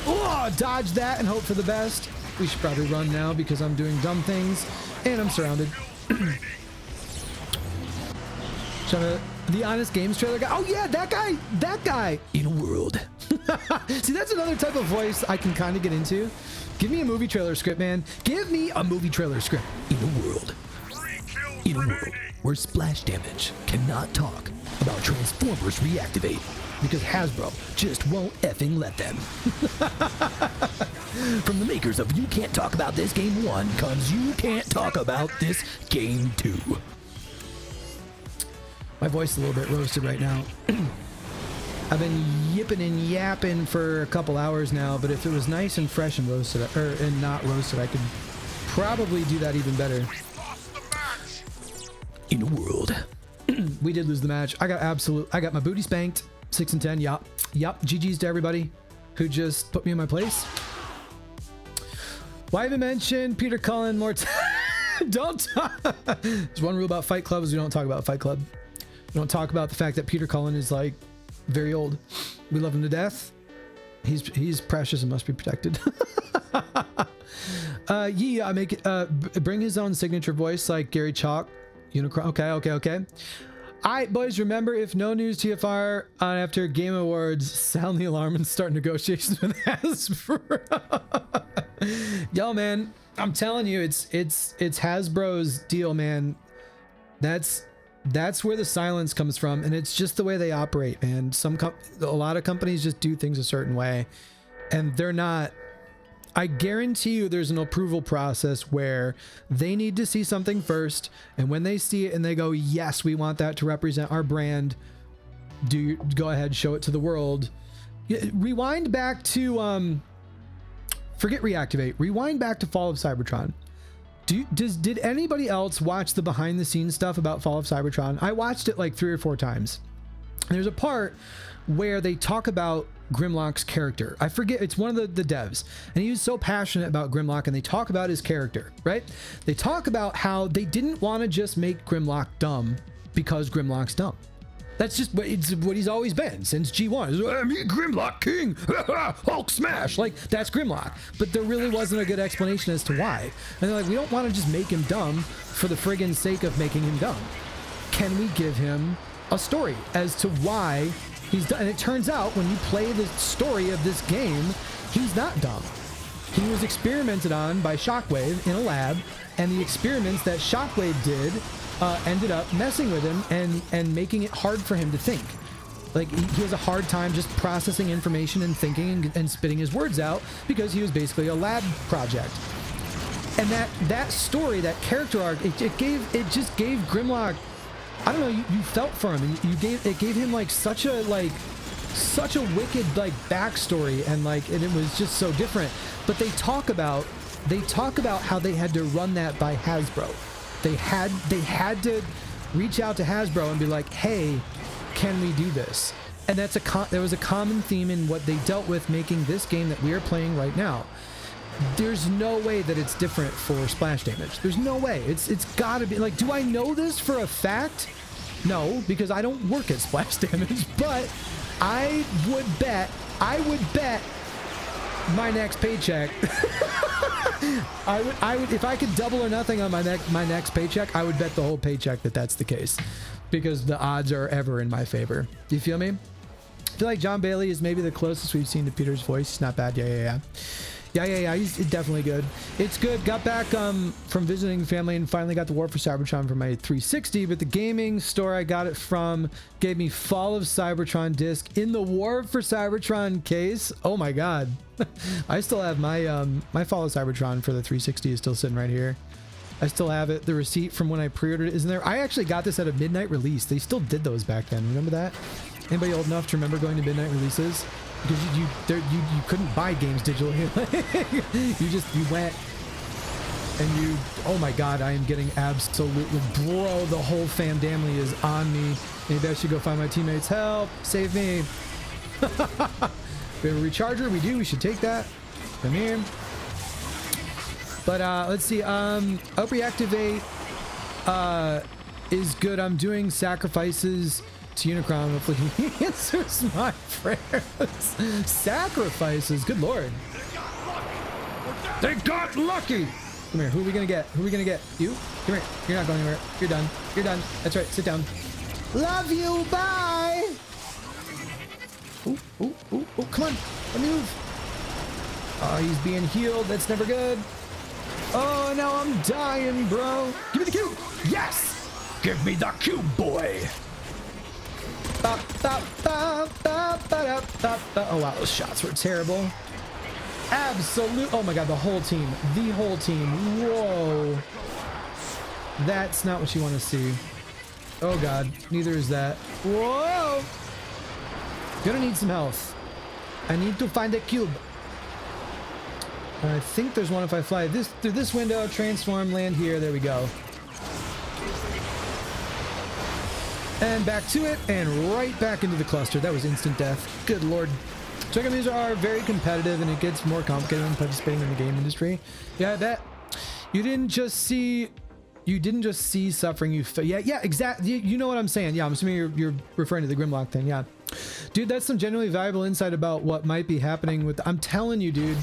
Oh, dodge that and hope for the best. We should probably run now because I'm doing dumb things and I'm surrounded. The Honest Games trailer guy. Oh yeah, that guy. In a world. See, that's another type of voice I can kind of get into. Give me a movie trailer script, man. Give me a movie trailer script. In a world. In a world where Splash Damage cannot talk about Transformers Reactivate because Hasbro just won't effing let them. From the makers of You Can't Talk About This Game 1 comes You Can't Talk About This Game 2. My voice is a little bit roasted right now. I've been yipping and yapping for a couple hours now, but if it was nice and fresh and roasted, and not roasted, I could probably do that even better. In a world. We did lose the match. I got my booty spanked. 6 and 10. Yup. GG's to everybody who just put me in my place. Why even mention Peter Cullen more time? Don't talk. There's one rule about Fight Club is we don't talk about Fight Club. We don't talk about the fact that Peter Cullen is like very old. We love him to death. He's precious and must be protected. Yeah, bring his own signature voice like Gary Chalk. Unicron. Okay. All right, boys, remember, if no news TFR after Game Awards, sound the alarm and start negotiations with Hasbro. Yo, man, I'm telling you, it's Hasbro's deal, man. That's That's where the silence comes from, and it's just the way they operate, man. A lot of companies just do things a certain way, and they're not. I guarantee you there's an approval process where they need to see something first, and when they see it and they go, yes, we want that to represent our brand, go ahead, show it to the world. Rewind back to forget Reactivate. Rewind back to Fall of Cybertron. Did anybody else watch the behind the scenes stuff about Fall of Cybertron? I watched it like 3 or 4 times. There's a part where they talk about Grimlock's character. I forget, it's one of the devs, and he was so passionate about Grimlock, and they talk about his character, right? They talk about how they didn't want to just make Grimlock dumb because Grimlock's dumb. That's just what he's always been since G1. Me, Grimlock King, Hulk smash. Like, that's Grimlock. But there really wasn't a good explanation as to why. And they're like, we don't want to just make him dumb for the friggin' sake of making him dumb. Can we give him a story as to why he's done? And it turns out when you play the story of this game, he's not dumb. He was experimented on by Shockwave in a lab, and the experiments that Shockwave did ended up messing with him and making it hard for him to think. Like, he has a hard time just processing information and thinking and spitting his words out because he was basically a lab project. And that story, that character arc, it just gave Grimlock, I don't know, you felt for him, and it gave him like such a wicked like backstory, and it was just so different. But they talk about how they had to run that by Hasbro. They had to reach out to Hasbro and be like, hey, can we do this? And there was a common theme in what they dealt with making this game that we are playing right now. There's no way that it's different for Splash Damage. There's no way. It's gotta be. Like, do I know this for a fact? No, because I don't work at Splash Damage, but I would bet my next paycheck. I would if I could double or nothing on my next paycheck, I would bet the whole paycheck that that's the case, because the odds are ever in my favor. Do you feel me? I feel like John Bailey is maybe the closest we've seen to Peter's voice. It's not bad. Yeah. He's definitely good. It's good. Got back from visiting family and finally got the War for Cybertron for my 360, but the gaming store I got it from gave me Fall of Cybertron disc in the War for Cybertron case. Oh my god. I still have my my Fall of Cybertron for the 360 is still sitting right here. I still have it. The receipt from when I pre-ordered it isn't there. I actually got this at a midnight release. They still did those back then. Remember that? Anybody old enough to remember going to midnight releases? Because you couldn't buy games digitally. you went and oh my god, I am getting absolutely, bro, the whole family is on me. Maybe I should go find my teammates. Help, save me. We have a recharger. We do. We should take that. Come here. But let's see. Up Reactivate is good. I'm doing sacrifices to Unicron. Hopefully he answers my prayers. Sacrifices. Good lord. They got lucky. Come here. Who are we gonna get? Who are we gonna get? You? Come here. You're not going anywhere. You're done. You're done. That's right. Sit down. Love you. Bye. Ooh, come on. Let me move. Oh, he's being healed. That's never good. Oh, now I'm dying, bro. Give me the cube. Yes. Give me the cube, boy. Oh, wow. Those shots were terrible. Absolute. Oh, my God. The whole team. The whole team. Whoa. That's not what you want to see. Oh, God. Neither is that. Whoa. Gonna need some health. I need to find a cube. I think there's one if I fly through this window, transform, land here. There we go. And back to it, and right back into the cluster. That was instant death. Good lord. Check out, these are very competitive, and it gets more complicated when participating in the game industry. Yeah, I bet. You didn't just see suffering. Yeah, exactly. You know what I'm saying. Yeah, I'm assuming you're referring to the Grimlock thing. Yeah. Dude, that's some genuinely valuable insight about what might be happening with, I'm telling you, dude.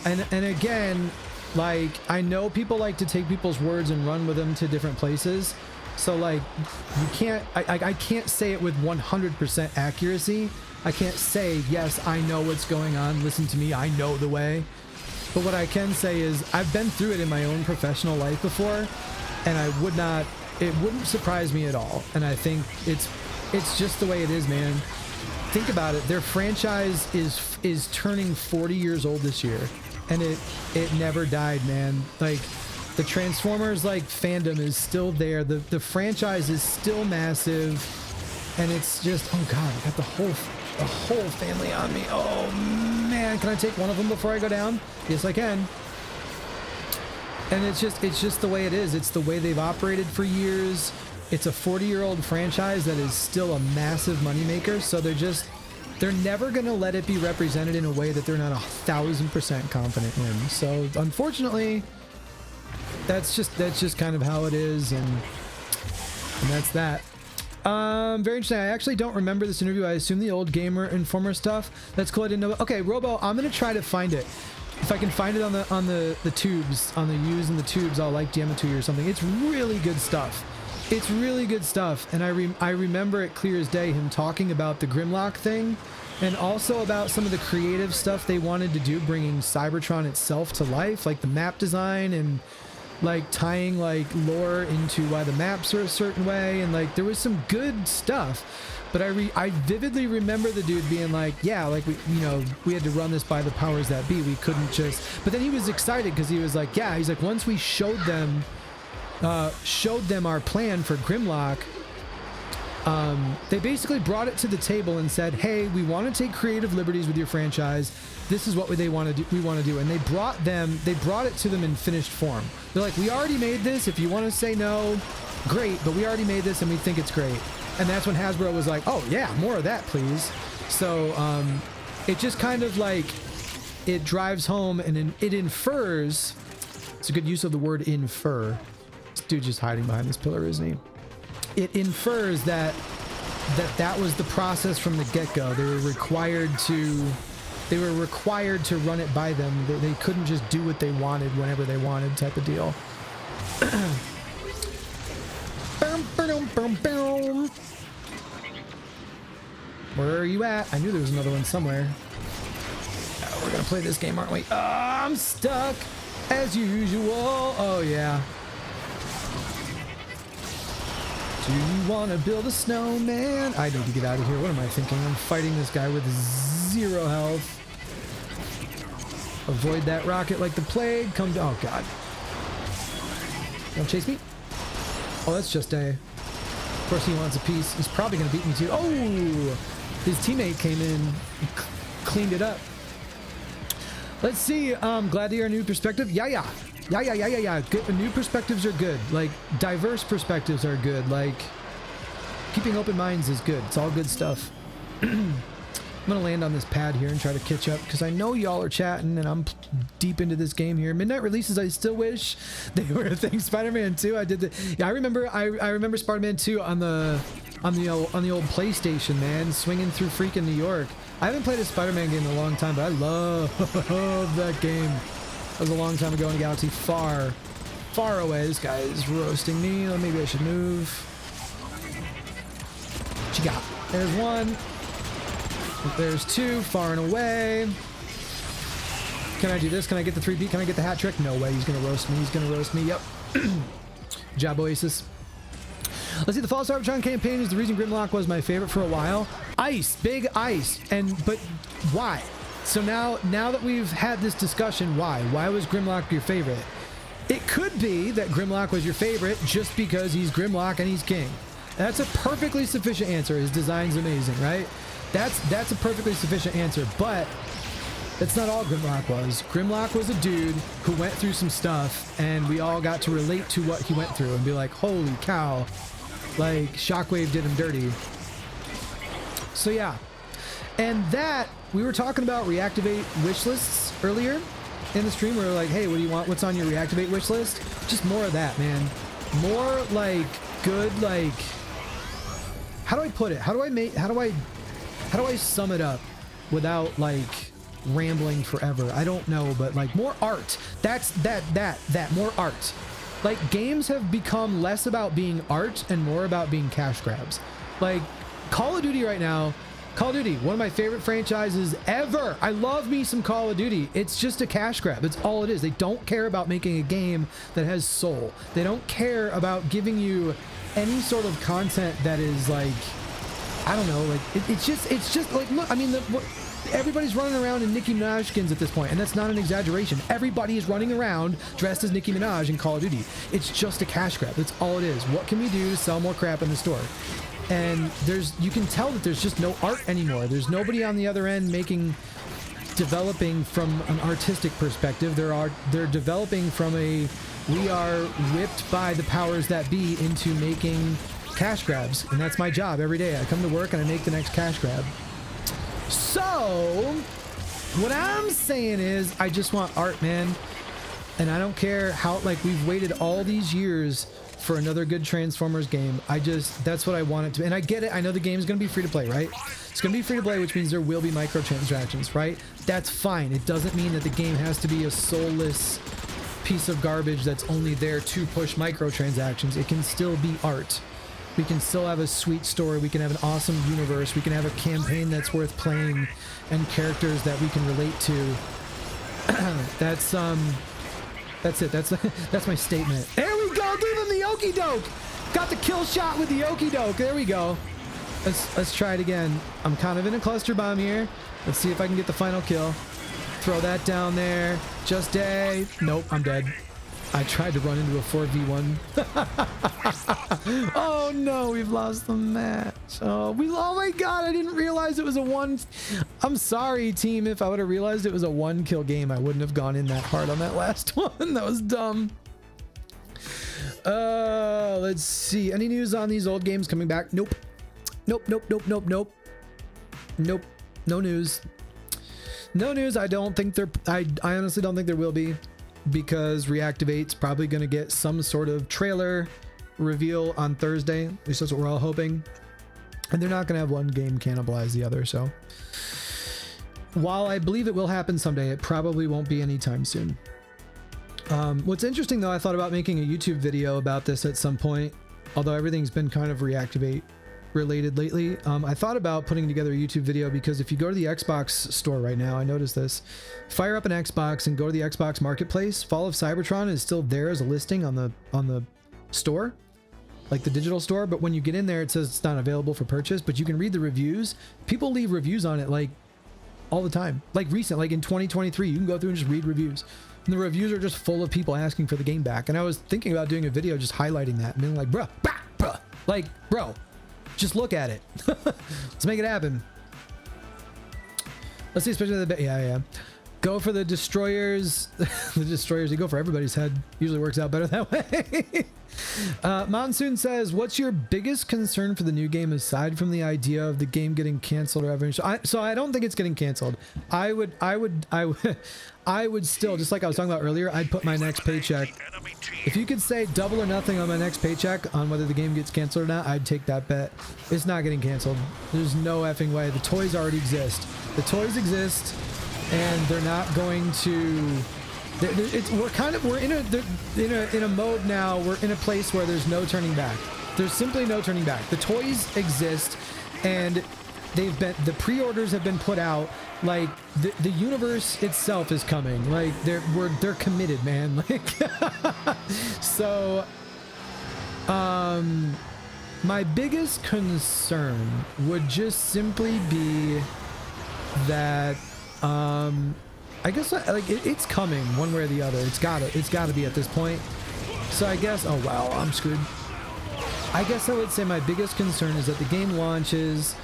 And again, like, I know people like to take people's words and run with them to different places. So like, you can't, I can't say it with 100% accuracy. I can't say, yes, I know what's going on. Listen to me. I know the way. But what I can say is I've been through it in my own professional life before, and I would not it wouldn't surprise me at all. And I think it's just the way it is, man. Think about it. Their franchise is turning 40 years old this year, and it never died, man. Like, the Transformers like fandom is still there. The franchise is still massive, and it's just, oh god, I got the whole family on me. Oh man, can I take one of them before I go down? Yes, I can. And it's just the way it is. It's the way they've operated for years. It's a 40-year-old franchise that is still a massive moneymaker, so they're never going to let it be represented in a way that they're not 1,000% confident in. So unfortunately, that's just kind of how it is, and that's that. Very interesting. I actually don't remember this interview. I assume the old Gamer Informer stuff. That's cool. I didn't know. Okay, Robo, I'm gonna try to find it. If I can find it on the tubes, on the U's and the tubes, I'll like DM it to you or something. It's really good stuff. It's really good stuff, and I remember it clear as day, him talking about the Grimlock thing, and also about some of the creative stuff they wanted to do, bringing Cybertron itself to life, like the map design and like tying like lore into why the maps are a certain way, and like there was some good stuff. But I vividly remember the dude being like, yeah, like we had to run this by the powers that be. We couldn't just. But then he was excited because he was like, yeah, he's like, once we showed them our plan for Grimlock, they basically brought it to the table and said, hey, we want to take creative liberties with your franchise. This is what they want to do. We want to do. And they brought it to them in finished form. They're like, we already made this. If you want to say no, great, but we already made this and we think it's great. And that's when Hasbro was like, oh yeah, more of that, please. So it just kind of like, it drives home and it infers. It's a good use of the word infer. This dude's just hiding behind this pillar, isn't he? It infers that was the process from the get-go. They were required to run it by them. They couldn't just do what they wanted whenever they wanted, type of deal. Where are you at? I knew there was another one somewhere. Oh, we're gonna play this game, aren't we? Oh, I'm stuck as usual. Oh yeah. Do you want to build a snowman? I need to get out of here. What am I thinking? I'm fighting this guy with 0 health. Avoid that rocket like the plague. Come down. Oh, God. Don't chase me. Oh, that's just a... Of course he wants a piece. He's probably going to beat me too. Oh! His teammate came in and cleaned it up. Let's see. Glad to hear a new perspective. Yeah. Good. New perspectives are good. Like, diverse perspectives are good. Like, keeping open minds is good. It's all good stuff. I'm gonna land on this pad here and try to catch up because I know y'all are chatting and I'm deep into this game here. Midnight releases, I still wish they were a thing. Spider-Man 2, I did the. Yeah, I remember Spider-Man 2 on the old PlayStation, man, swinging through freaking New York. I haven't played a Spider-Man game in a long time, but I love that game. That was a long time ago in a galaxy far, far away. This guy is roasting me. Oh, maybe I should move. What you got? There's one. There's two, far and away. Can I do this? Can I get the 3-beat? Can I get the hat trick? No way. He's gonna roast me. He's gonna roast me. Yep. Job, Oasis. Let's see. The Fall of Cybertron campaign is the reason Grimlock was my favorite for a while. Ice, big ice, but why? So now that we've had this discussion, why? Why was Grimlock your favorite? It could be that Grimlock was your favorite just because he's Grimlock and he's king. That's a perfectly sufficient answer. His design's amazing, right? That's a perfectly sufficient answer, but that's not all Grimlock was. Grimlock was a dude who went through some stuff, and we all got to relate to what he went through and be like, holy cow, like Shockwave did him dirty. So yeah. And that, we were talking about reactivate wish lists earlier in the stream. We were like, hey, what do you want? What's on your reactivate wish list? Just more of that, man. More like good, like, how do I put it? How do I sum it up without like rambling forever? I don't know, but like more art. That's more art. Like games have become less about being art and more about being cash grabs. Like Call of Duty right now Call of Duty, one of my favorite franchises ever. I love me some Call of Duty. It's just a cash grab. That's all it is. They don't care about making a game that has soul. They don't care about giving you any sort of content that is like, I don't know, like it's just like, look, I mean, everybody's running around in Nicki Minaj skins at this point, and that's not an exaggeration. Everybody is running around dressed as Nicki Minaj in Call of Duty. It's just a cash grab. That's all it is. What can we do to sell more crap in the store? And you can tell that there's just no art anymore. There's nobody on the other end developing from an artistic perspective. They're developing from we are whipped by the powers that be into making cash grabs, and that's my job every day. I come to work and I make the next cash grab. So what I'm saying is I just want art, man, and I don't care how, like, we've waited all these years for another good Transformers game. That's what I want it to be. And I get it. I know the game's going to be free to play, right? It's going to be free to play, which means there will be microtransactions, right? That's fine. It doesn't mean that the game has to be a soulless piece of garbage that's only there to push microtransactions. It can still be art. We can still have a sweet story. We can have an awesome universe. We can have a campaign that's worth playing and characters that we can relate to. That's it. That's my statement. There we go. Give him the okie doke. Got the kill shot with the okie doke. There we go. Let's try it again. I'm kind of in a cluster bomb here. Let's see if I can get the final kill. Throw that down there. Just a. Nope, I'm dead. I tried to run into a 4v1. Oh no, we've lost the match. Oh my god, I didn't realize it was a one. I'm sorry, team. If I would have realized it was a 1-kill game, I wouldn't have gone in that hard on that last one. That was dumb. Let's see. Any news on these old games coming back? Nope. Nope. No news. No news. I don't think I honestly don't think there will be, because Reactivate's probably going to get some sort of trailer reveal on Thursday. At least that's what we're all hoping. And they're not going to have one game cannibalize the other. So while I believe it will happen someday, it probably won't be anytime soon. What's interesting though, I thought about making a YouTube video about this at some point, although everything's been kind of Reactivate related lately. I thought about putting together a YouTube video, because if you go to the Xbox store right now, I noticed this, fire up an Xbox and go to the Xbox Marketplace, Fall of Cybertron is still there as a listing on the store, like the digital store, but when you get in there it says it's not available for purchase, but you can read the reviews. People leave reviews on it like all the time, like recent, like in 2023, you can go through and just read reviews, and the reviews are just full of people asking for the game back. And I was thinking about doing a video just highlighting that and being like, bruh, like, bro, just look at it. Let's make it happen. Let's see, especially yeah. Go for the destroyers. The destroyers, you go for everybody's head. Usually works out better that way. Monsoon says, what's your biggest concern for the new game aside from the idea of the game getting canceled or ever? So I don't think it's getting canceled. I would still, just like I was talking about earlier, I'd put my next paycheck. If you could say double or nothing on my next paycheck on whether the game gets canceled or not, I'd take that bet. It's not getting canceled. There's no effing way. The toys already exist. The toys exist, and they're not going to. We're in a mode now. We're in a place where there's no turning back. There's simply no turning back. The toys exist, and the pre-orders have been put out. Like the universe itself is coming. Like they're committed, man. Like so. My biggest concern would just simply be that I guess like it's coming one way or the other. It's gotta be at this point. So I guess, oh wow, I'm screwed. I guess I would say my biggest concern is that the game launches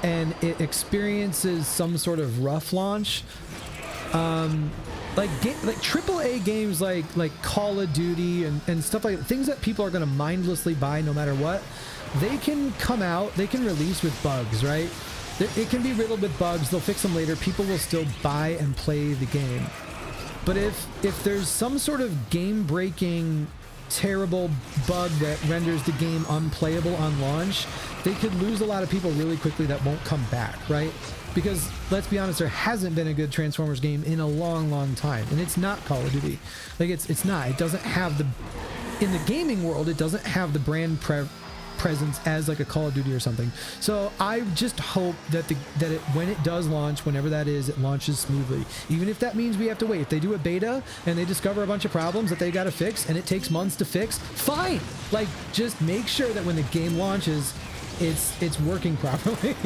and it experiences some sort of rough launch. Like AAA games like Call of Duty and stuff like things that people are gonna mindlessly buy no matter what. They can come out, they can release with bugs, right? It can be riddled with bugs. They'll fix them later. People will still buy and play the game. But if there's some sort of game-breaking, terrible bug that renders the game unplayable on launch, they could lose a lot of people really quickly that won't come back, right? Because let's be honest, there hasn't been a good Transformers game in a long, long time, and it's not Call of Duty. Like it's not. It doesn't have in the gaming world, it doesn't have the brand presence as like a Call of Duty or something. So I just hope that when it does launch, whenever that is, it launches smoothly. Even if that means we have to wait. If they do a beta and they discover a bunch of problems that they got to fix and it takes months to fix, fine. Like, just make sure that when the game launches, it's working properly.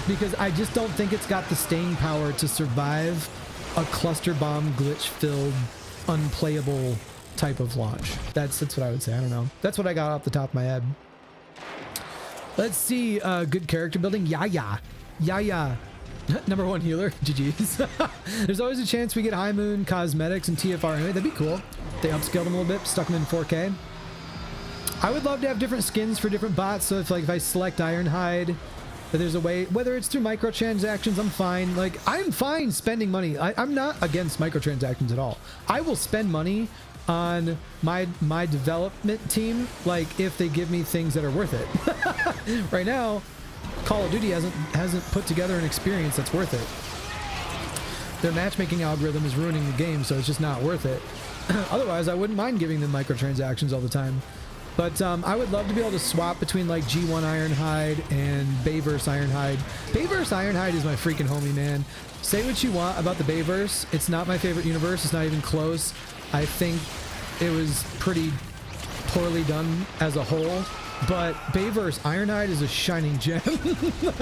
Because I just don't think it's got the staying power to survive a cluster bomb glitch filled unplayable type of launch. That's what I would say. I don't know. That's what I got off the top of my head. Let's see. Good character building. Yeah. Number 1 healer. GG's. There's always a chance we get High Moon cosmetics and TFR anyway. That'd be cool. They upscaled them a little bit, stuck them in 4K. I would love to have different skins for different bots. So if I select Ironhide, that there's a way, whether it's through microtransactions, I'm fine. Like, I'm fine spending money. I'm not against microtransactions at all. I will spend money on my development team, like, if they give me things that are worth it. Right now, Call of Duty hasn't put together an experience that's worth it. Their matchmaking algorithm is ruining the game, so it's just not worth it. Otherwise, I wouldn't mind giving them microtransactions all the time. But I would love to be able to swap between like G1 Ironhide and Bayverse Ironhide. Bayverse Ironhide is my freaking homie, man. Say what you want about the Bayverse. It's not my favorite universe. It's not even close. I think it was pretty poorly done as a whole. But Bayverse Ironhide is a shining gem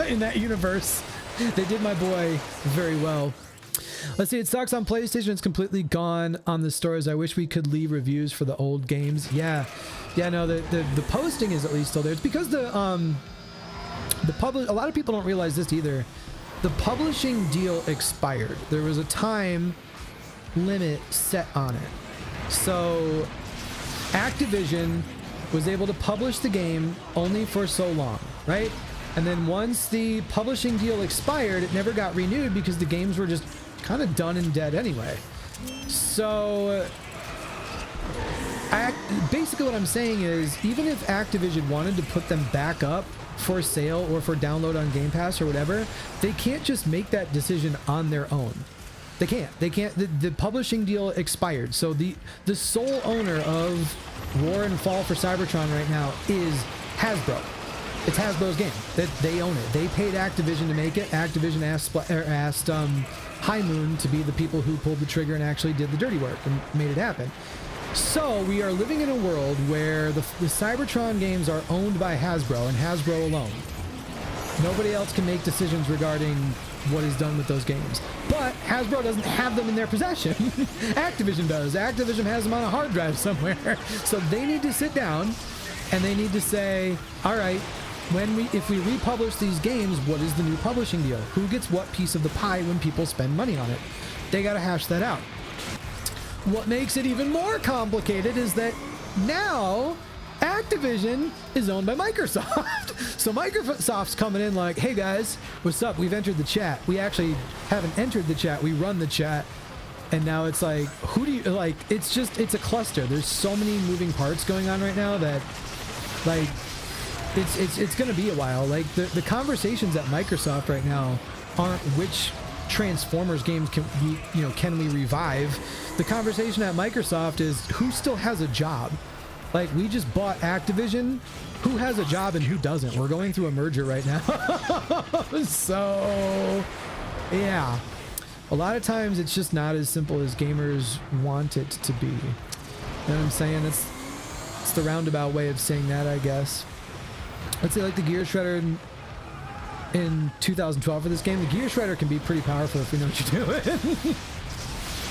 in that universe. They did my boy very well. Let's see, it sucks on PlayStation. It's completely gone on the stores. I wish we could leave reviews for the old games. Yeah, no, the posting is at least still there. It's because a lot of people don't realize this either. The publishing deal expired. There was a time limit set on it. So Activision was able to publish the game only for so long, right? And then once the publishing deal expired, it never got renewed because the games were just kind of done and dead anyway. So basically what I'm saying is, even if Activision wanted to put them back up for sale or for download on Game Pass or whatever, they can't just make that decision on their own. They can't. The publishing deal expired. So the sole owner of War and Fall for Cybertron right now is Hasbro. It's Hasbro's game. They own it. They paid Activision to make it. Activision asked High Moon to be the people who pulled the trigger and actually did the dirty work and made it happen. So we are living in a world where the Cybertron games are owned by Hasbro and Hasbro alone. Nobody else can make decisions regarding what is done with those games. But Hasbro doesn't have them in their possession. Activision does. Activision has them on a hard drive somewhere. So they need to sit down and they need to say, all right, if we republish these games, what is the new publishing deal? Who gets what piece of the pie when people spend money on it? They got to hash that out. What makes it even more complicated is that now Activision is owned by Microsoft. So Microsoft's coming in like, hey guys, what's up? We've entered the chat. We actually haven't entered the chat. We run the chat. And now it's like, who do you like? It's a cluster. There's so many moving parts going on right now that like, it's going to be a while. Like the conversations at Microsoft right now aren't which Transformers games can we revive. The conversation at Microsoft is who still has a job. Like, we just bought Activision. Who has a job and who doesn't? We're going through a merger right now. So yeah, a lot of times it's just not as simple as gamers want it to be. You know what I'm saying? It's the roundabout way of saying that, I guess. Let's say like the Gear Shredder in 2012 for this game. The Gear Shredder can be pretty powerful if you know what you're doing.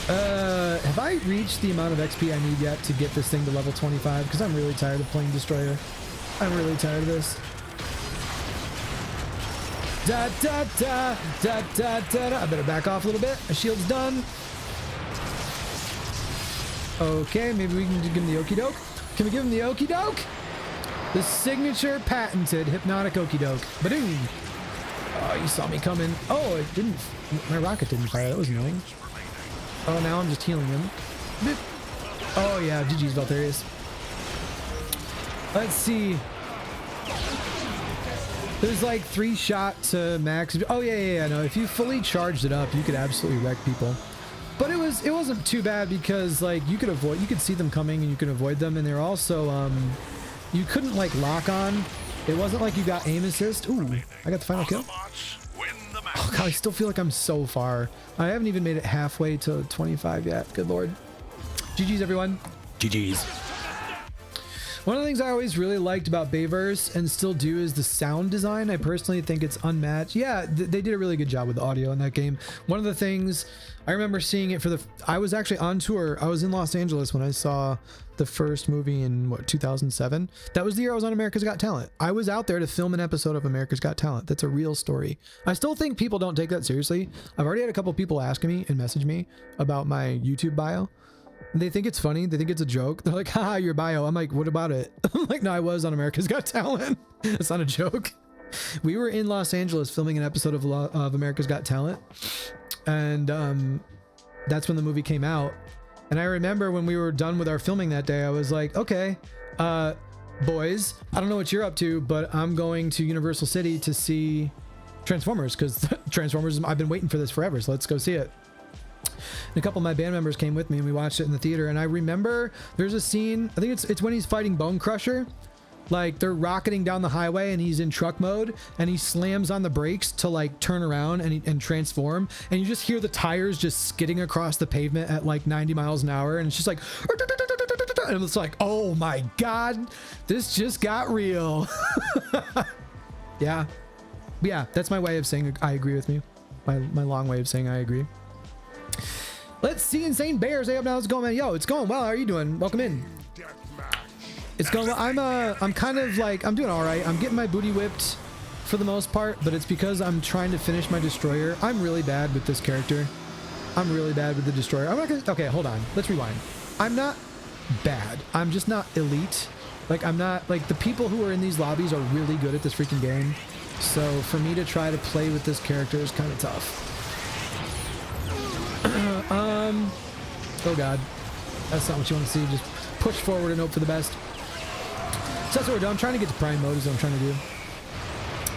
Have I reached the amount of XP I need yet to get this thing to level 25? Because I'm really tired of playing Destroyer. I'm really tired of this. Da da da da da da da. I better back off a little bit. My shield's done. Okay, maybe we can give him the okie doke. Can we give him the okie doke? The signature patented hypnotic okie doke. Ba-doom. Oh, you saw me coming. Oh, it didn't. My rocket didn't fire. That was annoying. Oh, now I'm just healing him. Oh yeah, GG's Valterius. Let's see. There's like 3 shot to max. Oh yeah. No, if you fully charged it up, you could absolutely wreck people. But it wasn't too bad because like you could see them coming and you could avoid them, and they're also you couldn't like lock on It wasn't like you got aim assist. Ooh, I got the final kill. Oh god, I still feel like I'm so far. I haven't even made it halfway to 25 yet. Good lord. GG's everyone. GG's. One of the things I always really liked about Bayverse and still do is the sound design. I personally think it's unmatched. Yeah, they did a really good job with the audio in that game. One of the things I remember seeing it I was actually on tour. I was in Los Angeles when I saw the first movie in 2007. That was the year I was on America's Got Talent. I was out there to film an episode of America's Got Talent. That's a real story. I still think people don't take that seriously. I've already had a couple people ask me and message me about my YouTube bio. They think it's funny. They think it's a joke. They're like, haha, your bio. I'm like, what about it? I'm like, no, I was on America's Got Talent. It's not a joke. We were in Los Angeles filming an episode of America's Got Talent. And that's when the movie came out. And I remember when we were done with our filming that day, I was like, okay, boys, I don't know what you're up to, but I'm going to Universal City to see Transformers, because Transformers, I've been waiting for this forever. So let's go see it. And a couple of my band members came with me and we watched it in the theater. And I remember there's a scene, I think it's when he's fighting Bone Crusher. Like they're rocketing down the highway and he's in truck mode and he slams on the brakes to like turn around and transform. And you just hear the tires just skidding across the pavement at like 90 miles an hour. And it's just like, and it's like, oh my God, this just got real. Yeah. Yeah. That's my way of saying I agree with me. My long way of saying I agree. Let's see Insane Bears. Hey up now, how's it going, man? Yo, it's going well. How are you doing? Welcome in. It's going well. I'm kind of like, I'm doing all right. I'm getting my booty whipped for the most part, but it's because I'm trying to finish my destroyer. I'm really bad with this character. I'm really bad with the destroyer. I'm not gonna, okay, hold on. Let's rewind. I'm not bad. I'm just not elite. Like I'm not, like the people who are in these lobbies are really good at this freaking game. So for me to try to play with this character is kind of tough. Oh god, that's not what you want to see. Just push forward and hope for the best. So that's what we're doing. I'm trying to get to prime mode is what I'm trying to do.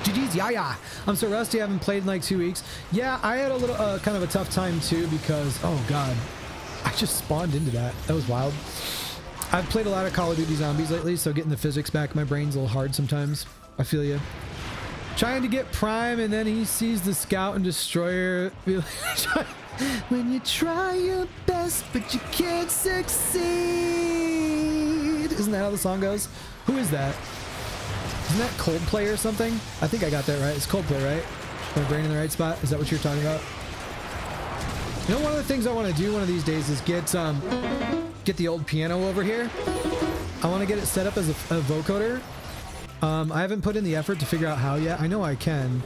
GG's, yeah. I'm so rusty. I haven't played in like 2 weeks. Yeah, I had a little kind of a tough time too because, oh god, I just spawned into that. That was wild. I've played a lot of Call of Duty Zombies lately, so getting the physics back in my brain's a little hard sometimes. I feel you. Trying to get prime and then he sees the scout and destroyer. When you try your best, but you can't succeed. Isn't that how the song goes? Who is that? Isn't that Coldplay or something? I think I got that right. It's Coldplay, right? My brain in the right spot? Is that what you're talking about? You know, one of the things I want to do one of these days is get the old piano over here. I want to get it set up as a vocoder. I haven't put in the effort to figure out how yet. I know I can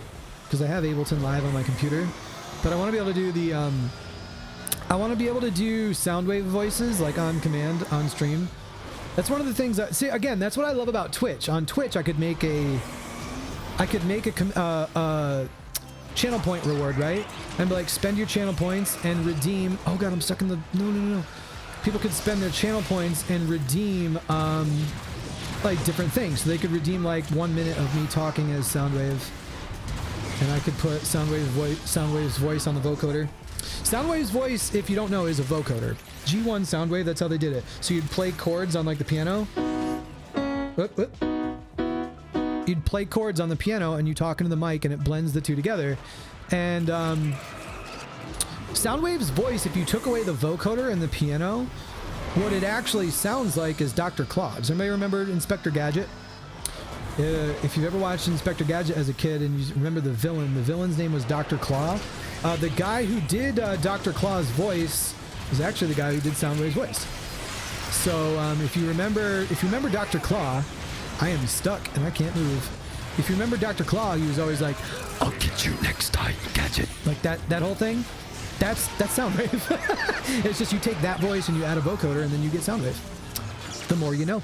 because I have Ableton Live on my computer. But I want to be able to do the, I want to be able to do Soundwave voices like on command on stream. That's one of the things that, see, again, that's what I love about Twitch. On Twitch, I could make a channel point reward, right? And be like, spend your channel points and redeem, oh god, I'm stuck in the, no. People could spend their channel points and redeem, like different things. So they could redeem like 1 minute of me talking as Soundwave. And I could put Soundwave's voice on the vocoder. Soundwave's voice, if you don't know, is a vocoder. G1 Soundwave, that's how they did it. So you'd play chords on like the piano. You'd play chords on the piano and you talk into the mic and it blends the two together. And Soundwave's voice, if you took away the vocoder and the piano, what it actually sounds like is Dr. Claw. Does anybody remember Inspector Gadget? If you've ever watched Inspector Gadget as a kid and you remember the villain's name was Dr. Claw. The guy who did Dr. Claw's voice was actually the guy who did Soundwave's voice. So if you remember Dr. Claw, I am stuck and I can't move. If you remember Dr. Claw, he was always like, "I'll get you next time, Gadget." Like that whole thing. That's Soundwave. It's just you take that voice and you add a vocoder and then you get Soundwave. The more you know.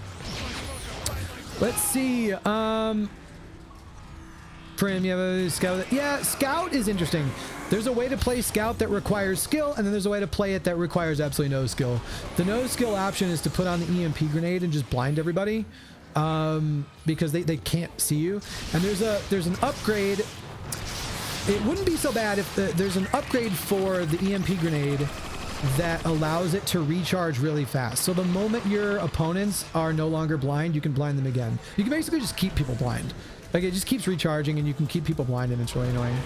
Let's see. Prim, you have a Scout? Yeah, Scout is interesting. There's a way to play Scout that requires skill, and then there's a way to play it that requires absolutely no skill. The no skill option is to put on the EMP grenade and just blind everybody, because they can't see you. And there's an upgrade. It wouldn't be so bad if there's an upgrade for the EMP grenade that allows it to recharge really fast. So the moment your opponents are no longer blind, you can blind them again. You can basically just keep people blind. Like, it just keeps recharging and you can keep people blind, and it's really annoying.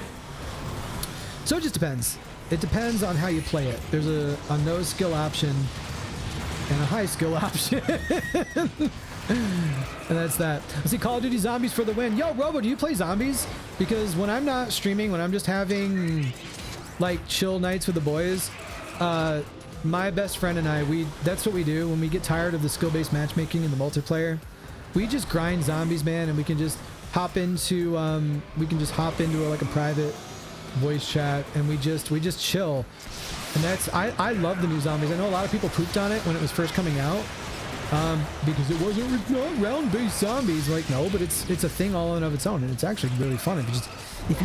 So it just depends. It depends on how you play it. There's a no skill option and a high skill option. And that's that. Let's see, Call of Duty Zombies for the win. Yo, Robo, do you play zombies? Because when I'm not streaming, when I'm just having like chill nights with the boys, my best friend and I, that's what we do when we get tired of the skill-based matchmaking in the multiplayer. We just grind zombies, man, and we can just hop into like a private voice chat, and we just chill. And that's I love the new zombies. I know a lot of people pooped on it when it was first coming out. Because it's not round-based zombies. Like, no, but it's a thing all in of its own, and it's actually really fun if you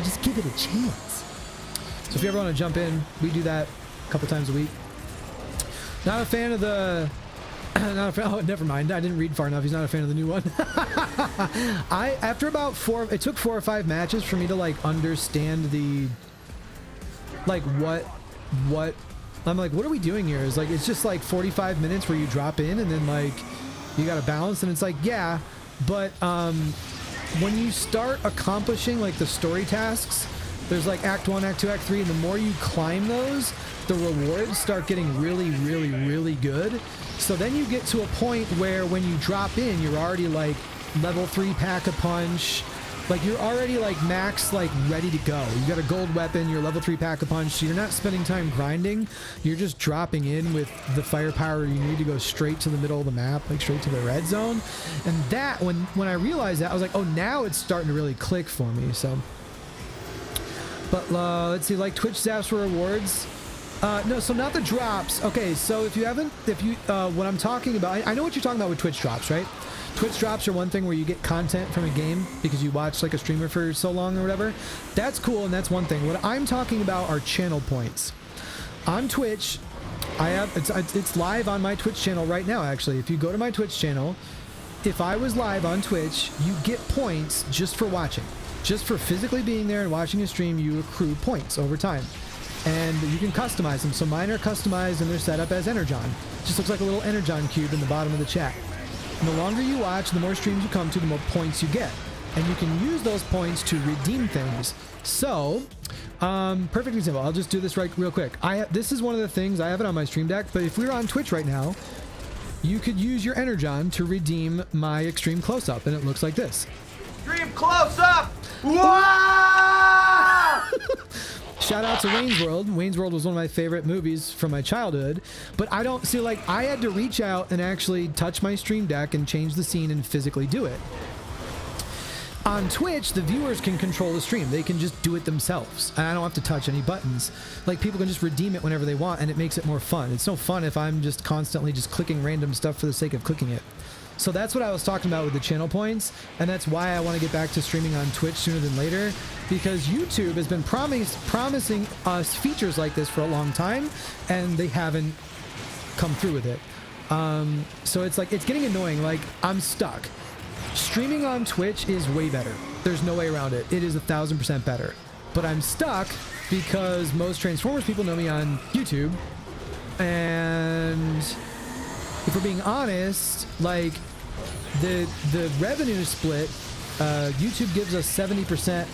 just give it a chance. So if you ever want to jump in, we do that a couple times a week. Not a fan of the... oh, never mind. I didn't read far enough. He's not a fan of the new one. After about it took 4 or 5 matches for me to, like, understand the... Like, what I'm like, what are we doing here? It's just like 45 minutes where you drop in and then like you gotta balance, and it's like, yeah, but when you start accomplishing like the story tasks, there's like Act 1, Act 2, Act 3, and the more you climb those, the rewards start getting really, really, really good. So then you get to a point where when you drop in, you're already like level 3 Pack-a-Punch. Like, you're already, like, max, like, ready to go. You got a gold weapon, you're level 3 Pack-a-Punch, so you're not spending time grinding. You're just dropping in with the firepower you need to go straight to the middle of the map, like, straight to the red zone. And that, when I realized that, I was like, oh, now it's starting to really click for me, so. But, let's see, like, Twitch zaps for rewards. No, so not the drops. Okay, so what I'm talking about, I know what you're talking about with Twitch drops, right? Twitch drops are one thing where you get content from a game because you watch like a streamer for so long or whatever. That's cool, and that's one thing. What I'm talking about are channel points. On Twitch, it's live on my Twitch channel right now, actually. If you go to my Twitch channel, if I was live on Twitch, you get points just for watching. Just for physically being there and watching a stream, you accrue points over time. And you can customize them. So mine are customized and they're set up as Energon. Just looks like a little Energon cube in the bottom of the chat. And the longer you watch, the more streams you come to, the more points you get. And you can use those points to redeem things. So, perfect example. I'll just do this real quick. This is one of the things, I have it on my stream deck, but if we were on Twitch right now, you could use your Energon to redeem my extreme close-up, and it looks like this. Extreme close-up! Wow! Shout out to Wayne's World. Wayne's World was one of my favorite movies from my childhood. But I don't see, like, I had to reach out and actually touch my stream deck and change the scene and physically do it. On Twitch, the viewers can control the stream. They can just do it themselves. And I don't have to touch any buttons. Like, people can just redeem it whenever they want, and it makes it more fun. It's no fun if I'm just constantly just clicking random stuff for the sake of clicking it. So that's what I was talking about with the channel points, and that's why I want to get back to streaming on Twitch sooner than later, because YouTube has been promising us features like this for a long time, and they haven't come through with it. So it's like, it's getting annoying. Like, I'm stuck. Streaming on Twitch is way better. There's no way around it. It is 1000% better. But I'm stuck because most Transformers people know me on YouTube, and if we're being honest, like, the revenue split, YouTube gives us 70%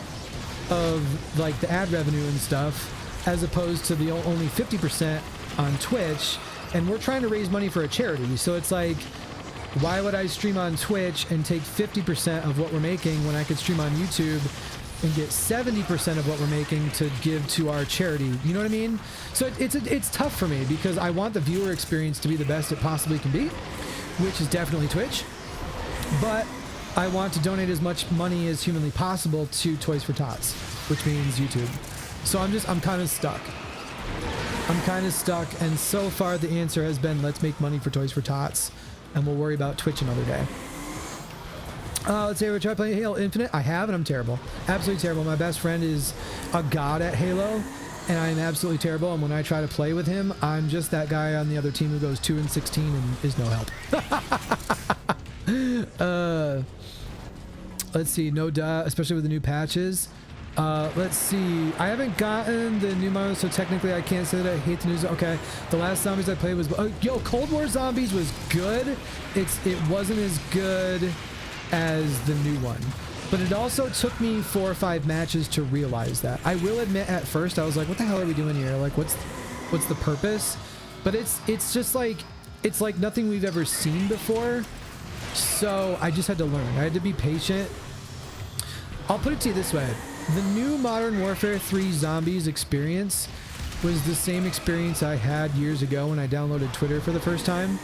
of like the ad revenue and stuff, as opposed to the only 50% on Twitch, and we're trying to raise money for a charity. So it's like, why would I stream on Twitch and take 50% of what we're making when I could stream on YouTube and get 70% of what we're making to give to our charity? You know what I mean? So it's tough for me because I want the viewer experience to be the best it possibly can be, which is definitely Twitch. But I want to donate as much money as humanly possible to Toys for Tots, which means YouTube. So I'm kind of stuck. And so far the answer has been, let's make money for Toys for Tots, and we'll worry about Twitch another day. Let's say we try playing Halo Infinite. I have, and I'm terrible. Absolutely terrible. My best friend is a god at Halo, and I'm absolutely terrible. And when I try to play with him, I'm just that guy on the other team who goes 2-16 and is no help. Let's see. No duh, especially with the new patches. Let's see. I haven't gotten the new model, so technically I can't say that I hate the news. Okay. The last zombies I played was yo, Cold War Zombies was good. It wasn't as good as the new one. But it also took me 4 or 5 matches to realize that. I will admit at first I was like, what the hell are we doing here? Like what's the purpose? But it's just like it's like nothing we've ever seen before. So I just had to learn. I had to be patient. I'll put it to you this way. The new Modern Warfare 3 Zombies experience was the same experience I had years ago when I downloaded Twitter for the first time.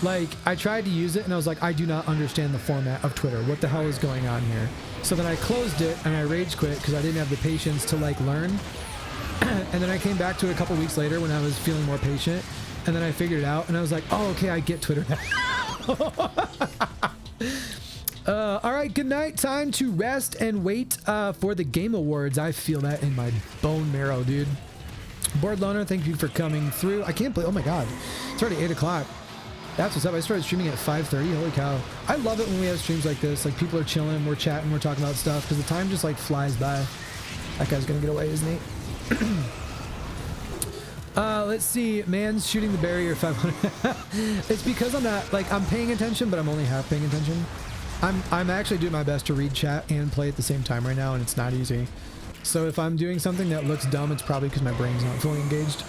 Like, I tried to use it and I was like, I do not understand the format of Twitter. What the hell is going on here? So then I closed it and I rage quit because I didn't have the patience to like learn. And then I came back to it a couple weeks later when I was feeling more patient. And then I figured it out and I was like, oh, okay, I get Twitter now. All right, good night. Time to rest and wait for the Game Awards. I feel that in my bone marrow, dude. Board Loner, thank you for coming through. I can't believe, oh my God, it's already 8 o'clock. That's what's up. I started streaming at 5:30. Holy cow. I love it when we have streams like this. Like people are chilling, we're chatting, we're talking about stuff because the time just like flies by. That guy's gonna get away, isn't he? Let's see. Man's shooting the barrier 500. It's because I'm not like I'm paying attention, but I'm only half paying attention. I'm actually doing my best to read chat and play at the same time right now, and it's not easy. So if I'm doing something that looks dumb, it's probably because my brain's not fully engaged.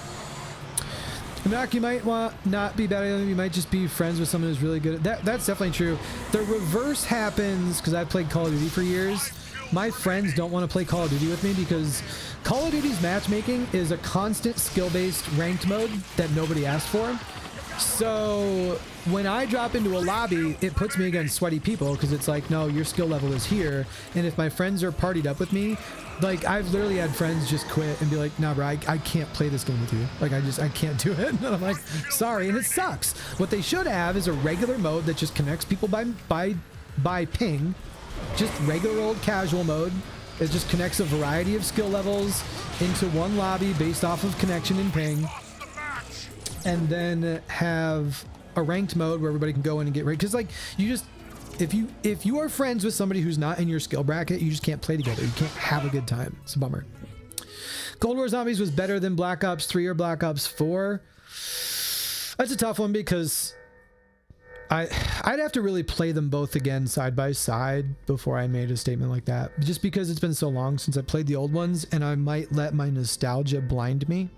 Mac, you might not be bad at it. You might just be friends with someone who's really good at that. That's definitely true. The reverse happens because I've played Call of Duty for years. My friends don't want to play Call of Duty with me because Call of Duty's matchmaking is a constant skill-based ranked mode that nobody asked for. So when I drop into a lobby, it puts me against sweaty people because it's like, no, your skill level is here. And if my friends are partied up with me, like I've literally had friends just quit and be like, nah, bro, I can't play this game with you. Like I can't do it. And I'm like, sorry. And it sucks. What they should have is a regular mode that just connects people by ping, just regular old casual mode. It just connects a variety of skill levels into one lobby based off of connection and ping. And then have a ranked mode where everybody can go in and get ranked. Because like you just, if you are friends with somebody who's not in your skill bracket, you just can't play together. You can't have a good time. It's a bummer. Cold War Zombies was better than Black Ops 3 or Black Ops 4. That's a tough one because I'd have to really play them both again side by side before I made a statement like that. Just because it's been so long since I played the old ones, and I might let my nostalgia blind me.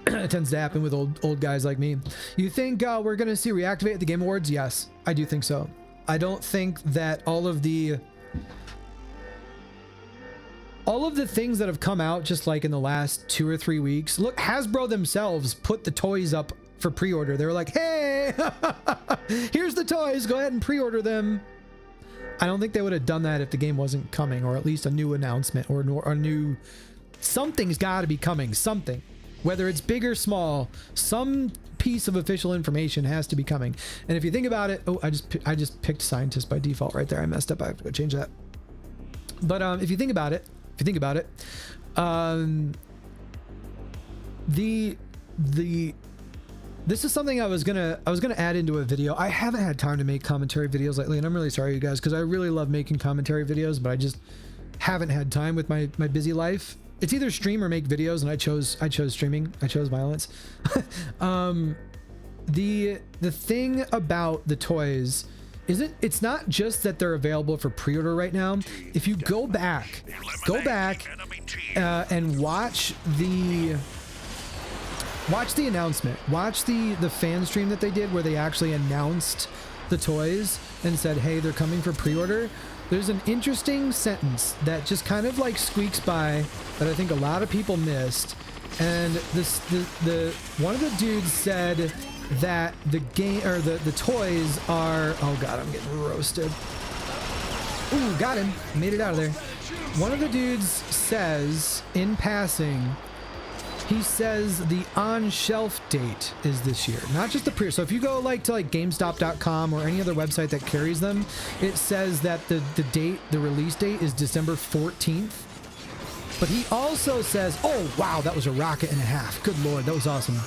It tends to happen with old guys like me. You think we're gonna see Reactivate at the Game Awards? Yes, I do think so. I don't think that all of the things that have come out just like in the last 2 or 3 weeks. Look, Hasbro themselves put the toys up for pre-order. They were like, hey, here's the toys, go ahead and pre-order them. I don't think they would have done that if the game wasn't coming, or at least a new announcement or a new, something's got to be coming, something. Whether it's big or small, some piece of official information has to be coming. And if you think about it, oh, I just picked scientist by default right there. I messed up. I have to go change that. But if you think about it, this is something I was gonna add into a video. I haven't had time to make commentary videos lately, and I'm really sorry, you guys, because I really love making commentary videos, but I just haven't had time with my busy life. It's either stream or make videos, and I chose streaming. I chose violence. The thing about the toys is it's not just that they're available for pre-order right now. If you go back and watch the announcement, watch the fan stream that they did where they actually announced the toys and said, hey, they're coming for pre-order. There's an interesting sentence that just kind of like squeaks by that I think a lot of people missed. And one of the dudes said that the game or the toys are, oh God, I'm getting roasted. Ooh, got him. Made it out of there. One of the dudes says in passing, he says the on-shelf date is this year, not just the pre. So if you go to GameStop.com or any other website that carries them, it says that the release date is December 14th. But he also says, oh wow, that was a rocket and a half. Good Lord, that was awesome.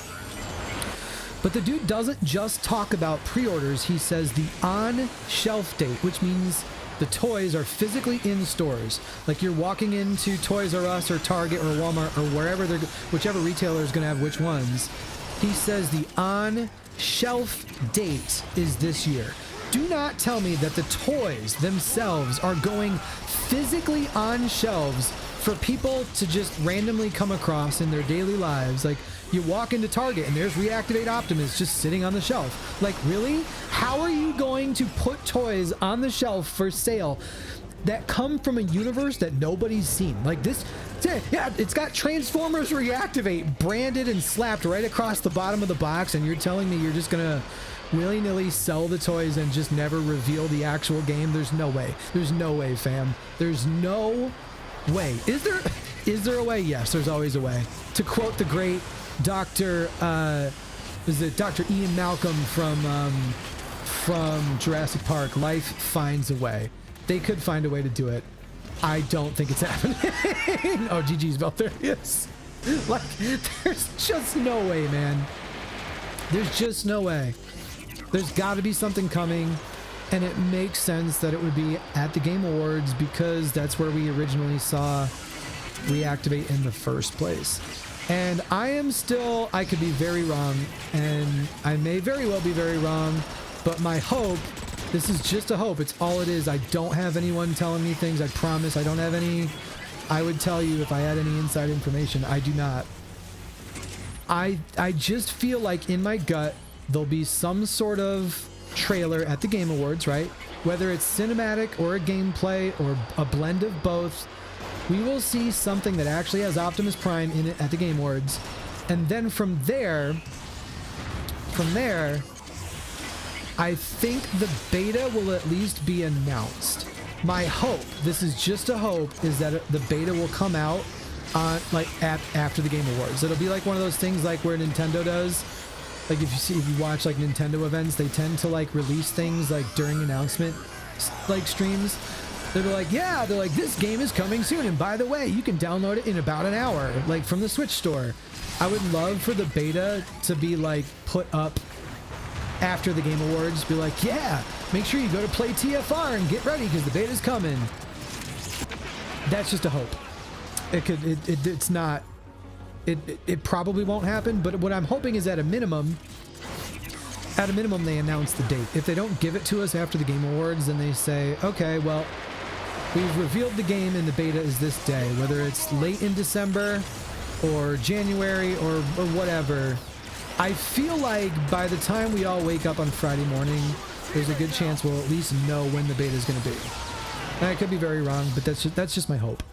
But the dude doesn't just talk about pre-orders. He says the on-shelf date, which means The toys are physically in stores. Like you're walking into Toys R Us or Target or Walmart or wherever whichever retailer is going to have which ones. He says the on-shelf date is this year. Do not tell me that the toys themselves are going physically on shelves for people to just randomly come across in their daily lives. Like you walk into Target and there's Reactivate Optimus just sitting on the shelf. Like really? How are you going to put toys on the shelf for sale that come from a universe that nobody's seen? Like this, yeah, it's got Transformers Reactivate branded and slapped right across the bottom of the box, and you're telling me you're just gonna willy-nilly sell the toys and just never reveal the actual game? There's no way. There's no way, fam. There's no way. Is there a way? Yes, there's always a way. To quote the great Dr. Dr. Ian Malcolm from Jurassic Park, life finds a way. They could find a way to do it. I don't think it's happening. Oh, GG's belt, there he is. Like, there's just no way, man. There's just no way. There's got to be something coming, and it makes sense that it would be at the Game Awards because that's where we originally saw Reactivate in the first place. And I could be very wrong, and I may very well be very wrong, but my hope, this is just a hope, it's all it is. I don't have anyone telling me things, I promise. I don't have any, I would tell you if I had any inside information. I do not. I just feel like in my gut, there'll be some sort of trailer at the Game Awards, right? Whether it's cinematic or a gameplay or a blend of both, we will see something that actually has Optimus Prime in it at the Game Awards. And then from there, I think the beta will at least be announced. My hope, this is just a hope, is that the beta will come out on after the Game Awards. It'll be like one of those things like where Nintendo does. Like if you watch like Nintendo events, they tend to like release things like during announcement like streams. They're like, yeah, they're like, this game is coming soon, and by the way, you can download it in about an hour, like from the Switch store. I would love for the beta to be like put up after the Game Awards, be like, yeah, make sure you go to Play TFR and get ready because the beta's coming. That's just a hope. It's not. It probably won't happen, but what I'm hoping is at a minimum they announce the date. If they don't give it to us after the Game Awards, then they say, okay, well, we've revealed the game and the beta is this day, whether it's late in December or January or whatever. I feel like by the time we all wake up on Friday morning, there's a good chance we'll at least know when the beta is going to be. And I could be very wrong, but that's just my hope.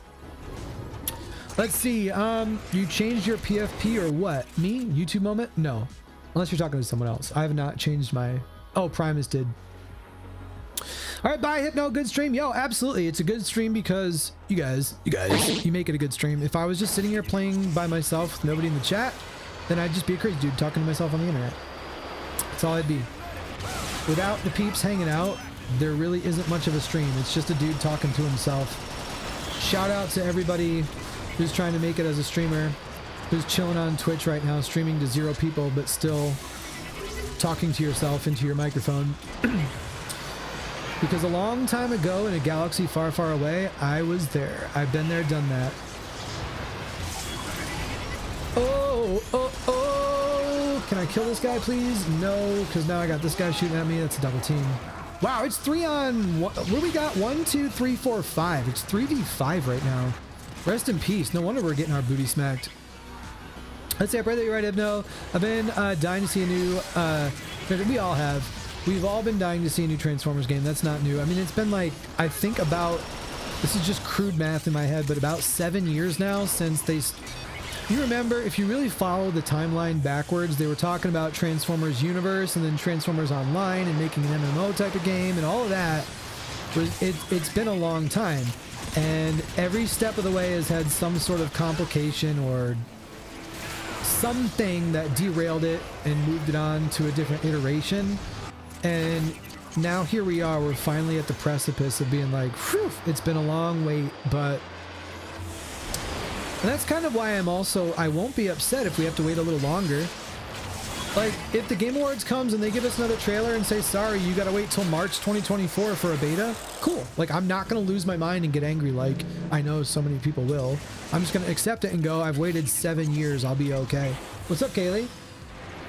Let's see. You changed your PFP or what? Me? YouTube moment? No. Unless you're talking to someone else. I have not changed my... Oh, Primus did. All right, bye, Hypno. Good stream. Yo, absolutely. It's a good stream because you guys, you make it a good stream. If I was just sitting here playing by myself with nobody in the chat, then I'd just be a crazy dude talking to myself on the internet. That's all I'd be. Without the peeps hanging out, there really isn't much of a stream. It's just a dude talking to himself. Shout out to everybody who's trying to make it as a streamer, who's chilling on Twitch right now, streaming to 0 people, but still talking to yourself into your microphone. Because a long time ago in a galaxy far, far away, I was there. I've been there, done that. Oh! Can I kill this guy, please? No, because now I got this guy shooting at me. That's a double team. Wow, it's 3 on... What do we got? 1, 2, 3, 4, 5. It's 3v5 right now. Rest in peace. No wonder we're getting our booty smacked. Let's say I pray that you're right, Hypno. I've been dying to see a new... we all have. We've all been dying to see a new Transformers game. That's not new. I mean, it's been like, I think about... This is just crude math in my head, but about 7 years now since they... You remember, if you really follow the timeline backwards, they were talking about Transformers Universe and then Transformers Online and making an MMO type of game and all of that. It's been a long time. And every step of the way has had some sort of complication or something that derailed it and moved it on to a different iteration. And now here we are, we're finally at the precipice of being like, whew, it's been a long wait, but... And that's kind of why I won't be upset if we have to wait a little longer. Like, if the Game Awards comes and they give us another trailer and say, sorry, you gotta wait till March 2024 for a beta, cool. Like, I'm not gonna lose my mind and get angry like I know so many people will. I'm just gonna accept it and go, I've waited 7 years, I'll be okay. What's up, Kaylee?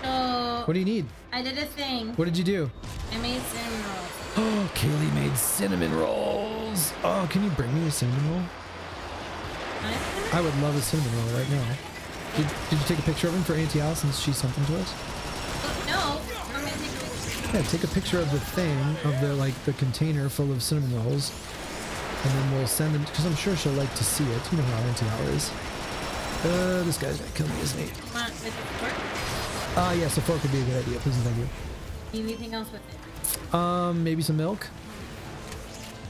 So, What do you need? I did a thing. What did you do? I made cinnamon rolls. Oh, Kaylee made cinnamon rolls. Oh, can you bring me a cinnamon roll? I would love a cinnamon roll right now. Did you take a picture of him for Auntie Al since she sent them to us? No. I'm gonna take a picture. Yeah, take a picture of the thing, of the container full of cinnamon rolls, and then we'll send them, because I'm sure she'll like to see it. You know how Auntie Al is. This guy's gonna kill me, isn't he? Want with a fork? Yes, a fork would be a good idea. Please and thank you. Anything else with it? Maybe some milk.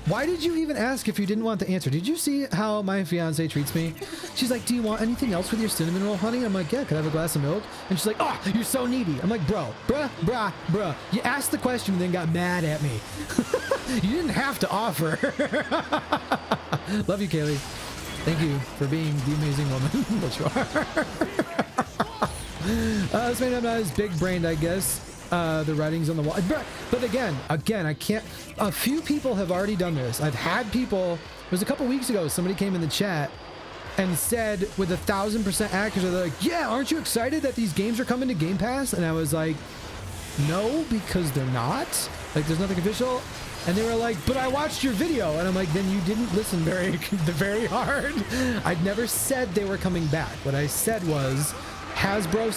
Why did you even ask if you didn't want the answer? Did you see how my fiance treats me? She's like, do you want anything else with your cinnamon roll, honey? I'm like, yeah, could I have a glass of milk? And she's like, oh, you're so needy. I'm like, bruh. You asked the question and then got mad at me. You didn't have to offer. Love you, Kaylee. Thank you for being the amazing woman that you are. This may not be as big-brained, I guess. The writings on the wall, but again, I can't. A few people have already done this. I've had people. It was a couple weeks ago. Somebody came in the chat and said with 1,000% accuracy, they're like, "Yeah, aren't you excited that these games are coming to Game Pass?" And I was like, "No, because they're not. Like, there's nothing official." And they were like, "But I watched your video," and I'm like, "Then you didn't listen very hard." I'd never said they were coming back. What I said was, Hasbro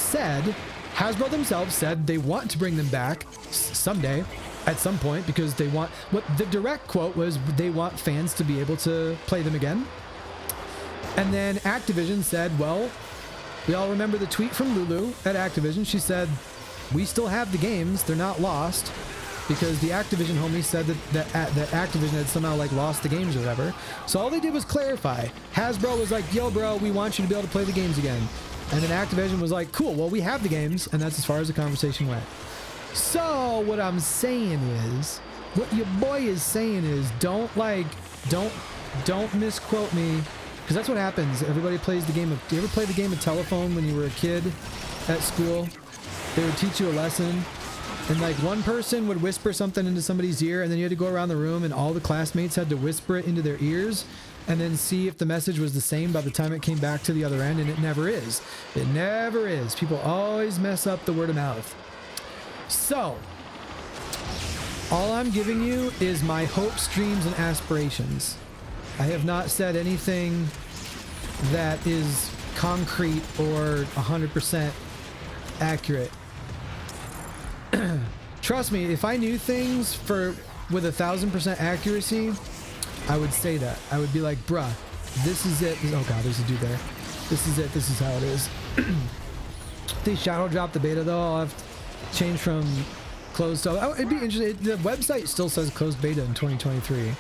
themselves said they want to bring them back someday, at some point, because they want, what the direct quote was, they want fans to be able to play them again. And then Activision said, well, we all remember the tweet from Lulu at Activision. She said, we still have the games, they're not lost, because the Activision homie said that Activision had somehow like lost the games or whatever. So all they did was clarify. Hasbro was like, yo bro, we want you to be able to play the games again. And then Activision was like, cool, well, we have the games, and that's as far as the conversation went. So what I'm saying is, what your boy is saying is, don't misquote me, because that's what happens. Everybody plays the game of, do you ever play the game of telephone when you were a kid at school? They would teach you a lesson, and like one person would whisper something into somebody's ear, and then you had to go around the room, and all the classmates had to whisper it into their ears, and then see if the message was the same by the time it came back to the other end, and it never is. It never is. People always mess up the word of mouth. So, all I'm giving you is my hopes, dreams, and aspirations. I have not said anything that is concrete or 100% accurate. Trust me, if I knew things with 1,000% accuracy, I would say that. I would be like, bruh, this is it. Oh god, there's a dude there. This is it. This is how it is. If they shadow drop the beta though, I'll have to change from closed. So it'd be interesting. The website still says closed beta in 2023.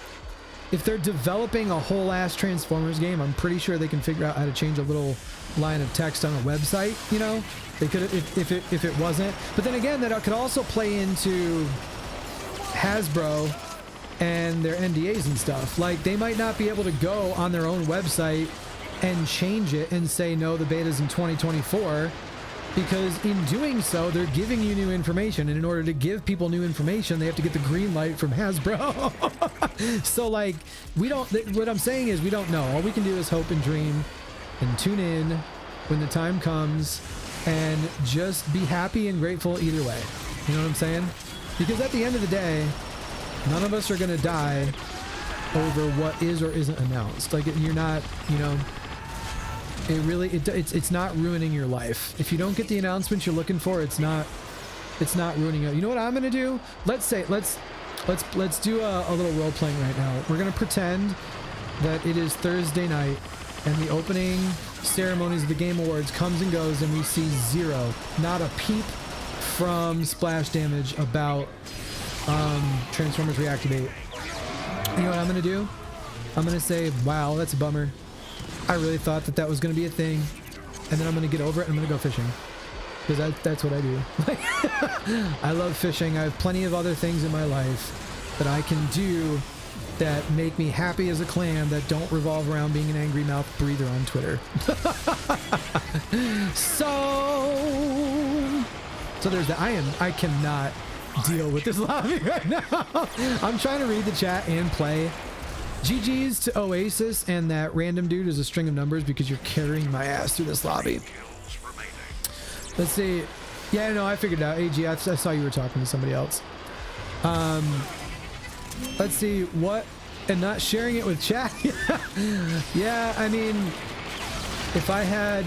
If they're developing a whole ass Transformers game, I'm pretty sure they can figure out how to change a little line of text on a website. You know, they could if it wasn't. But then again, that could also play into Hasbro and their NDAs and stuff. Like, they might not be able to go on their own website and change it and say, no, the beta's in 2024, because in doing so, they're giving you new information. And in order to give people new information, they have to get the green light from Hasbro. So, like, what I'm saying is we don't know. All we can do is hope and dream and tune in when the time comes and just be happy and grateful either way. You know what I'm saying? Because at the end of the day, none of us are going to die over what is or isn't announced. Like, you're not, you know, it's not ruining your life. If you don't get the announcements you're looking for, it's not ruining it. You know what I'm going to do? Let's do a little role playing right now. We're going to pretend that it is Thursday night and the opening ceremonies of the Game Awards comes and goes, and we see zero, not a peep from Splash Damage about Transformers Reactivate. You know what I'm gonna do? I'm gonna say, wow, that's a bummer. I really thought that was gonna be a thing, and then I'm gonna get over it and I'm gonna go fishing, because that's what I do. I love fishing. I have plenty of other things in my life that I can do that make me happy as a clam, that don't revolve around being an angry mouth breather on Twitter. So So there's that. I cannot deal with this lobby right now. I'm trying to read the chat and play. GG's to Oasis and that random dude is a string of numbers because you're carrying my ass through this lobby. Let's see. Yeah, no, I figured it out. AG, I saw you were talking to somebody else. Let's see what, and not sharing it with chat. Yeah, I mean, if I had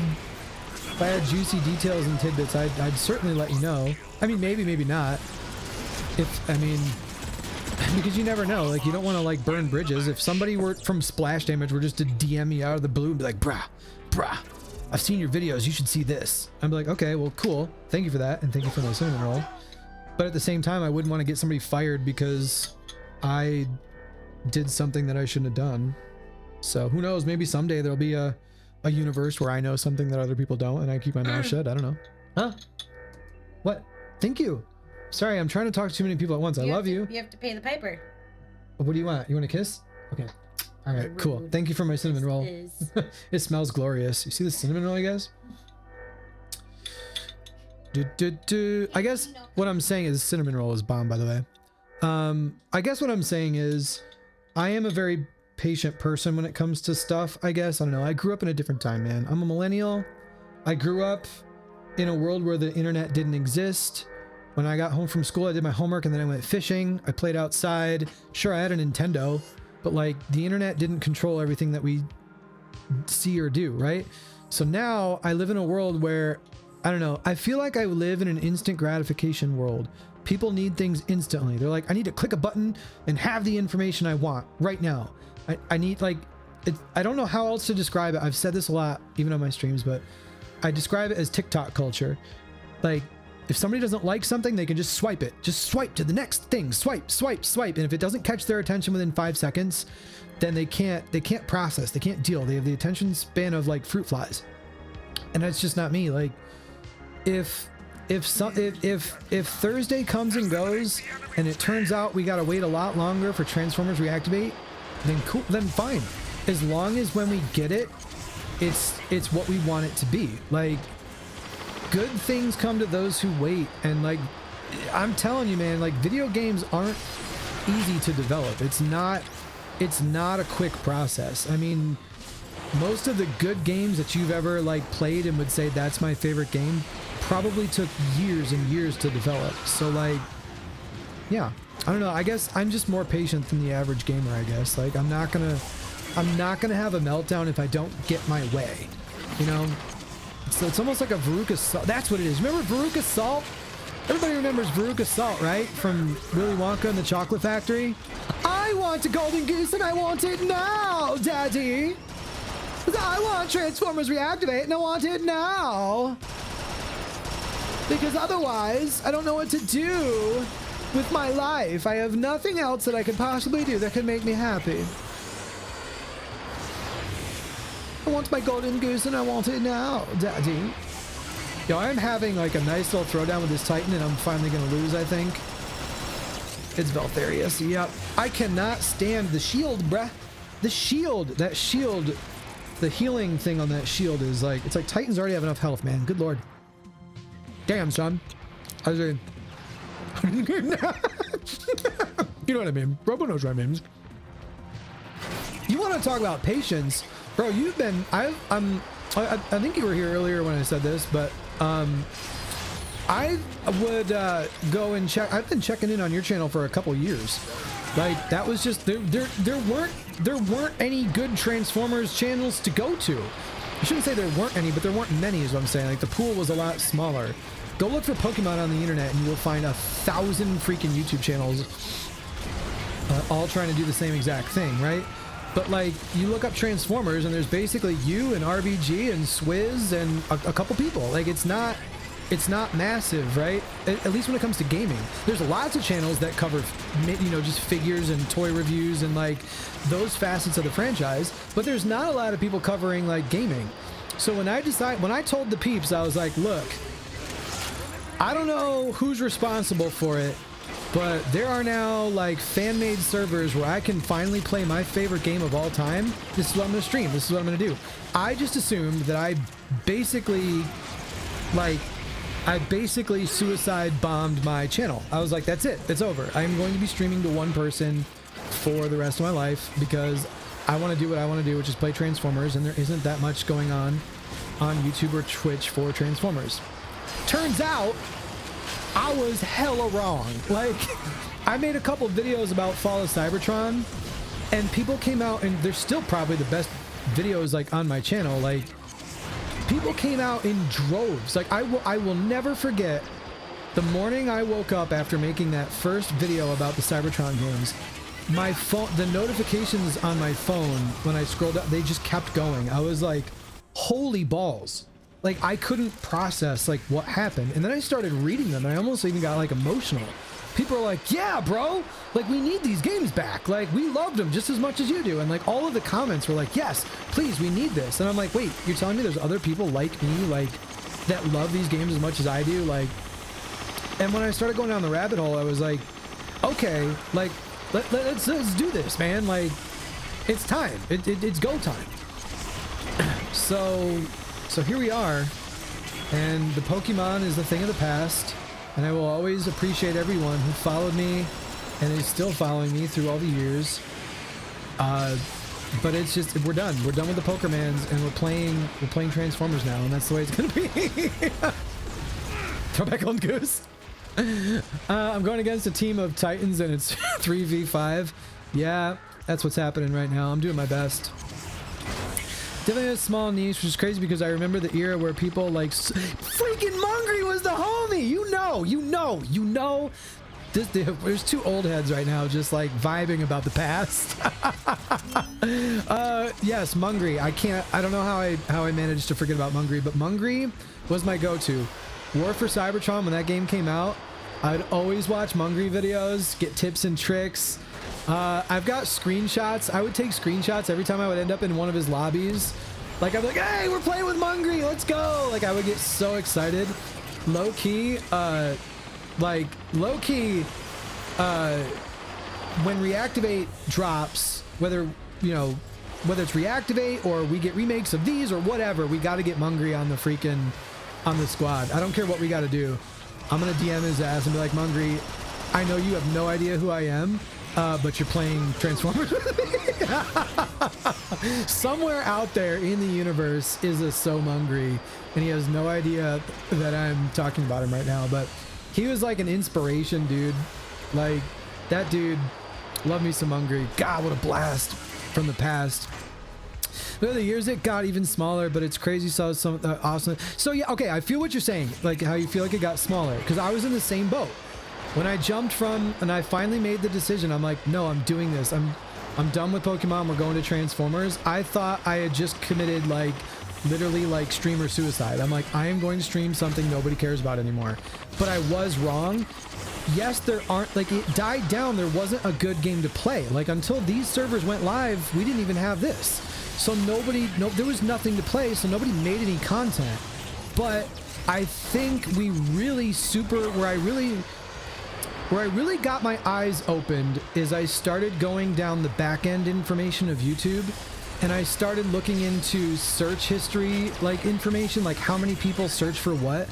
juicy details and tidbits, I'd certainly let you know. I mean, maybe not. Because you never know. Like, you don't want to like burn bridges. If somebody were from Splash Damage were just to DM me out of the blue and be like, brah, I've seen your videos, you should see this. I'm like, okay, well, cool. Thank you for that, and thank you for my cinnamon roll. But at the same time, I wouldn't want to get somebody fired because I did something that I shouldn't have done. So who knows? Maybe someday there'll be a universe where I know something that other people don't, and I keep my mouth shut. I don't know. Huh? What? Thank you. Sorry, I'm trying to talk to too many people at once. I love you. You have to pay the piper. What do you want? You want a kiss? Okay. All right, cool. Thank you for my cinnamon roll. It smells glorious. You see the cinnamon roll, you guys? I guess what I'm saying is cinnamon roll is bomb, by the way. I guess what I'm saying is I am a very patient person when it comes to stuff, I guess. I don't know. I grew up in a different time, man. I'm a millennial. I grew up in a world where the internet didn't exist. When I got home from school, I did my homework and then I went fishing. I played outside. Sure, I had a Nintendo, but like the internet didn't control everything that we see or do, right? So now I live in a world where, I don't know, I feel like I live in an instant gratification world. People need things instantly. They're like, I need to click a button and have the information I want right now. I need like, I don't know how else to describe it. I've said this a lot, even on my streams, but I describe it as TikTok culture. Like, if somebody doesn't like something, they can just swipe it. Just swipe to the next thing. Swipe, swipe, swipe. And if it doesn't catch their attention within 5 seconds, then they can't process. They can't deal. They have the attention span of like fruit flies. And that's just not me. Like, if Thursday comes and goes and it turns out we gotta wait a lot longer for Transformers Reactivate, then cool, then fine. As long as when we get it, it's what we want it to be. Like, good things come to those who wait. And like, I'm telling you, man, like video games aren't easy to develop. It's not a quick process. I mean, most of the good games that you've ever like played and would say that's my favorite game probably took years and years to develop. So like, yeah, I don't know. I guess I'm just more patient than the average gamer, I guess. Like, I'm not gonna have a meltdown if I don't get my way, you know? So it's almost like a Veruca Salt. That's what it is. Remember Veruca Salt? Everybody remembers Veruca Salt, right? From Willy Wonka and the Chocolate Factory. I want a golden goose and I want it now, Daddy. I want Transformers Reactivate and I want it now. Because otherwise, I don't know what to do with my life. I have nothing else that I could possibly do that could make me happy. I want my golden goose and I want it now, Daddy. Yo, I'm having like a nice little throwdown with this Titan and I'm finally gonna lose, I think. It's Veltharius. Yep. I cannot stand the shield, bruh. The shield. That shield. The healing thing on that shield is like, it's like Titans already have enough health, man. Good lord. Damn, son. I was saying. You know what I mean. Robo knows what I mean. You want to talk about patience? Bro, you've been, I think you were here earlier when I said this, but I would go and check. I've been checking in on your channel for a couple years. Like, that was just, there weren't any good Transformers channels to go to. I shouldn't say there weren't any, but there weren't many is what I'm saying. Like, the pool was a lot smaller. Go look for Pokemon on the internet and you will find 1,000 freaking YouTube channels all trying to do the same exact thing, right? But like, you look up Transformers and there's basically you and RBG and Swizz and a couple people. Like, it's not massive, right? At least when it comes to gaming. There's lots of channels that cover, you know, just figures and toy reviews and like those facets of the franchise, but there's not a lot of people covering like gaming. So when I told the peeps, I was like, look, I don't know who's responsible for it, but there are now like fan-made servers where I can finally play my favorite game of all time. This is what I'm gonna stream. This is what I'm gonna do. I just assumed that I basically like I basically suicide bombed my channel. I was like, that's it. It's over. I'm going to be streaming to one person for the rest of my life because I want to do what I want to do, which is play Transformers, and there isn't that much going on YouTube or Twitch for Transformers. Turns out, I was hella wrong. Like, I made a couple videos about Fall of Cybertron, and people came out, and they're still probably the best videos like on my channel. Like, people came out in droves. Like, I will never forget the morning I woke up after making that first video about the Cybertron games. My phone, the notifications on my phone when I scrolled up, they just kept going. I was like, holy balls. Like, I couldn't process like what happened. And then I started reading them and I almost even got like emotional. People are like, yeah, bro, like we need these games back. Like, we loved them just as much as you do. And like all of the comments were like, yes, please, we need this. And I'm like, wait, you're telling me there's other people like me, like that love these games as much as I do? Like, and when I started going down the rabbit hole, I was like, okay, like, let's do this, man. Like, it's time. It's go time. So here we are, and the Pokemon is the thing of the past, and I will always appreciate everyone who followed me and is still following me through all the years. But it's just, we're done. We're done with the Pokermans, and we're playing Transformers now, and that's the way it's gonna be. Throw back on Goose. I'm going against a team of Titans and it's 3v5. Yeah, that's what's happening right now. I'm doing my best. Definitely a small niche, which is crazy because I remember the era where people like freaking Mungry was the homie. You know. There's two old heads right now just like vibing about the past. Yes, Mungry. I don't know how I managed to forget about Mungry, but Mungry was my go-to. War for Cybertron, when that game came out, I'd always watch Mungry videos, get tips and tricks. I've got screenshots. I would take screenshots every time I would end up in one of his lobbies. Like, I'd be like, hey, we're playing with Mungry, let's go. Like, I would get so excited. Low-key, when Reactivate drops, whether it's Reactivate or we get remakes of these or whatever, we got to get Mungry on the squad. I don't care what we got to do. I'm going to DM his ass and be like, Mungry, I know you have no idea who I am, but you're playing Transformers with me. Somewhere out there in the universe is a So Mungry, and he has no idea that I'm talking about him right now, but he was like an inspiration, dude. Like, that dude, love me some Mungry. God, what a blast from the past. Over the years, it got even smaller, but it's crazy. So some awesome. So yeah, okay, I feel what you're saying, like how you feel like it got smaller, because I was in the same boat when I jumped from, and I finally made the decision. I'm like, no, I'm doing this. I'm done with Pokemon. We're going to Transformers. I thought I had just committed like literally like streamer suicide. I'm like, I am going to stream something nobody cares about anymore. But I was wrong. Yes, there aren't, like, it died down. There wasn't a good game to play. Like, until these servers went live, we didn't even have this. So there was nothing to play, so nobody made any content. But I think we really where I really got my eyes opened is I started going down the back end information of YouTube, and I started looking into search history, like information, like how many people search for what.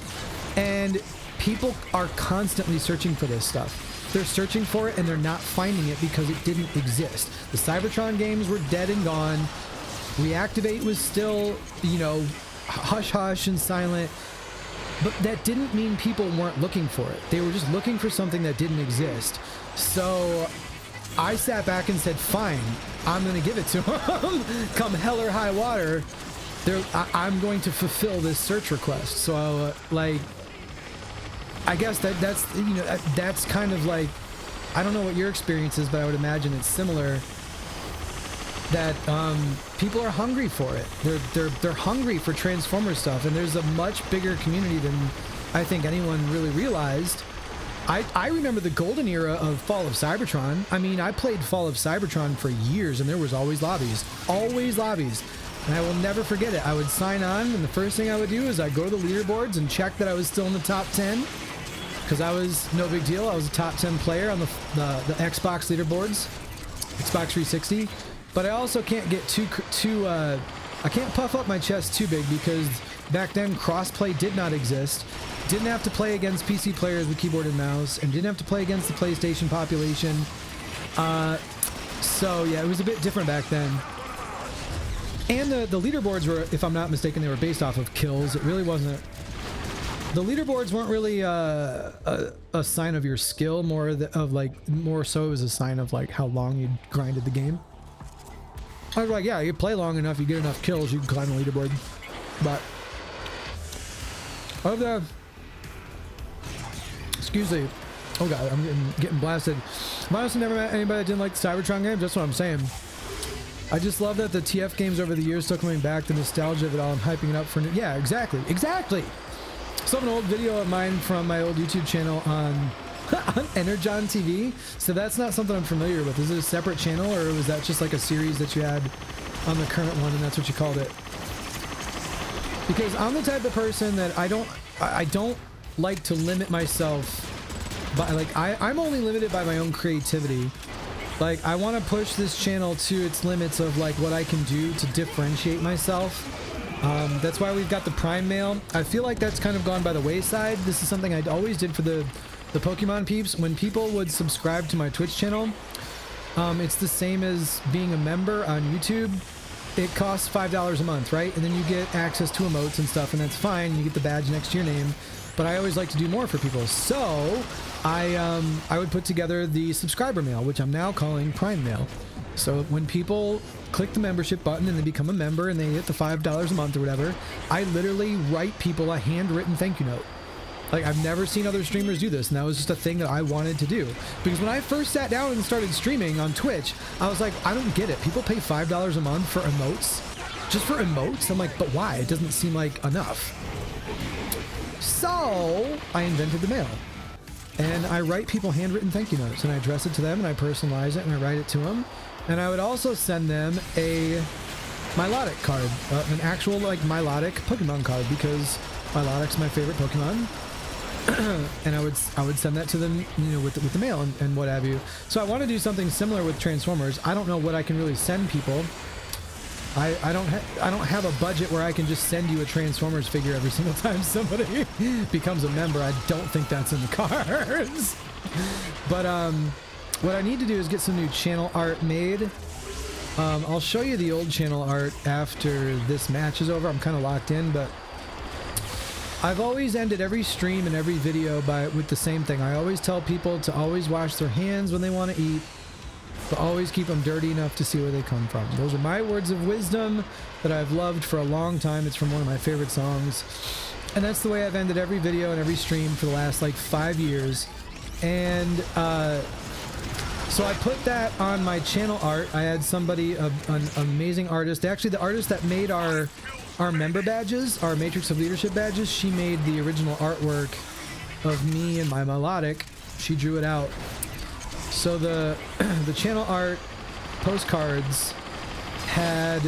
And people are constantly searching for this stuff. They're searching for it and they're not finding it because it didn't exist. The Cybertron games were dead and gone. Reactivate was still, hush hush and silent, but that didn't mean people weren't looking for it. They were just looking for something that didn't exist. So I sat back and said, fine, I'm going to give it to them. Come hell or high water, I'm going to fulfill this search request. So I guess that's kind of like, I don't know what your experience is, but I would imagine it's similar. That people are hungry for it. They're hungry for Transformers stuff, and there's a much bigger community than I think anyone really realized. I remember the golden era of Fall of Cybertron. I mean, I played Fall of Cybertron for years, and there was always lobbies, and I will never forget it. I would sign on, and the first thing I would do is I'd go to the leaderboards and check that I was still in the top 10, because I was no big deal. I was a top 10 player on the Xbox leaderboards, Xbox 360. But I also can't get I can't puff up my chest too big, because back then crossplay did not exist. didn't have to play against PC players with keyboard and mouse, and didn't have to play against the PlayStation population. So yeah, it was a bit different back then. And the leaderboards were, if I'm not mistaken, they were based off of kills. It really wasn't. The leaderboards weren't really a sign of your skill, more so it was a sign of like how long you grinded the game. I was like, yeah, you play long enough, you get enough kills, you can climb the leaderboard. But of the, excuse me, oh god, I'm getting blasted. I've honestly never met anybody that didn't like the Cybertron games. That's what I'm saying. I just love that the TF games over the years still coming back, the nostalgia of it all, and hyping it up for new. Yeah, exactly. Saw an old video of mine from my old YouTube channel on Energon TV. So that's not something I'm familiar with. Is it a separate channel, or was that just like a series that you had on the current one and that's what you called it? Because I'm the type of person that I don't like to limit myself, but like I'm only limited by my own creativity. Like I want to push this channel to its limits of like what I can do to differentiate myself. That's why we've got the Prime Mail. I feel like that's kind of gone by the wayside. This is something I always did for the Pokemon peeps. When people would subscribe to my Twitch channel, it's the same as being a member on YouTube. It costs $5 a month, right? And then you get access to emotes and stuff, and that's fine. You get the badge next to your name. But I always like to do more for people. So I would put together the subscriber mail, which I'm now calling Prime Mail. So when people click the membership button and they become a member and they hit the $5 a month or whatever, I literally write people a handwritten thank you note. Like, I've never seen other streamers do this, and that was just a thing that I wanted to do. Because when I first sat down and started streaming on Twitch, I was like, I don't get it. People pay $5 a month for emotes? Just for emotes? I'm like, but why? It doesn't seem like enough. So I invented the mail. And I write people handwritten thank you notes, and I address it to them, and I personalize it, and I write it to them. And I would also send them a Milotic card, an actual like Milotic Pokemon card, because Milotic's my favorite Pokemon. And I would send that to them, you know, with the mail and what have you. So I want to do something similar with Transformers. I don't know what I can really send people. I don't have a budget where I can just send you a Transformers figure every single time somebody becomes a member. I don't think that's in the cards. But what I need to do is get some new channel art made. I'll show you the old channel art after this match is over. I'm kind of locked in, but I've always ended every stream and every video with the same thing. I always tell people to always wash their hands when they want to eat, but always keep them dirty enough to see where they come from. Those are my words of wisdom that I've loved for a long time. It's from one of my favorite songs. And that's the way I've ended every video and every stream for the last like 5 years. And so I put that on my channel art. I had somebody, an amazing artist, actually the artist that made our member badges, our Matrix of Leadership badges. She made the original artwork of me and my Milotic. She drew it out. So the channel art postcards had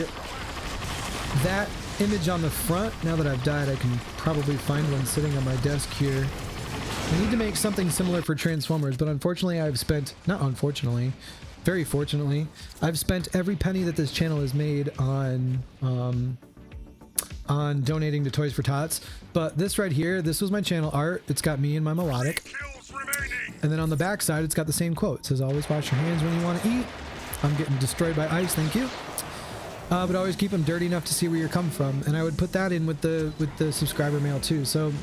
that image on the front. Now that I've died, I can probably find one sitting on my desk here. I need to make something similar for Transformers, but unfortunately I've spent, not unfortunately, very fortunately, I've spent every penny that this channel has made on donating to Toys for Tots. But this right here, this was my channel art. It's got me and my Milotic. And then on the back side, it's got the same quote. It says, always wash your hands when you want to eat. I'm getting destroyed by ice, thank you. But always keep them dirty enough to see where you're coming from. And I would put that in with the subscriber mail too. So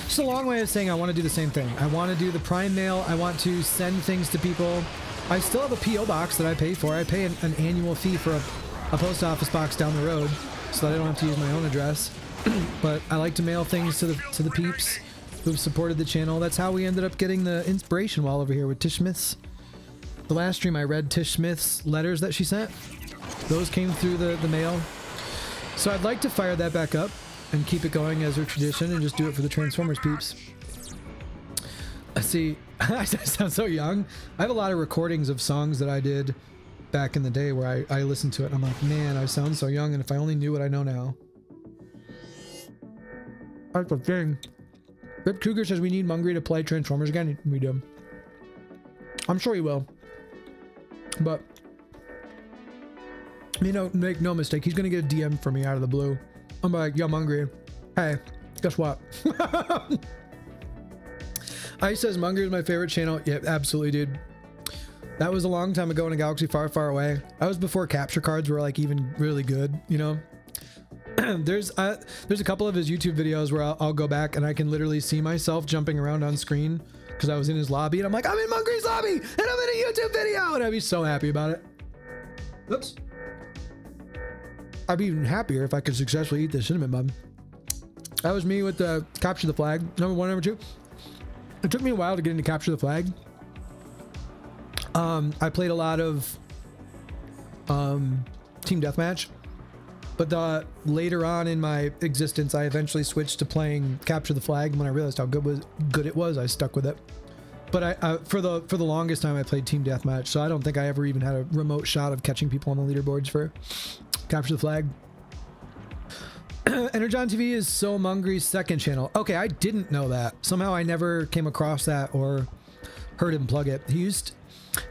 just a long way of saying I want to do the same thing. I want to do the Prime Mail. I want to send things to people. I still have a P.O. box that I pay for. I pay an annual fee for a post office box down the road so that I don't have to use my own address. But I like to mail things to the peeps who've supported the channel. That's how we ended up getting the inspiration wall over here with Tish Smith's. The last stream I read Tish Smith's letters that she sent. Those came through the mail. So I'd like to fire that back up and keep it going as a tradition and just do it for the Transformers peeps. See, I sound so young. I have a lot of recordings of songs that I did back in the day where I listened to it and I'm like, man, I sound so young, and if I only knew what I know now. That's the thing. Rip Cougar says we need Mungry to play Transformers again. We do. I'm sure he will. But, you know, make no mistake, he's gonna get a DM from me out of the blue. I'm like, yo, Mungry, hey, Guess what? Ice says Munger is my favorite channel. Yeah, absolutely, dude. That was a long time ago in a galaxy far, far away. That was before capture cards were like even really good, you know? There's a couple of his YouTube videos where I'll go back and I can literally see myself jumping around on screen because I was in his lobby and I'm like, I'm in Munger's lobby and I'm in a YouTube video, and I'd be so happy about it. Oops. I'd be even happier if I could successfully eat this cinnamon bun. That was me with the capture the flag. Number 1, number 2. It took me a while to get into capture the flag. I played a lot of team deathmatch, but later on in my existence, I eventually switched to playing capture the flag. When I realized how good it was, I stuck with it. But I for the longest time, I played team deathmatch, so I don't think I ever even had a remote shot of catching people on the leaderboards for capture the flag. Energon TV is So Mungry's second channel. Okay, I didn't know that. Somehow I never came across that or heard him plug it. He used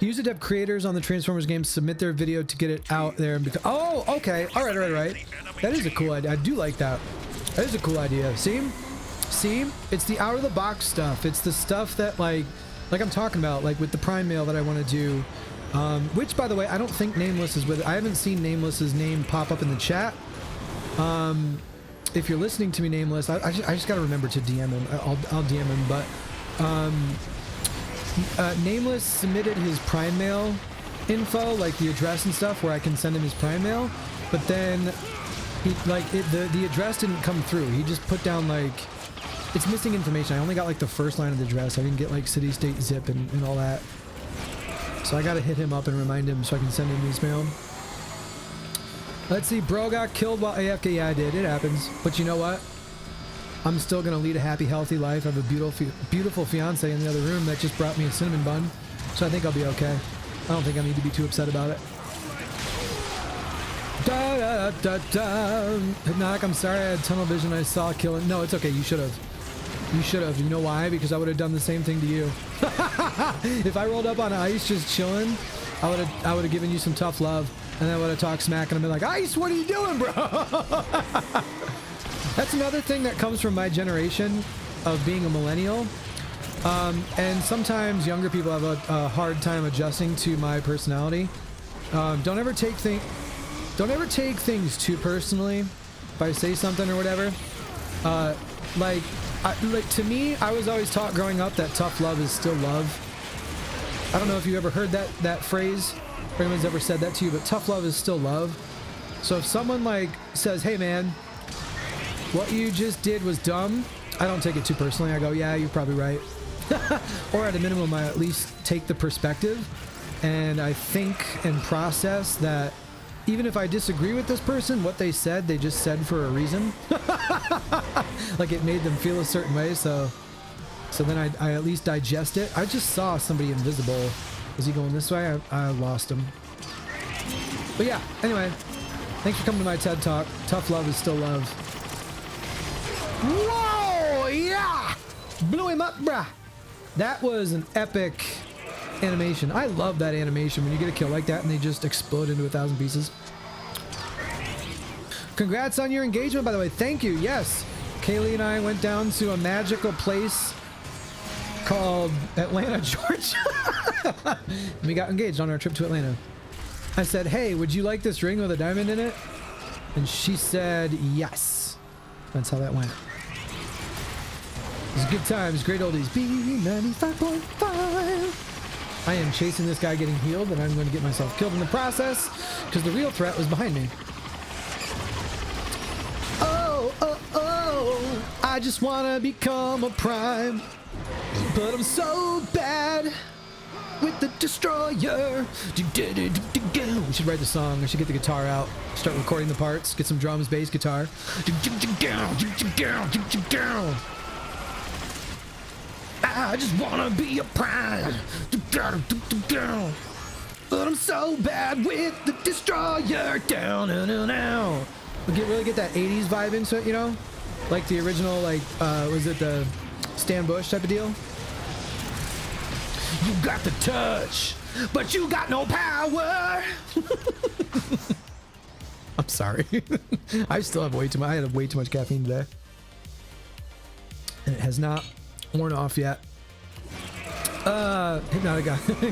to have creators on the Transformers games submit their video to get it out there. And oh, okay. All right. That is a cool idea. I do like that. That is a cool idea. See? It's the out of the box stuff. It's the stuff that like I'm talking about, like with the Prime Mail that I want to do. Which, by the way, I don't think Nameless is with it. I haven't seen Nameless's name pop up in the chat. If you're listening to me, Nameless, I just got to remember to DM him. I'll DM him, but Nameless submitted his Prime Mail info, like the address and stuff, where I can send him his Prime Mail, but then he the address didn't come through. He just put down like it's missing information. I only got like the first line of the address. I didn't get like city, state, zip, and all that. So I got to hit him up and remind him so I can send him his mail. Let's see, bro got killed while AFK. Yeah, I did. It happens. But you know what? I'm still going to lead a happy, healthy life. I have a beautiful fiance in the other room that just brought me a cinnamon bun. So I think I'll be okay. I don't think I need to be too upset about it. Da, da, da, da. Knock, I'm sorry I had tunnel vision. I saw killing. No, it's okay. You should have. You should have. You know why? Because I would have done the same thing to you. If I rolled up on ice just chilling, I would have given you some tough love. And then I would have talked smack and I'd be like, Ice, what are you doing, bro? That's another thing that comes from my generation of being a millennial. And sometimes younger people have a hard time adjusting to my personality. Don't ever take things too personally if I say something or whatever. Like to me, I was always taught growing up that tough love is still love. I don't know if you ever heard that phrase. If anyone's ever said that to you, but tough love is still love. So if someone like says, hey man, what you just did was dumb, I don't take it too personally. I go, yeah, you're probably right. Or at a minimum, I at least take the perspective and I think and process that even if I disagree with this person, what they said, they just said for a reason. Like it made them feel a certain way. So then I at least digest it. I just saw somebody invisible. Is he going this way? I lost him. But yeah, anyway, thanks for coming to my TED Talk. Tough love is still love. Whoa, yeah! Blew him up, bruh. That was an epic animation. I love that animation when you get a kill like that and they just explode into 1,000 pieces. Congrats on your engagement, by the way. Thank you. Yes. Kaylee and I went down to a magical place called Atlanta, Georgia. We got engaged on our trip to Atlanta. I said, hey, would you like this ring with a diamond in it? And she said, yes. That's how that went. It was good times, great oldies. B95.5. I am chasing this guy getting healed, and I'm going to get myself killed in the process because the real threat was behind me. Oh, I just want to become a prime. But I'm so bad with the destroyer. We should write the song. I should get the guitar out, start recording the parts, get some drums, bass, guitar. I just wanna be a prime. But I'm so bad with the destroyer. Down. Really get that 80s vibe into it, you know? Like the original, like, was it the Stan Bush type of deal? You got the touch, but you got no power. I'm sorry. I still have way too much. I had way too much caffeine today. and it has not worn off yet. Hypnotic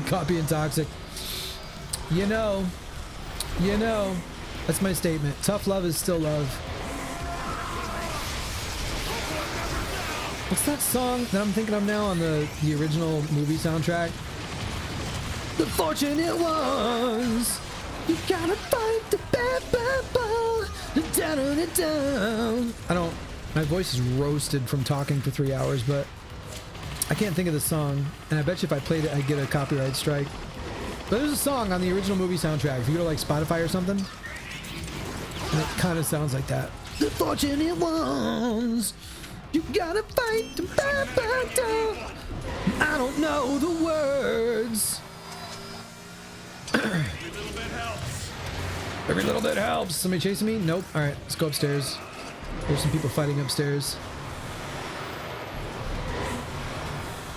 copy and toxic. You know, that's my statement. Tough love is still love. What's that song that I'm thinking of now on the original movie soundtrack? The fortunate ones. You gotta fight the bad, bad, bad, down, down. I don't. My voice is roasted from talking for 3 hours, but I can't think of the song. And I bet you if I played it, I'd get a copyright strike. But there's a song on the original movie soundtrack. If you go to like Spotify or something, and it kind of sounds like that. The fortunate ones. You gotta fight the bad, bad, down. I don't know the words. Every little bit helps. Somebody chasing me? Nope. All right, let's go upstairs. There's some people fighting upstairs.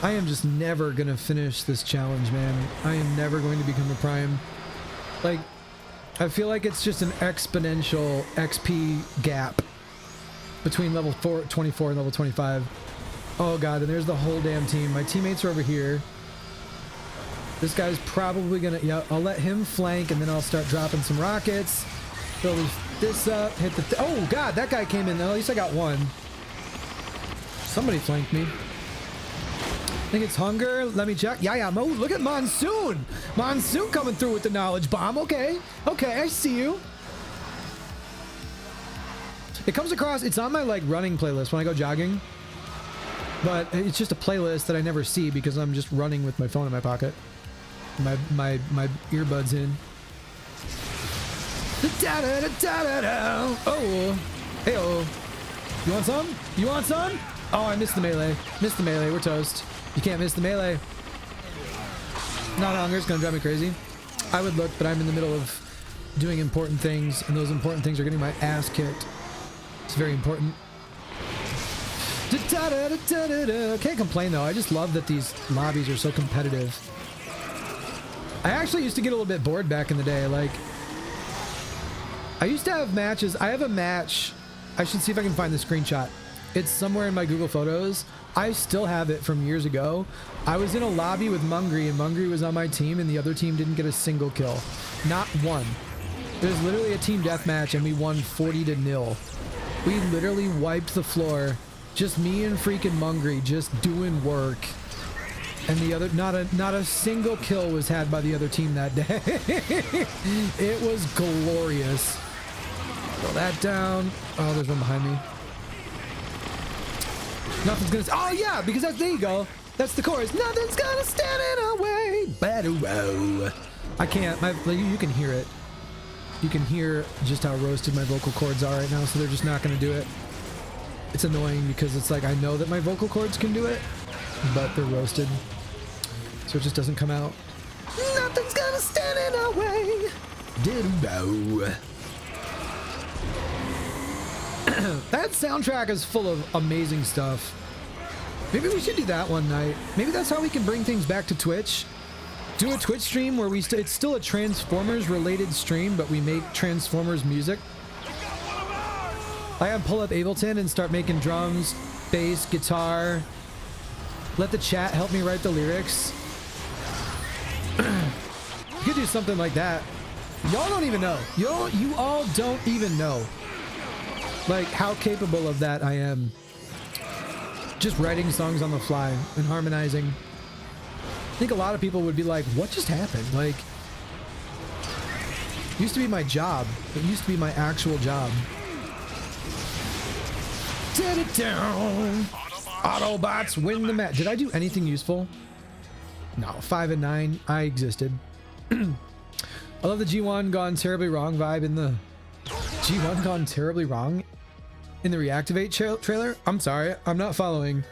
I am just never gonna finish this challenge, man. I am never going to become a prime. Like, I feel like it's just an exponential XP gap between level 24 and level 25. Oh god, and there's the whole damn team. My teammates are over here. This guy's probably gonna, yeah, I'll let him flank and then I'll start dropping some rockets. Fill this up, hit the, oh god, that guy came in though. At least I got one. Somebody flanked me. I think it's hunger. Let me check. Yeah, Mo, look at Monsoon. Monsoon coming through with the knowledge bomb. Okay, I see you. It comes across, it's on my like running playlist when I go jogging. But it's just a playlist that I never see because I'm just running with my phone in my pocket. My earbuds in. Oh, hey oh. You want some? You want some? Oh, I missed the melee. Missed the melee. We're toast. You can't miss the melee. Not hunger. It's gonna drive me crazy. I would look, but I'm in the middle of doing important things, and those important things are getting my ass kicked. It's very important. Can't complain though. I just love that these lobbies are so competitive. I actually used to get a little bit bored back in the day. Like, I used to have matches. I have a match. I should see if I can find the screenshot. It's somewhere in my Google Photos. I still have it from years ago. I was in a lobby with Mungry, and Mungry was on my team, and the other team didn't get a single kill. Not one. It was literally a team deathmatch, and we won 40-0. We literally wiped the floor. Just me and freaking Mungry just doing work. And the other, not a single kill was had by the other team that day. It was glorious. Throw that down. Oh, there's one behind me. Nothing's gonna. Oh yeah, because that's, there you go. That's the chorus. Nothing's gonna stand in our way. Bad-o-o. I can't. You can hear it. You can hear just how roasted my vocal cords are right now, so they're just not gonna do it. It's annoying because it's like I know that my vocal cords can do it, but they're roasted, so it just doesn't come out. Nothing's gonna stand in our way. Did-o. That soundtrack is full of amazing stuff. Maybe we should do that one night. Maybe that's how we can bring things back to Twitch. Do a Twitch stream where it's still a Transformers related stream, but we make Transformers music. I can pull up Ableton and start making drums, bass, guitar. Let the chat help me write the lyrics. You could do something like that. Y'all don't even know. You all don't even know. Like how capable of that I am. Just writing songs on the fly and harmonizing. I think a lot of people would be like, what just happened? Like, it used to be my job. It used to be my actual job. Get it down. Autobots win the match. Did I do anything useful? No. 5 and 9. I existed. I love the G1 gone terribly wrong vibe in the G1 gone terribly wrong in the Reactivate trailer? I'm sorry, I'm not following.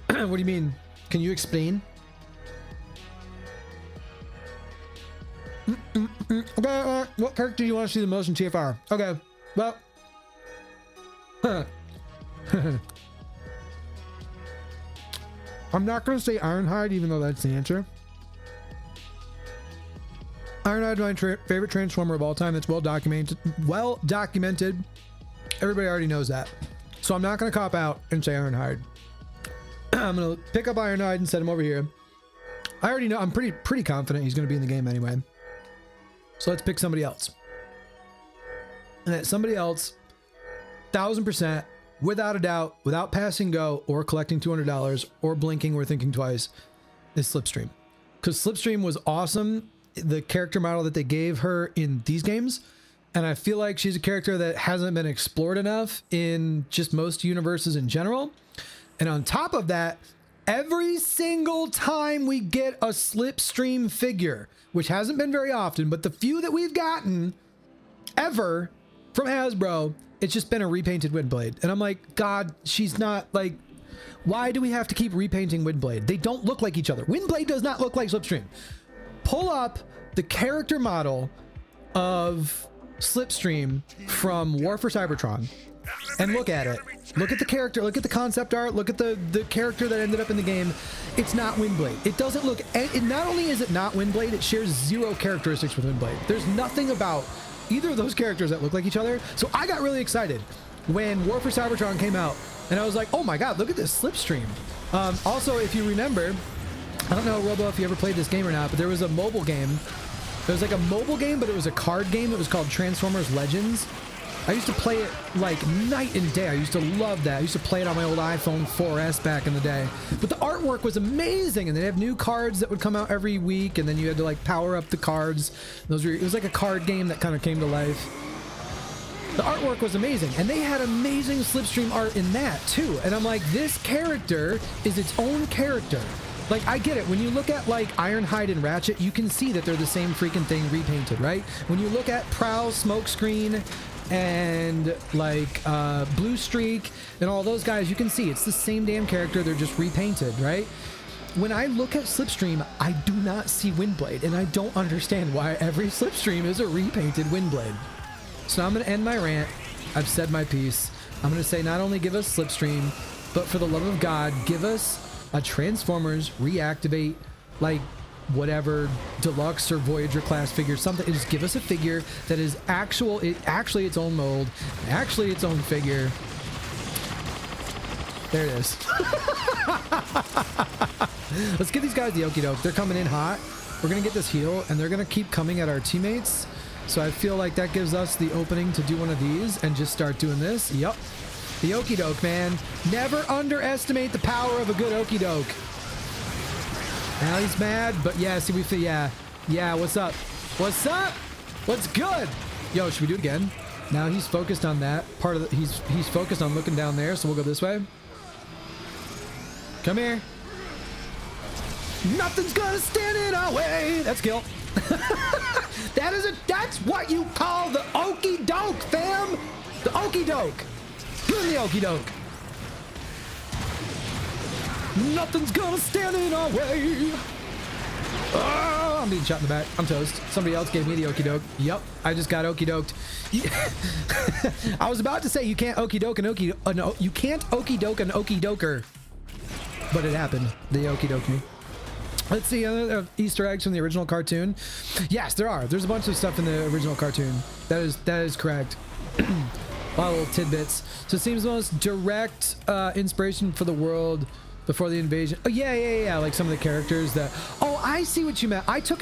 What do you mean? Can you explain? Okay, what character do you want to see the most in TFR? Okay, well. I'm not going to say Ironhide, even though that's the answer. Ironhide is my favorite Transformer of all time. That's well documented. Well documented. Everybody already knows that. So I'm not going to cop out and say Ironhide. I'm gonna pick up Ironhide and set him over here. I already know. I'm pretty confident he's gonna be in the game anyway. So let's pick somebody else. And that somebody else, 1000%, without a doubt, without passing go or collecting $200 or blinking or thinking twice, is Slipstream. Because Slipstream was awesome, the character model that they gave her in these games. And I feel like she's a character that hasn't been explored enough in just most universes in general. And on top of that, every single time we get a Slipstream figure, which hasn't been very often, but the few that we've gotten ever from Hasbro, it's just been a repainted Windblade. And I'm like, God, she's not like, why do we have to keep repainting Windblade? They don't look like each other. Windblade does not look like Slipstream. Pull up the character model of Slipstream from War for Cybertron and look at it. Look at the character, look at the concept art, look at the character that ended up in the game. It's not Windblade. It doesn't look, not only is it not Windblade, it shares zero characteristics with Windblade. There's nothing about either of those characters that look like each other. So I got really excited when War for Cybertron came out and I was like, oh my God, look at this Slipstream. Also, if you remember, I don't know, Robo, if you ever played this game or not, but there was a mobile game. It was like a mobile game, but it was a card game. It was called Transformers Legends. I used to play it like night and day. I used to love that. I used to play it on my old iPhone 4S back in the day. But the artwork was amazing, and they have new cards that would come out every week, and then you had to like power up the cards. It was like a card game that kind of came to life. The artwork was amazing, and they had amazing Slipstream art in that too. And I'm like, this character is its own character. Like, I get it. When you look at like Ironhide and Ratchet, you can see that they're the same freaking thing repainted, right? When you look at Prowl, Smokescreen, and like Blue Streak and all those guys, you can see it's the same damn character. They're just repainted, right? When I look at Slipstream, I do not see Windblade, and I don't understand why every Slipstream is a repainted Windblade. So I'm going to end my rant. I've said my piece. I'm going to say not only give us Slipstream, but for the love of God, give us a Transformers Reactivate, like whatever deluxe or Voyager class figure, something. Just give us a figure that is actually its own mold, actually its own figure. There it is. Let's give these guys the okie doke. They're coming in hot. We're gonna get this heal, and they're gonna keep coming at our teammates. So I feel like that gives us the opening to do one of these and just start doing this. Yup. The okie doke, man. Never underestimate the power of a good okie doke. Now he's mad, but yeah, see, we feel, yeah, what's up? What's up? What's good? Yo, should we do it again? Now he's focused on that part of the, he's focused on looking down there, so we'll go this way. Come here. Nothing's gonna stand in our way. That's kill. That's what you call the okie doke, fam. The okie doke. Give him the okie doke. Nothing's gonna stand in our way. Oh, I'm being shot in the back. I'm toast. Somebody else gave me the okie doke. Yep, I just got okie doked. I was about to say you can't okie doke you can't okie doke an okie doker, but it happened. They okie doked me. Let's see, Easter eggs from the original cartoon. Yes, there are. There's a bunch of stuff in the original cartoon. That is correct. A lot of little tidbits. So it seems the most direct inspiration for the world before the invasion. Oh yeah. Like some of the characters that. Oh, I see what you meant. I took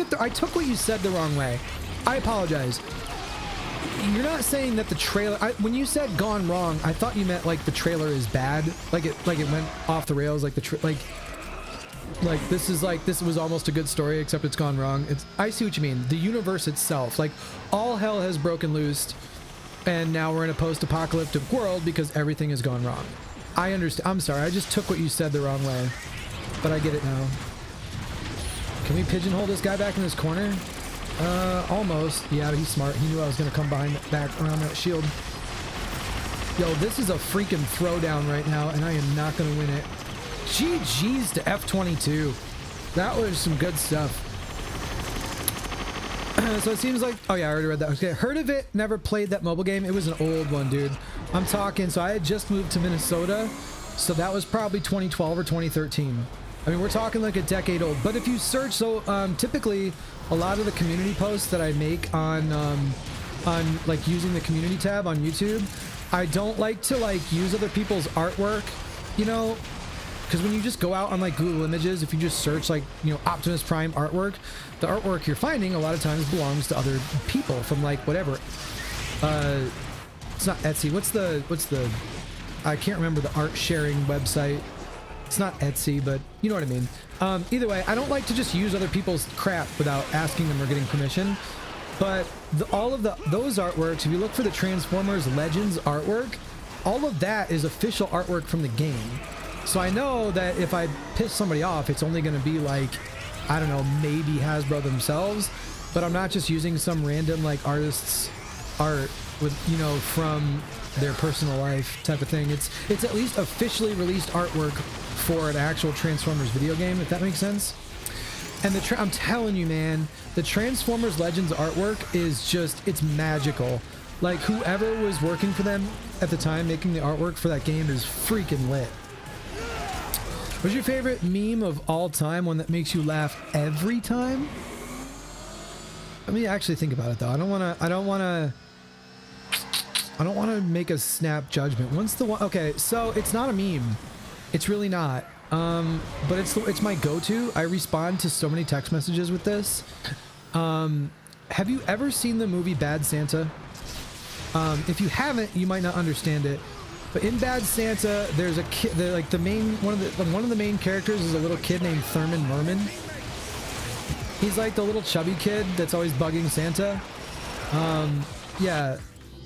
what you said the wrong way. I apologize. You're not saying that the trailer. When you said gone wrong, I thought you meant like the trailer is bad. Like it went off the rails. Like this was almost a good story, except it's gone wrong. I see what you mean. The universe itself, like all hell has broken loose, and now we're in a post-apocalyptic world because everything has gone wrong. I understand. I'm sorry. I just took what you said the wrong way, but I get it now. Can we pigeonhole this guy back in this corner? Almost. Yeah, but he's smart. He knew I was gonna come back around that shield. Yo, this is a freaking throwdown right now, and I am not gonna win it. GG's to F-22. That was some good stuff. So it seems like, oh yeah, I already read that. Okay, heard of it, never played that mobile game. It was an old one, dude. I'm talking, so I had just moved to Minnesota, so that was probably 2012 or 2013. I mean, we're talking like a decade old. But if you search, so typically a lot of the community posts that I make on like using the community tab on YouTube, I don't like to like use other people's artwork, you know, because when you just go out on like Google Images, if you just search like, you know, Optimus Prime artwork, the artwork you're finding a lot of times belongs to other people from like whatever. It's not Etsy. What's the I can't remember the art sharing website. It's not Etsy, but you know what I mean. Either way, I don't like to just use other people's crap without asking them or getting permission. But all of those artworks, if you look for the Transformers Legends artwork, all of that is official artwork from the game. So I know that if I piss somebody off, it's only going to be like, I don't know, maybe Hasbro themselves. But I'm not just using some random like artist's art with, you know, from their personal life type of thing. It's at least officially released artwork for an actual Transformers video game, if that makes sense. And I'm telling you, man, the Transformers Legends artwork is just, it's magical. Like, whoever was working for them at the time making the artwork for that game is freaking lit. What's your favorite meme of all time? One that makes you laugh every time? Let me actually think about it though. I don't want to make a snap judgment. What's the one? Okay, so it's not a meme. It's really not. But it's my go-to. I respond to so many text messages with this. Have you ever seen the movie Bad Santa? If you haven't, you might not understand it. But in Bad Santa, there's a kid. Like one of the main characters is a little kid named Thurman Merman. He's like the little chubby kid that's always bugging Santa. Yeah,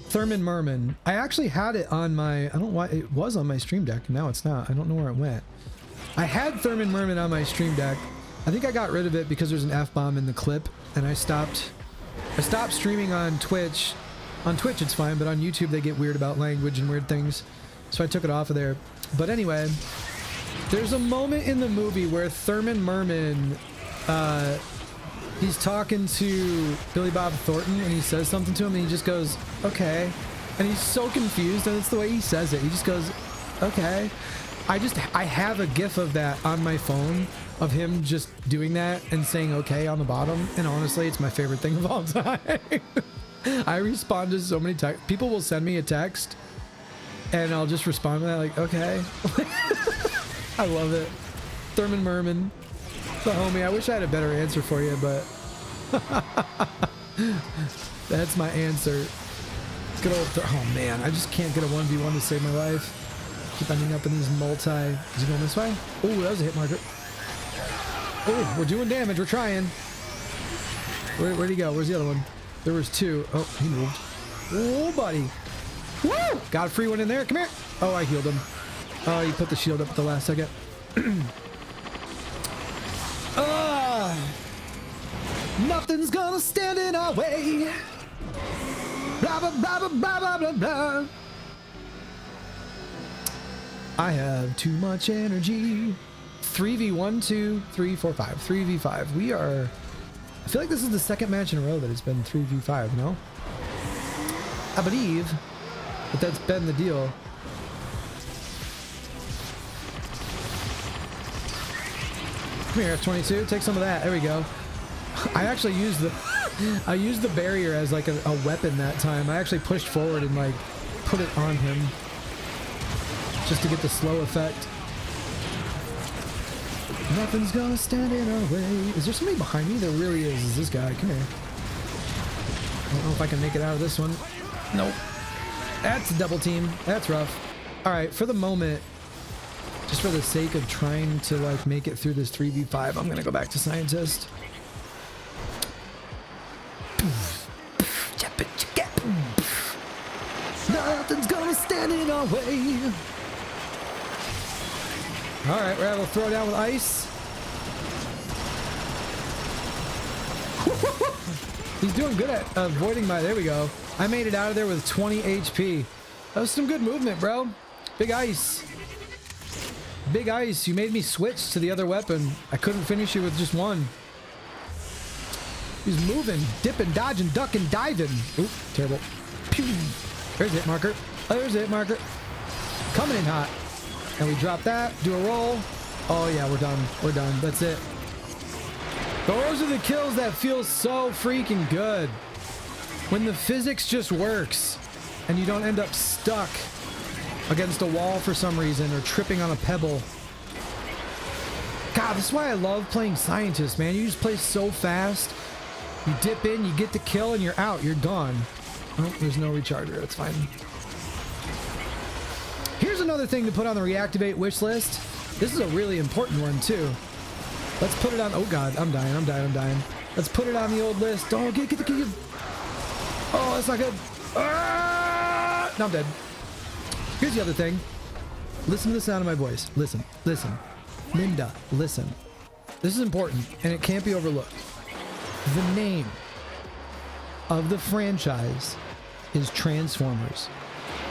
Thurman Merman. I actually had it on my. I don't know why it was on my Stream Deck. Now it's not. I don't know where it went. I had Thurman Merman on my Stream Deck. I think I got rid of it because there's an F-bomb in the clip, and I stopped streaming on Twitch. On Twitch it's fine, but on YouTube they get weird about language and weird things, so I took it off of there. But anyway, there's a moment in the movie where Thurman Merman, he's talking to Billy Bob Thornton, and he says something to him, and he just goes, okay. And he's so confused, and it's the way he says it. He just goes, okay. I have a GIF of that on my phone, of him just doing that and saying okay on the bottom, and honestly, it's my favorite thing of all time. I respond to so many texts. People will send me a text, and I'll just respond to that like, okay. I love it. Thurman Merman, the homie. I wish I had a better answer for you, but that's my answer. Good old oh man, I just can't get a 1v1 to save my life. Keep ending up in these multi. Is he going this way? Oh, that was a hit marker. Oh, we're doing damage. We're trying. Where'd he go? Where's the other one? There was two. Oh, he moved. Oh, buddy. Woo! Got a free one in there. Come here. Oh, I healed him. Oh, he put the shield up at the last second. Nothing's gonna stand in our way. Blah, blah, blah, blah, blah, blah, blah. I have too much energy. 3v1, 2, 3, 4, 5. 3v5. We are... I feel like this is the second match in a row that it's been 3v5, no? I believe that that's been the deal. Come here, F22. Take some of that. There we go. I actually used the barrier as like a weapon that time. I actually pushed forward and like put it on him just to get the slow effect. Nothing's gonna stand in our way. Is there somebody behind me? There really is. Is this guy? Come here. I don't know if I can make it out of this one. Nope. That's a double team. That's rough. All right, for the moment, just for the sake of trying to like make it through this 3v5, I'm gonna go back to scientist. Nothing's gonna stand in our way. All right, we're able to throw down with ice. He's doing good at avoiding my... There we go. I made it out of there with 20 HP. That was some good movement, bro. Big ice. Big ice. You made me switch to the other weapon. I couldn't finish you with just one. He's moving, dipping, dodging, ducking, diving. Oop, terrible. Pew. There's a hit marker. Oh, there's a hit marker. Coming in hot. And we drop that, do a roll. Oh yeah, we're done. We're done. That's it. Those are the kills that feel so freaking good. When the physics just works and you don't end up stuck against a wall for some reason or tripping on a pebble. this is why I love playing scientist, man. You just play so fast. You dip in, you get the kill, and you're out. You're gone. Oh, there's no recharger. That's fine. Here's another thing to put on the reactivate wish list. This is a really important one, too. Let's put it on... Oh, God. I'm dying. Let's put it on the old list. Oh, get the key. Oh, that's not good. Ah! No, I'm dead. Here's the other thing. Listen to the sound of my voice. Listen. Linda, listen. This is important, and it can't be overlooked. The name of the franchise is Transformers.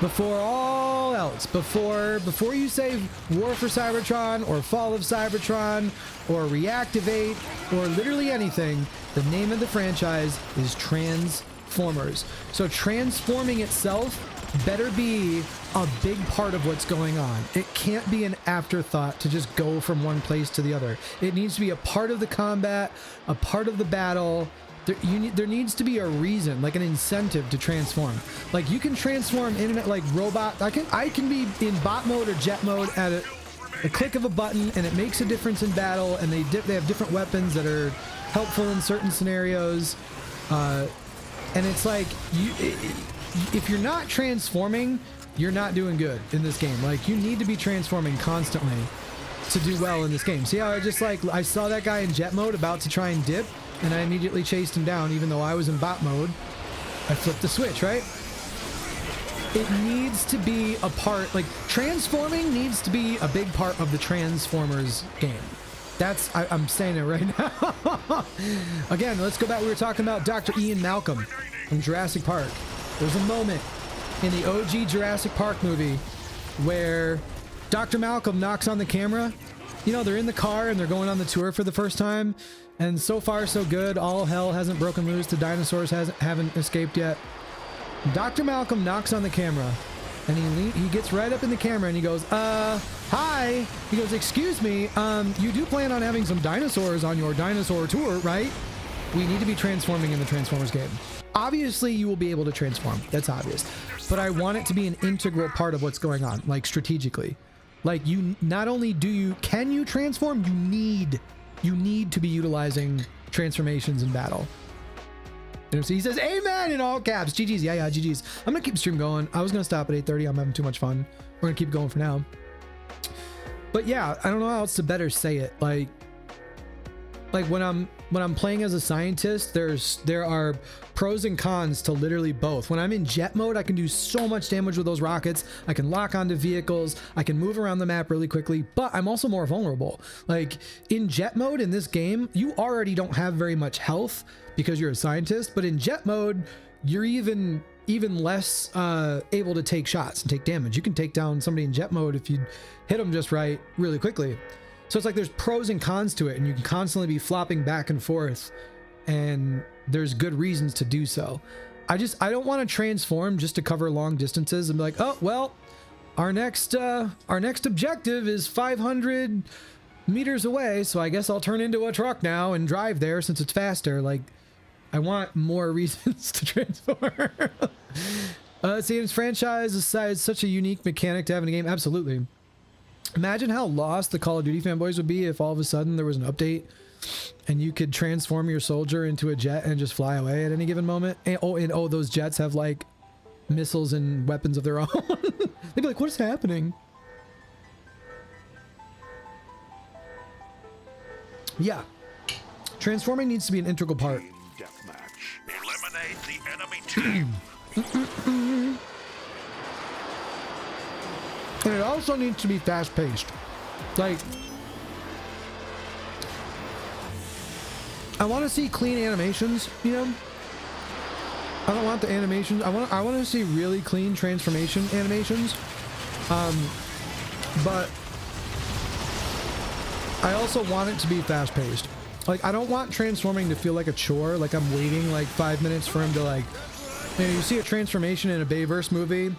Before all else, before you say War for Cybertron or Fall of Cybertron or Reactivate or literally anything, the name of the franchise is Transformers. So transforming itself better be a big part of what's going on. It can't be an afterthought to just go from one place to the other. It needs to be a part of the combat, a part of the battle. There needs to be a reason, like an incentive to transform. Like you can transform in like robot. I can be in bot mode or jet mode at a click of a button, and it makes a difference in battle. And they have different weapons that are helpful in certain scenarios. And it's like if you're not transforming, you're not doing good in this game. Like you need to be transforming constantly to do well in this game. See how I saw that guy in jet mode about to try and dip, and I immediately chased him down even though I was in bot mode. I flipped the switch, right? It needs to be a part, like transforming needs to be a big part of the Transformers game. I'm saying it right now. Again, let's go back. We were talking about Dr. Ian Malcolm from Jurassic Park. There's a moment in the OG Jurassic Park movie where Dr. Malcolm knocks on the camera. You know, they're in the car and they're going on the tour for the first time. And so far, so good. All hell hasn't broken loose. The dinosaurs haven't escaped yet. Dr. Malcolm knocks on the camera and he gets right up in the camera and he goes, hi. He goes, excuse me, you do plan on having some dinosaurs on your dinosaur tour, right? We need to be transforming in the Transformers game. Obviously, you will be able to transform. That's obvious. But I want it to be an integral part of what's going on, like strategically. Like you, not only can you transform, you need to be utilizing transformations in battle. And so he says, amen in all caps. GG's. Yeah, GG's. I'm going to keep the stream going. I was going to stop at 8:30. I'm having too much fun. We're going to keep going for now. But yeah, I don't know how else to better say it. Like when I'm playing as a scientist, there are pros and cons to literally both. When I'm in jet mode, I can do so much damage with those rockets. I can lock onto vehicles. I can move around the map really quickly, but I'm also more vulnerable. Like in jet mode in this game, you already don't have very much health because you're a scientist, but in jet mode, you're even less able to take shots and take damage. You can take down somebody in jet mode if you hit them just right really quickly. So it's like there's pros and cons to it, and you can constantly be flopping back and forth, and there's good reasons to do so. I don't want to transform just to cover long distances and be like, oh well, our next objective is 500 meters away, so I guess I'll turn into a truck now and drive there since it's faster. Like, I want more reasons to transform. See, this franchise is such a unique mechanic to have in a game. Absolutely. Imagine how lost the Call of Duty fanboys would be if all of a sudden there was an update and you could transform your soldier into a jet and just fly away at any given moment. And those jets have like missiles and weapons of their own. They'd be like, what is happening? Yeah. Transforming needs to be an integral part. Deathmatch. Eliminate the enemy team. And it also needs to be fast-paced. Like, I want to see clean animations, you know? I don't want the animations. I want to see really clean transformation animations. But I also want it to be fast-paced. Like, I don't want transforming to feel like a chore, like I'm waiting like 5 minutes for him to like, you see a transformation in a Bayverse movie,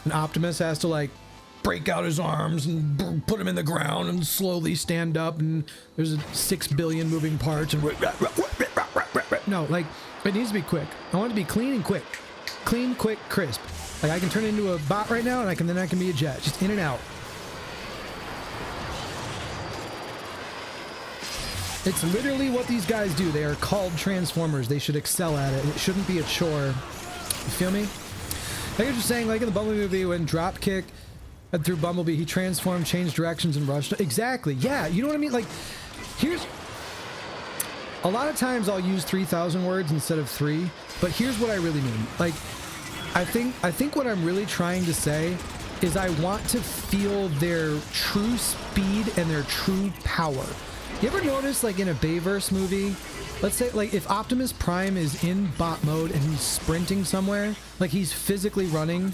and Optimus has to like break out his arms and put him in the ground and slowly stand up, and there's 6 billion moving parts and no, like it needs to be quick. I want it to be clean and quick. Clean, quick, crisp. Like I can turn into a bot right now, and then I can be a jet, just in and out. It's literally what these guys do. They are called Transformers. They should excel at it. It shouldn't be a chore. You feel me? Like you're just saying, like in the Bumblebee movie, when Dropkick through Bumblebee, he transformed, changed directions, and rushed. Exactly. Yeah. You know what I mean? Like, here's... A lot of times I'll use 3,000 words instead of 3, but here's what I really mean. Like, I think what I'm really trying to say is I want to feel their true speed and their true power. You ever notice, like in a Bayverse movie, let's say, like if Optimus Prime is in bot mode and he's sprinting somewhere, like he's physically running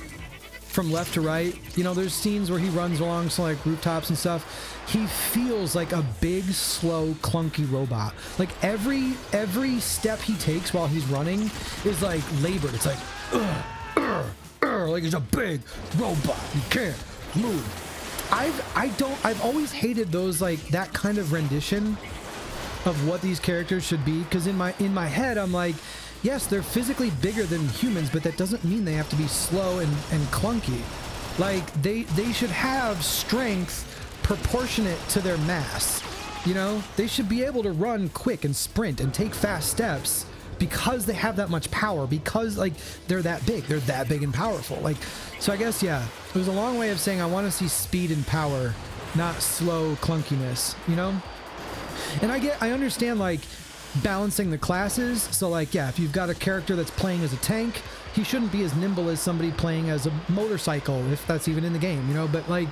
from left to right, you know, there's scenes where he runs along some like rooftops and stuff. He feels like a big, slow, clunky robot. Like every step he takes while he's running is like labored. It's like, like he's a big robot. You can't move. I've always hated those, like that kind of rendition of what these characters should be, because in my head I'm like, yes, they're physically bigger than humans, but that doesn't mean they have to be slow and clunky. Like they should have strength proportionate to their mass. You know, they should be able to run quick and sprint and take fast steps because they have that much power, because like they're that big and powerful. Like, so I guess, yeah, it was a long way of saying I want to see speed and power, not slow clunkiness, you know? And I understand like balancing the classes. So like, yeah, if you've got a character that's playing as a tank, he shouldn't be as nimble as somebody playing as a motorcycle, if that's even in the game, you know? But like,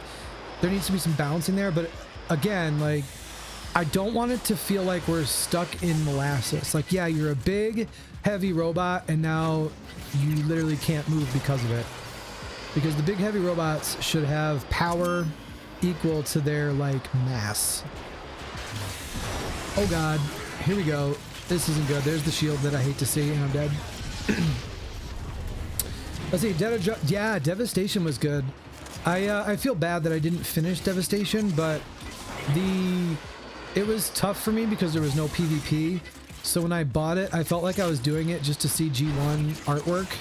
there needs to be some balancing there. But again, like, I don't want it to feel like we're stuck in molasses. Like, yeah, you're a big, heavy robot, and now you literally can't move because of it. Because the big, heavy robots should have power equal to their, like, mass. Oh, God. Here we go. This isn't good. There's the shield that I hate to see, and I'm dead. Let's see. Yeah, Devastation was good. I feel bad that I didn't finish Devastation, but it was tough for me because there was no PvP. So when I bought it, I felt like I was doing it just to see G1 artwork.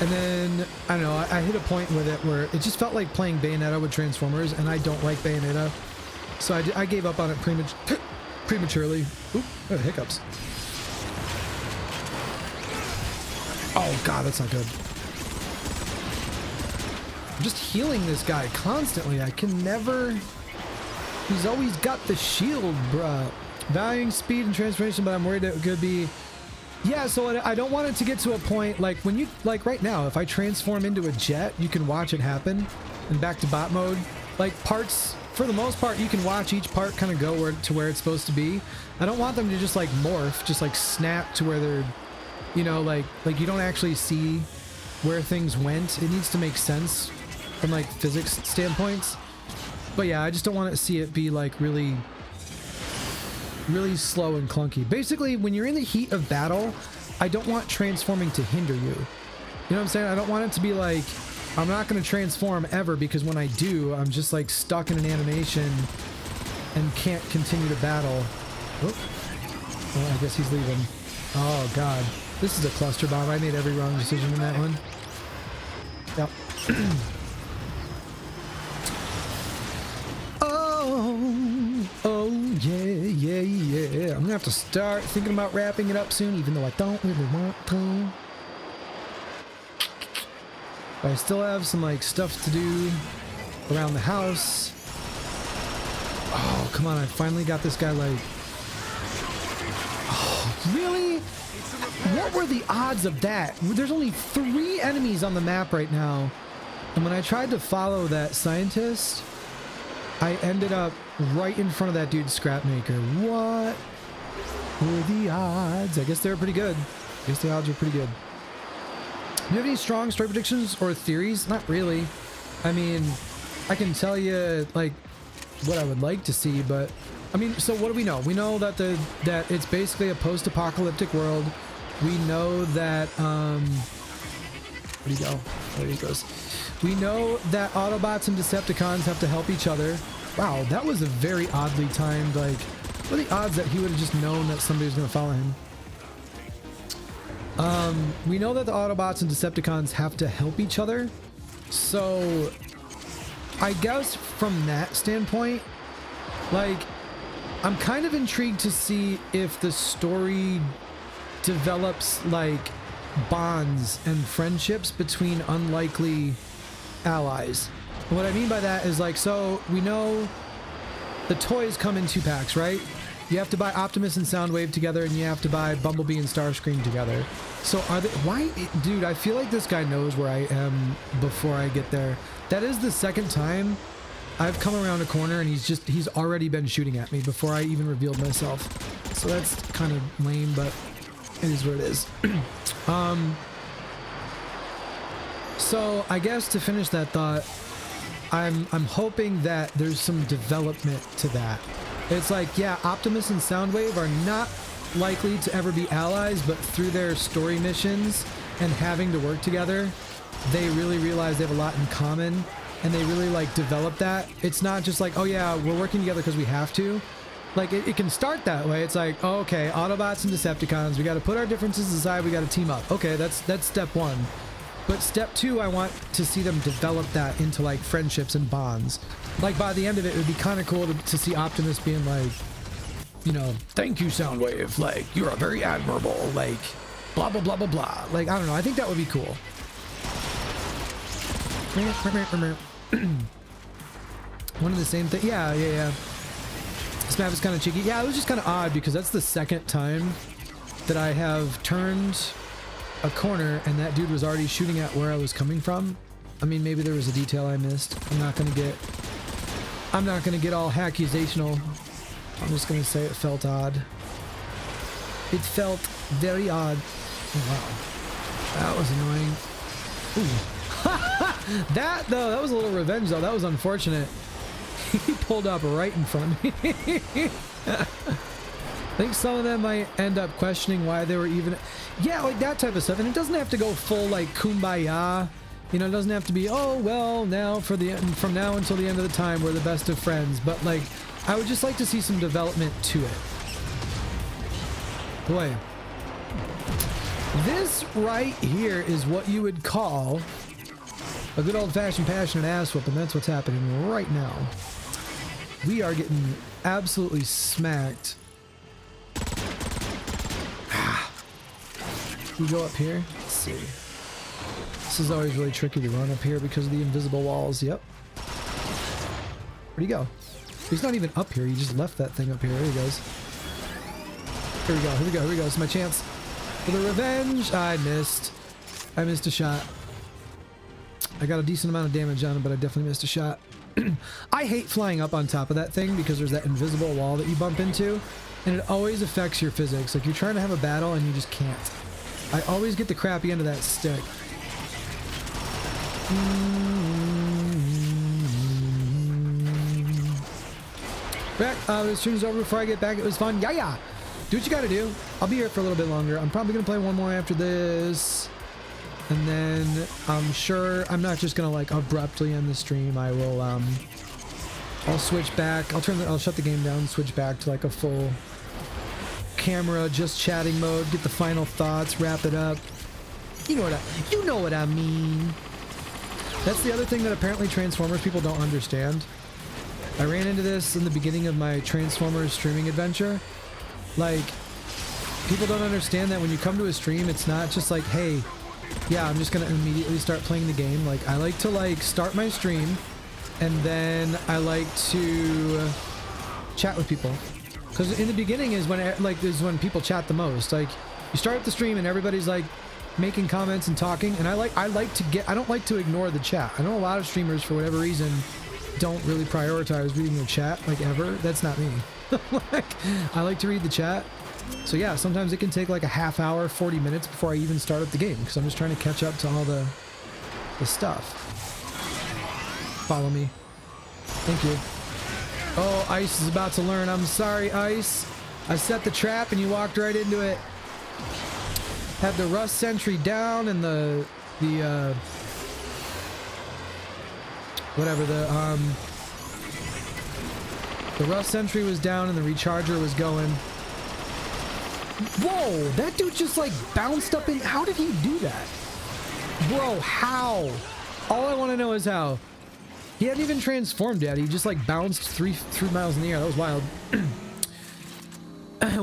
And then, I don't know, I hit a point with it where it just felt like playing Bayonetta with Transformers, and I don't like Bayonetta. So I gave up on it prematurely. Oop, hiccups. Oh god, that's not good. I'm just healing this guy constantly. I can never... He's always got the shield, bruh. Valuing speed and transformation, but I'm worried it could be... Yeah, so I don't want it to get to a point like when you... Like right now, if I transform into a jet, you can watch it happen. And back to bot mode. Like parts... For the most part, you can watch each part kind of go to where it's supposed to be. I don't want them to just like morph, just like snap to where they're... You know, like you don't actually see where things went. It needs to make sense from like physics standpoints. But yeah, I just don't want to see it be like really slow and clunky. Basically, when you're in the heat of battle, I don't want transforming to hinder you. You know what I'm saying? I don't want it to be like, I'm not going to transform ever, because when I do, I'm just like stuck in an animation and can't continue to battle. Oh, well, I guess he's leaving. Oh god. This is a cluster bomb. I made every wrong decision in that one. Yep. Oh, yeah. I'm gonna have to start thinking about wrapping it up soon, even though I don't really want to. But I still have some like stuff to do around the house. Oh, come on. I finally got this guy like... Oh, really? What were the odds of that? There's only 3 enemies on the map right now. And when I tried to follow that scientist, I ended up right in front of that dude's scrap maker. What were the odds? I guess they were pretty good. I guess the odds were pretty good. Do you have any strong story predictions or theories? Not really. I mean, I can tell you like what I would like to see, but I mean, so what do we know? We know that that it's basically a post-apocalyptic world. We know that where'd he go? There he goes. We know that Autobots and Decepticons have to help each other. Wow, that was a very oddly timed, like, what are the odds that he would have just known that somebody was going to follow him? We know that the Autobots and Decepticons have to help each other. So, I guess from that standpoint, like, I'm kind of intrigued to see if the story develops like bonds and friendships between unlikely allies. And what I mean by that is like, so we know the toys come in 2-packs, right? You have to buy Optimus and Soundwave together, and you have to buy Bumblebee and Starscream together. So are they, why, dude, I feel like this guy knows where I am before I get there. That is the second time I've come around a corner and he's already been shooting at me before I even revealed myself. So that's kind of lame, but it is what it is. So I guess to finish that thought, I'm hoping that there's some development to that. It's like, yeah, Optimus and Soundwave are not likely to ever be allies, but through their story missions and having to work together, they really realize they have a lot in common, and they really like develop that. It's not just like, oh yeah, we're working together because we have to. Like it can start that way. It's like, oh, okay, Autobots and Decepticons, we got to put our differences aside, we got to team up. Okay, that's step one. But step two, I want to see them develop that into like friendships and bonds. Like by the end of it, it would be kind of cool to see Optimus being like, you know, thank you, Soundwave. Like, you're a very admirable, like, blah, blah, blah, blah, blah. Like, I don't know. I think that would be cool. One of the same thing. Yeah. This map is kind of cheeky. Yeah, it was just kind of odd because that's the second time that I have turned a corner and that dude was already shooting at where I was coming from. I mean, maybe there was a detail I missed. I'm not gonna get all accusational. I'm just gonna say it felt odd. It felt very odd. Oh, wow, that was annoying. Ooh. that was a little revenge though. That was unfortunate. He pulled up right in front of me. I think some of them might end up questioning why they were even, yeah, like that type of stuff. And it doesn't have to go full like kumbaya. You know, it doesn't have to be, oh well, now from now until the end of the time we're the best of friends. But like, I would just like to see some development to it. Boy, this right here is what you would call a good old-fashioned passionate ass whooping. That's what's happening right now. We are getting absolutely smacked. We go up here. Let's see. This is always really tricky to run up here because of the invisible walls. Yep. Where'd he go? He's not even up here. He just left that thing up here. There he goes. Here we go. Here we go. Here we go. It's my chance for the revenge. I missed a shot. I got a decent amount of damage on him, but I definitely missed a shot. I hate flying up on top of that thing because there's that invisible wall that you bump into, and it always affects your physics. Like you're trying to have a battle and you just can't. I always get the crappy end of that stick. Back, the stream is over before I get back. It was fun. Yeah. Do what you gotta do. I'll be here for a little bit longer. I'm probably gonna play one more after this. And then I'm sure I'm not just gonna like abruptly end the stream. I will I'll switch back. I'll shut the game down, switch back to like a full camera, just chatting mode, get the final thoughts, wrap it up. You know what I mean. That's the other thing that apparently Transformers people don't understand. I ran into this in the beginning of my Transformers streaming adventure. Like, people don't understand that when you come to a stream, it's not just like, hey, yeah, I'm just gonna immediately start playing the game. Like, I like to like start my stream and then I like to chat with people. Because in the beginning is when people chat the most. Like, you start the stream and everybody's like making comments and talking, and I don't like to ignore the chat. I know a lot of streamers for whatever reason don't really prioritize reading their chat, like ever. That's not me. Like, I like to read the chat. So yeah, sometimes it can take like a half hour, 40 minutes before I even start up the game because I'm just trying to catch up to all the stuff. Follow me. Thank you. Oh, Ice is about to learn. I'm sorry, Ice. I set the trap and you walked right into it. Had the Rust Sentry down and the Rust Sentry was down and the Recharger was going. Whoa, that dude just like bounced up in. How did he do that? Bro, how? All I want to know is how. He hadn't even transformed yet. He just like bounced 3 miles in the air. That was wild.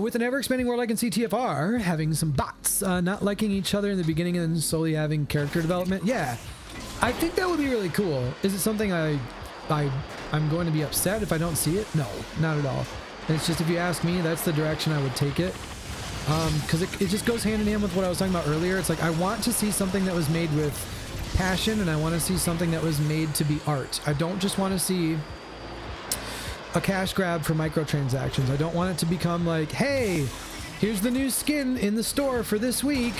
With an ever-expanding world, I can see TFR having some bots, not liking each other in the beginning and then slowly having character development. Yeah, I think that would be really cool. Is it something I'm going to be upset if I don't see it? No, not at all. It's just, if you ask me, that's the direction I would take it. Because it just goes hand in hand with what I was talking about earlier. It's like, I want to see something that was made with passion, and I want to see something that was made to be art. I don't just want to see a cash grab for microtransactions. I don't want it to become like, hey, here's the new skin in the store for this week.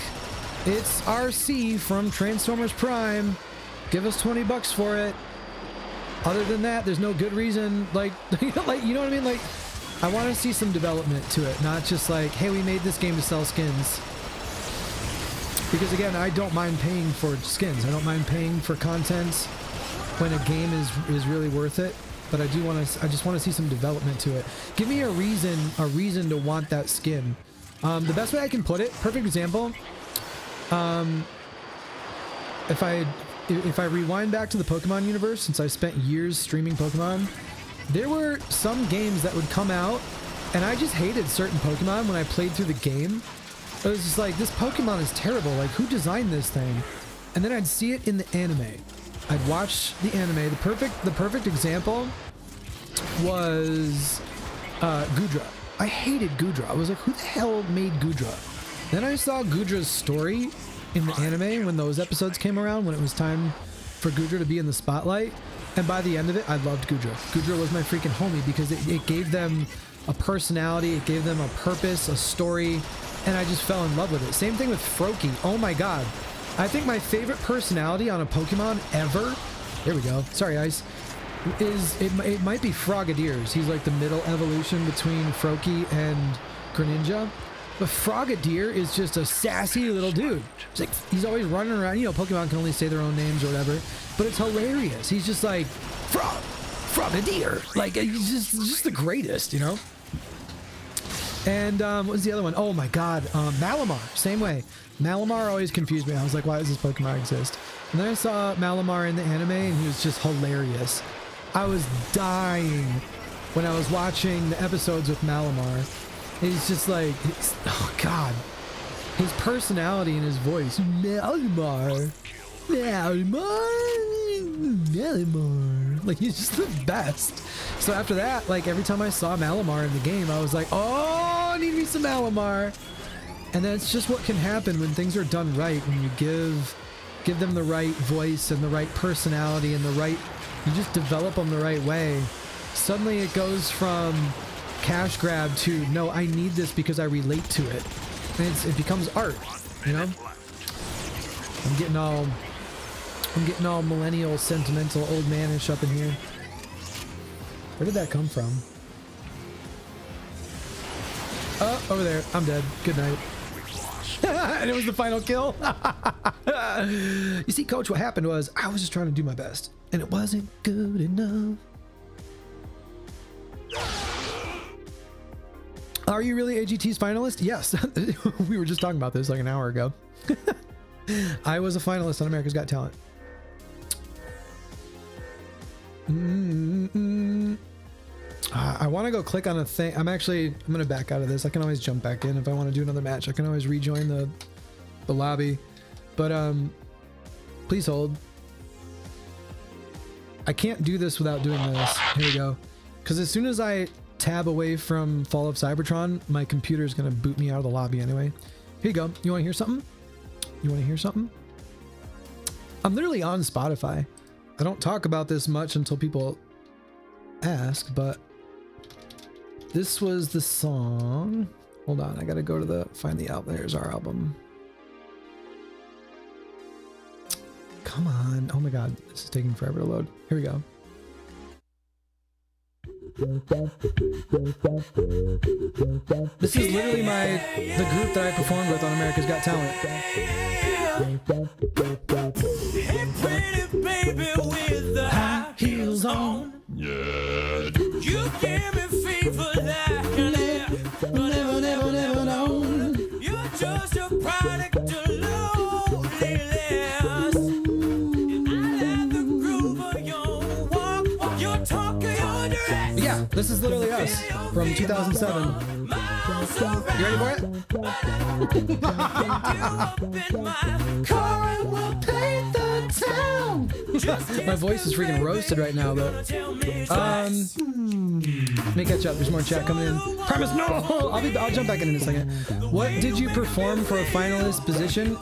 It's RC from Transformers Prime. Give us $20 for it. Other than that, there's no good reason. Like, like, you know what I mean? Like, I want to see some development to it, not just like, hey, we made this game to sell skins. Because again, I don't mind paying for skins. I don't mind paying for content when a game is really worth it. But I just want to see some development to it. Give me a reason to want that skin. The best way I can put it, perfect example. If I rewind back to the Pokemon universe, since I spent years streaming Pokemon, there were some games that would come out, and I just hated certain Pokemon when I played through the game. I was just like, this Pokemon is terrible. Like, who designed this thing? And then I'd see it in the anime. I'd watch the anime. The perfect example was Gudra. I hated Gudra. I was like, who the hell made Gudra? Then I saw Gudra's story in the anime when those episodes came around, when it was time for Gudra to be in the spotlight. And by the end of it, I loved Gudra. Gudra was my freaking homie because it gave them a personality, it gave them a purpose, a story, and I just fell in love with it. Same thing with Froakie. Oh my god. I think my favorite personality on a Pokemon ever, there we go, sorry Ice, is, it might be Frogadiers. He's like the middle evolution between Froakie and Greninja. But Frogadier is just a sassy little dude. It's like, he's always running around. You know, Pokemon can only say their own names or whatever, but it's hilarious. He's just like, Frogadier. Like, he's just the greatest, you know? And what was the other one? Oh my god, Malamar, same way. Malamar always confused me. I was like, why does this Pokemon exist? And then I saw Malamar in the anime, and he was just hilarious. I was dying when I was watching the episodes with Malamar. He's just like, oh god, his personality and his voice. Malamar. Like, he's just the best. So after that, like, every time I saw Malamar in the game, I was like, oh, I need me some Malamar. And then it's just what can happen when things are done right, when you give them the right voice and the right personality and you just develop them the right way. Suddenly it goes from cash grab to, no, I need this because I relate to it. And it becomes art, you know? I'm getting all millennial, sentimental, old manish up in here. Where did that come from? Oh, over there. I'm dead. Good night. And it was the final kill. You see, Coach, what happened was I was just trying to do my best, and it wasn't good enough. Are you really AGT's finalist? Yes. We were just talking about this like an hour ago. I was a finalist on America's Got Talent. I want to go click on a thing. I'm going to back out of this. I can always jump back in if I want to do another match. I can always rejoin the lobby. But please hold. I can't do this without doing this. Here we go. Because as soon as I tab away from Fall of Cybertron, my computer is going to boot me out of the lobby anyway. Here you go. You want to hear something? You want to hear something? I'm literally on Spotify. I don't talk about this much until people ask, but this was the song. Hold on, I gotta go to find the album. There's our album. Come on. Oh my god, this is taking forever to load. Here we go. This is literally the group that I performed with on America's Got Talent. Hey, pretty baby with the high heels on. Yeah. You give me fever like an air, but never known. You're just a product of loneliness. I like the groove of your walk, your talk, your dress. Yeah, this is literally us from 2007. You ready for it? Car will paint the town. My voice is freaking roasted right now, but let me catch up. There's more chat coming in. Promise, no. I'll jump back in a second. What did you perform for a finalist position?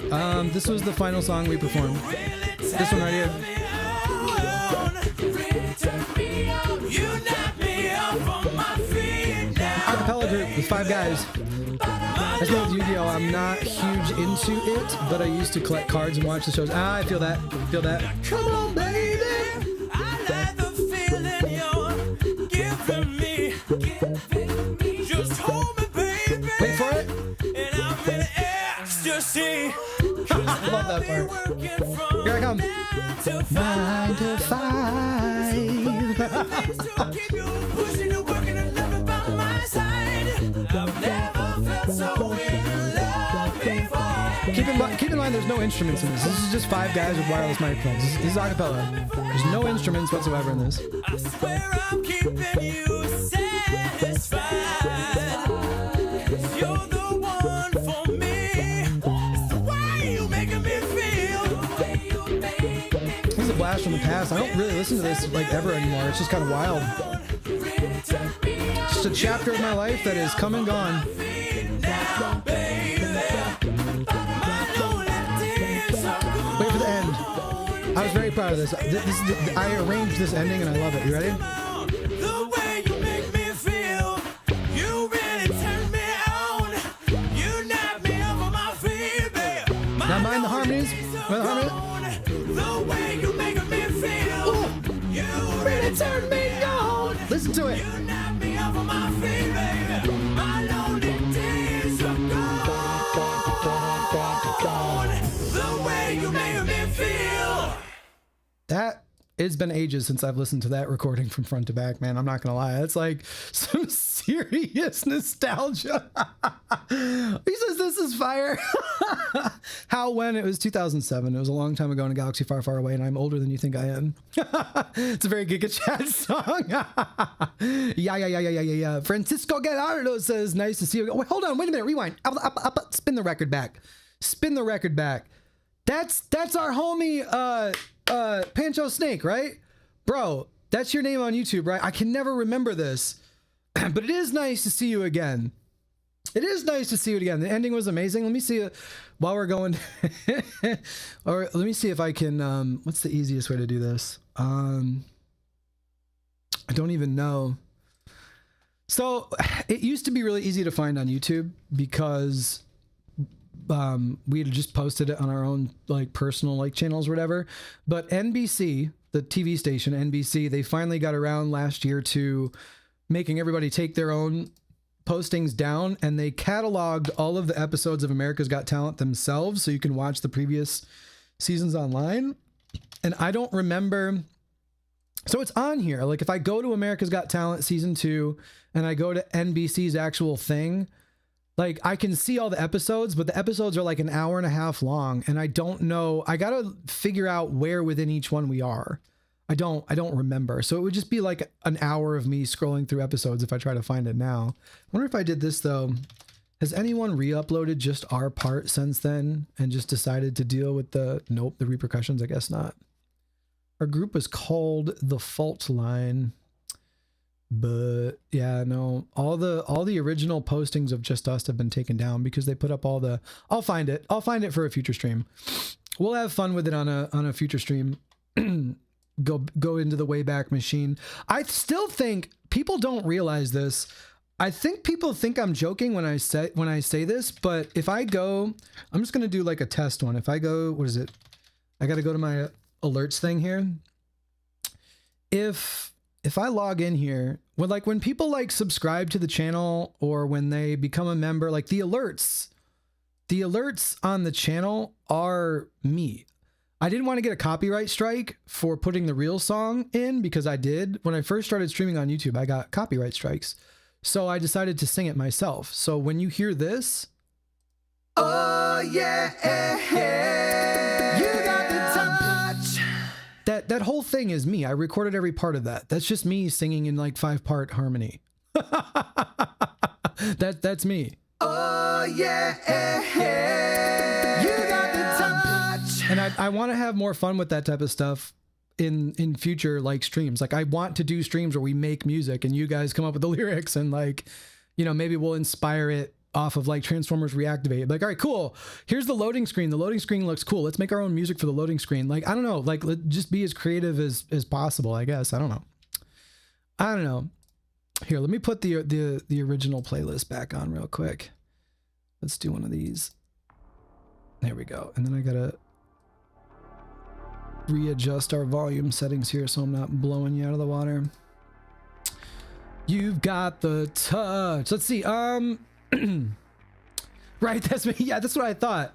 This was the final song we performed. This one right here. Acapella group with 5 guys. As well as Yu-Gi-Oh! I'm not huge into it, but I used to collect cards and watch the shows. Ah, I feel that. Feel that. Come on, baby. I like the feeling you're giving me. Just hold me, baby. Wait for it. And I'm in ecstasy. I love that part. Here I come. 9 to 5. Keep you pushing and working and loving by my side. I've never felt so in love before. Keep in mind, there's no instruments in this. This is just 5 guys with wireless microphones. This is acapella. There's no instruments whatsoever in this. I swear I'm keeping you satisfied. 'Cause you're the one for me. It's the way you making me feel. This is a blast from the past. I don't really listen to this like ever anymore. It's just kind of wild. Just a chapter of my life that is come and gone. Wait for the end. I was very proud of this. I arranged this ending and I love it. You ready? The way you make me feel, you really turn me on. You knock me off of my feet, babe. Now mind the harmonies. Mind the harmonies. The way you make me feel, you really turn me on. Listen to it. You knock me off of my feet, baby. My lonely days are gone. The way you make me feel. That it's been ages since I've listened to that recording from front to back, man. I'm not gonna lie. It's like some serious nostalgia. He says this is fire. How, when? It was 2007. It was a long time ago in a galaxy far, far away, and I'm older than you think I am. It's a very Giga Chat song. Yeah. Francisco Gallardo says, nice to see you. Wait, hold on, wait a minute, rewind. Up, spin the record back. Spin the record back. That's our homie, Pancho Snake, right? Bro, that's your name on YouTube, right? I can never remember this, but it is nice to see you again. It is nice to see you again. The ending was amazing. Let me see it while we're going, or let me see if I can, what's the easiest way to do this? I don't even know. So it used to be really easy to find on YouTube because we had just posted it on our own like personal like channels or whatever. But NBC, the TV station NBC, they finally got around last year to making everybody take their own postings down, and they cataloged all of the episodes of America's Got Talent themselves so you can watch the previous seasons online. And I don't remember, so it's on here. Like if I go to America's Got Talent season 2 and I go to NBC's actual thing, like I can see all the episodes, but the episodes are like an hour and a half long, and I don't know. I gotta figure out where within each one we are. I don't remember. So it would just be like an hour of me scrolling through episodes if I try to find it now. I wonder if I did this though. Has anyone re-uploaded just our part since then and just decided to deal with the repercussions? I guess not. Our group was called The Fault Line. But yeah, no, all the original postings of just us have been taken down because they put up all the, I'll find it for a future stream. We'll have fun with it on a future stream. Go into the Wayback Machine. I still think people don't realize this. I think people think I'm joking when I say this, but if I go, I'm just going to do like a test one. If I go, what is it? I got to go to my alerts thing here. If I log in here, when people like subscribe to the channel or when they become a member, like the alerts on the channel are me. I didn't want to get a copyright strike for putting the real song in because I did. When I first started streaming on YouTube, I got copyright strikes. So I decided to sing it myself. So when you hear this, oh yeah, you got the touch. That whole thing is me. I recorded every part of that. That's just me singing in like 5-part harmony. That's me. Oh yeah, you got the touch. And I want to have more fun with that type of stuff in future like streams. Like I want to do streams where we make music and you guys come up with the lyrics and like, you know, maybe we'll inspire it off of like Transformers Reactivate. Like, all right, cool. Here's the loading screen. The loading screen looks cool. Let's make our own music for the loading screen. Like, I don't know, like just be as creative as possible, I guess. I don't know. Here, let me put the original playlist back on real quick. Let's do one of these. There we go. And then I gotta readjust our volume settings here so I'm not blowing you out of the water. You've got the touch. Let's see. Right, that's me. Yeah, that's what I thought.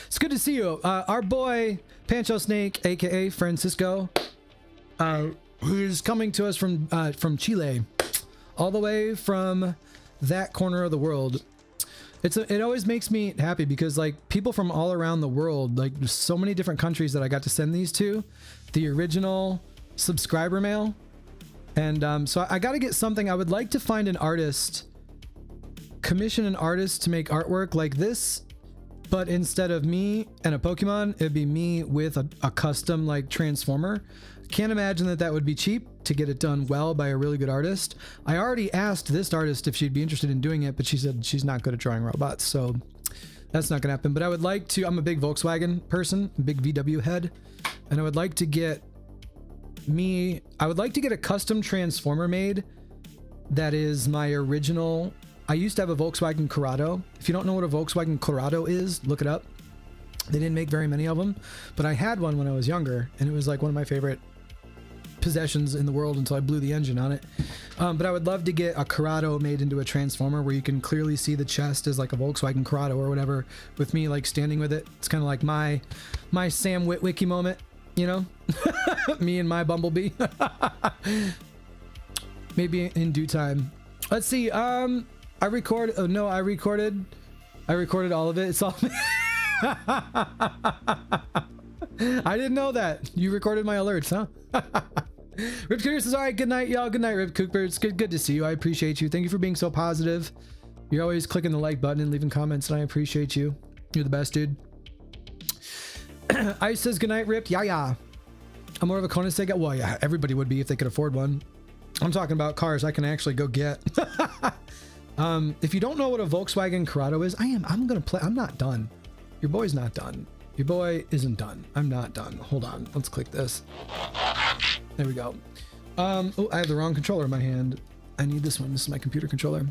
It's good to see you. Our boy Pancho Snake, aka Francisco, who's coming to us from Chile, all the way from that corner of the world. It always makes me happy because like people from all around the world, like there's so many different countries that I got to send these to, the original subscriber mail, and so I got to get something. I would like to find an artist, commission an artist to make artwork like this, but instead of me and a Pokemon, it'd be me with a custom like Transformer. Can't imagine that would be cheap to get it done well by a really good artist. I already asked this artist if she'd be interested in doing it, but she said she's not good at drawing robots, so that's not gonna happen. But I would like to, I'm a big Volkswagen person, big VW head, and I would like to get a custom Transformer made that is my original. I used to have a Volkswagen Corrado. If you don't know what a Volkswagen Corrado is, look it up. They didn't make very many of them, but I had one when I was younger, and it was like one of my favorite possessions in the world until I blew the engine on it. But I would love to get a Corrado made into a Transformer where you can clearly see the chest as like a Volkswagen Corrado or whatever, with me like standing with it. It's kind of like my Sam Witwicky moment, you know? Me and my Bumblebee. Maybe in due time. Let's see. I recorded all of it. It's all I didn't know that. You recorded my alerts, huh? Rip Cooper says, all right, good night, y'all. Good night, Rip Cooper. It's good to see you. I appreciate you. Thank you for being so positive. You're always clicking the like button and leaving comments, and I appreciate you. You're the best, dude. Ice says, good night, Rip. Yeah. I'm more of a Koenigsegg. Well, yeah, everybody would be if they could afford one. I'm talking about cars I can actually go get. If you don't know what a Volkswagen Corrado is, I'm not done. Your boy's not done. Your boy isn't done. I'm not done. Hold on. Let's click this. There we go. Oh, I have the wrong controller in my hand. I need this one. This is my computer controller.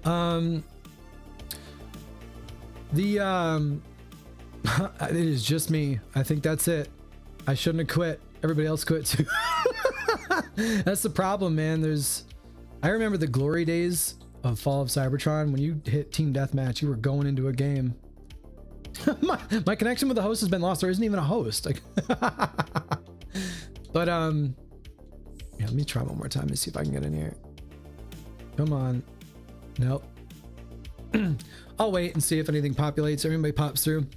It is just me. I think that's it. I shouldn't have quit. Everybody else quit too. That's the problem, man. I remember the glory days of Fall of Cybertron. When you hit Team Deathmatch, you were going into a game. my connection with the host has been lost. There isn't even a host. Like, but yeah, let me try one more time to see if I can get in here. Come on. Nope. I'll wait and see if anything populates or anybody pops through.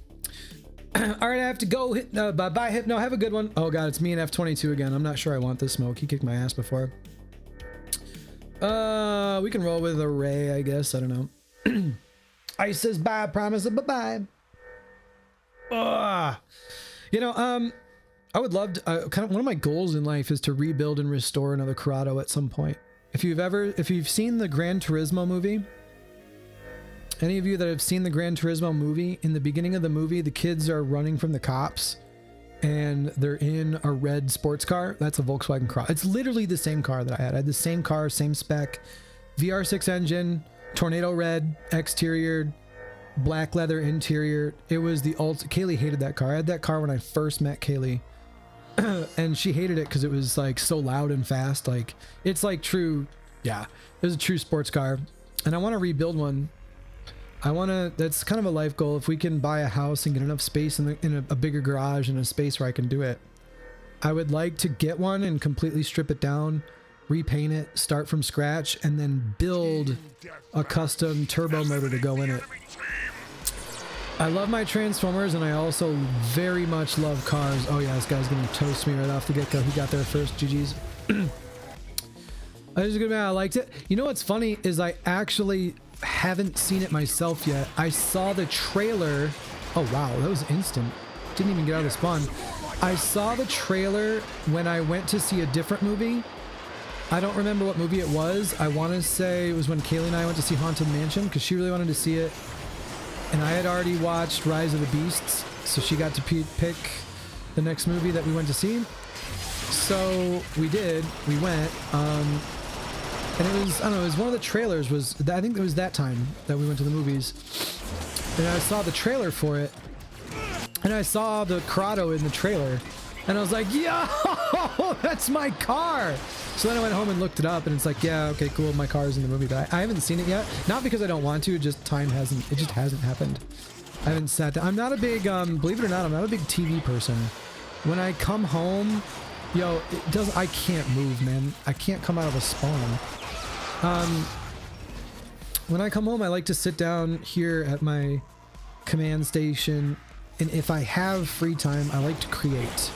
All right, I have to go. Bye, Hypno. Have a good one. Oh god, it's me and F22 again. I'm not sure I want this smoke. He kicked my ass before. We can roll with a Ray, I guess. I don't know. Ice says bye. Promise. Bye. You know, I would love to. Kind of one of my goals in life is to rebuild and restore another Corrado at some point. If you've seen the Gran Turismo movie. Any of you that have seen the Gran Turismo movie, in the beginning of the movie, the kids are running from the cops and they're in a red sports car. That's a Volkswagen Corrado. It's literally the same car that I had. I had the same car, same spec, VR6 engine, tornado red exterior, black leather interior. It was the Kaylee hated that car. I had that car when I first met Kaylee. And she hated it because it was like so loud and fast. Like it's like true. Yeah, it was a true sports car. And I want to rebuild one. That's kind of a life goal. If we can buy a house and get enough space in a bigger garage and a space where I can do it, I would like to get one and completely strip it down, repaint it, start from scratch, and then build a custom turbo motor to go in it. I love my Transformers, and I also very much love cars. Oh yeah, this guy's gonna toast me right off the get-go. He got there first. GG's. I was gonna. I liked it. You know what's funny is I actually haven't seen it myself yet. I saw the trailer. Oh wow, that was instant. Didn't even get out of the spawn. I saw the trailer when I went to see a different movie. I don't remember what movie it was. I want to say it was when Kaylee and I went to see Haunted Mansion because she really wanted to see it. And I had already watched Rise of the Beasts, so she got to pick the next movie that we went to see. So we did. We went. And it was, I don't know, it was one of the trailers was, I think it was that time that we went to the movies. And I saw the trailer for it. And I saw the Corrado in the trailer. And I was like, yo, that's my car. So then I went home and looked it up and it's like, yeah, okay, cool. My car's in the movie, but I haven't seen it yet. Not because I don't want to, just it just hasn't happened. I haven't sat down. I'm not a big, believe it or not, I'm not a big TV person. When I come home, yo, I can't move, man. I can't come out of a spawn. When I come home, I like to sit down here at my command station. And if I have free time, I like to create.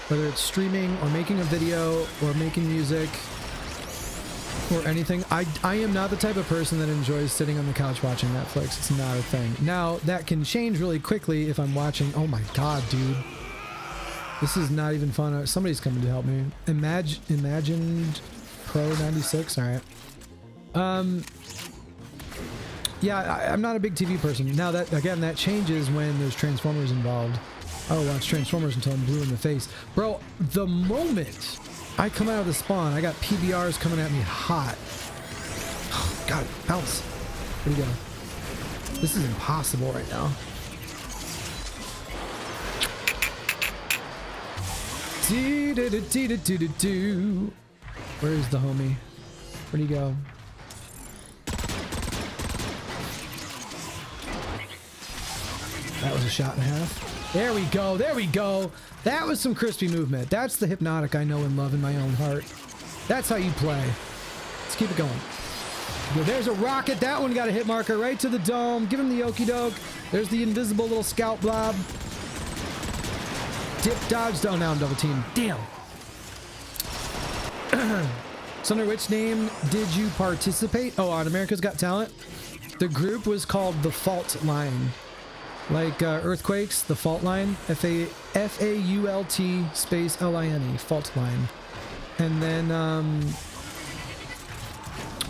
Whether it's streaming or making a video or making music or anything. I am not the type of person that enjoys sitting on the couch watching Netflix. It's not a thing. Now, that can change really quickly if I'm watching. Oh my god, dude. This is not even fun. Somebody's coming to help me. Imagined Pro 96. All right. Yeah, I'm not a big TV person. Now that changes when there's Transformers involved. I don't watch Transformers until I'm blue in the face. Bro, the moment I come out of the spawn, I got PBRs coming at me hot. Oh, God, bounce. Where'd he go? This is impossible right now. Where is the homie? Where'd he go? That was a shot and a half. There we go. There we go. That was some crispy movement. That's the Hypnotic I know and love in my own heart. That's how you play. Let's keep it going. There's a rocket. That one got a hit marker right to the dome. Give him the okie doke. There's the invisible little scout blob. Dip, dodge. Oh, now I'm double teamed. Damn. So under which name did you participate? Oh, on America's Got Talent. The group was called The Fault Line. Like Earthquakes, The Fault Line. F-A-U-L-T space L-I-N-E. Fault Line. And then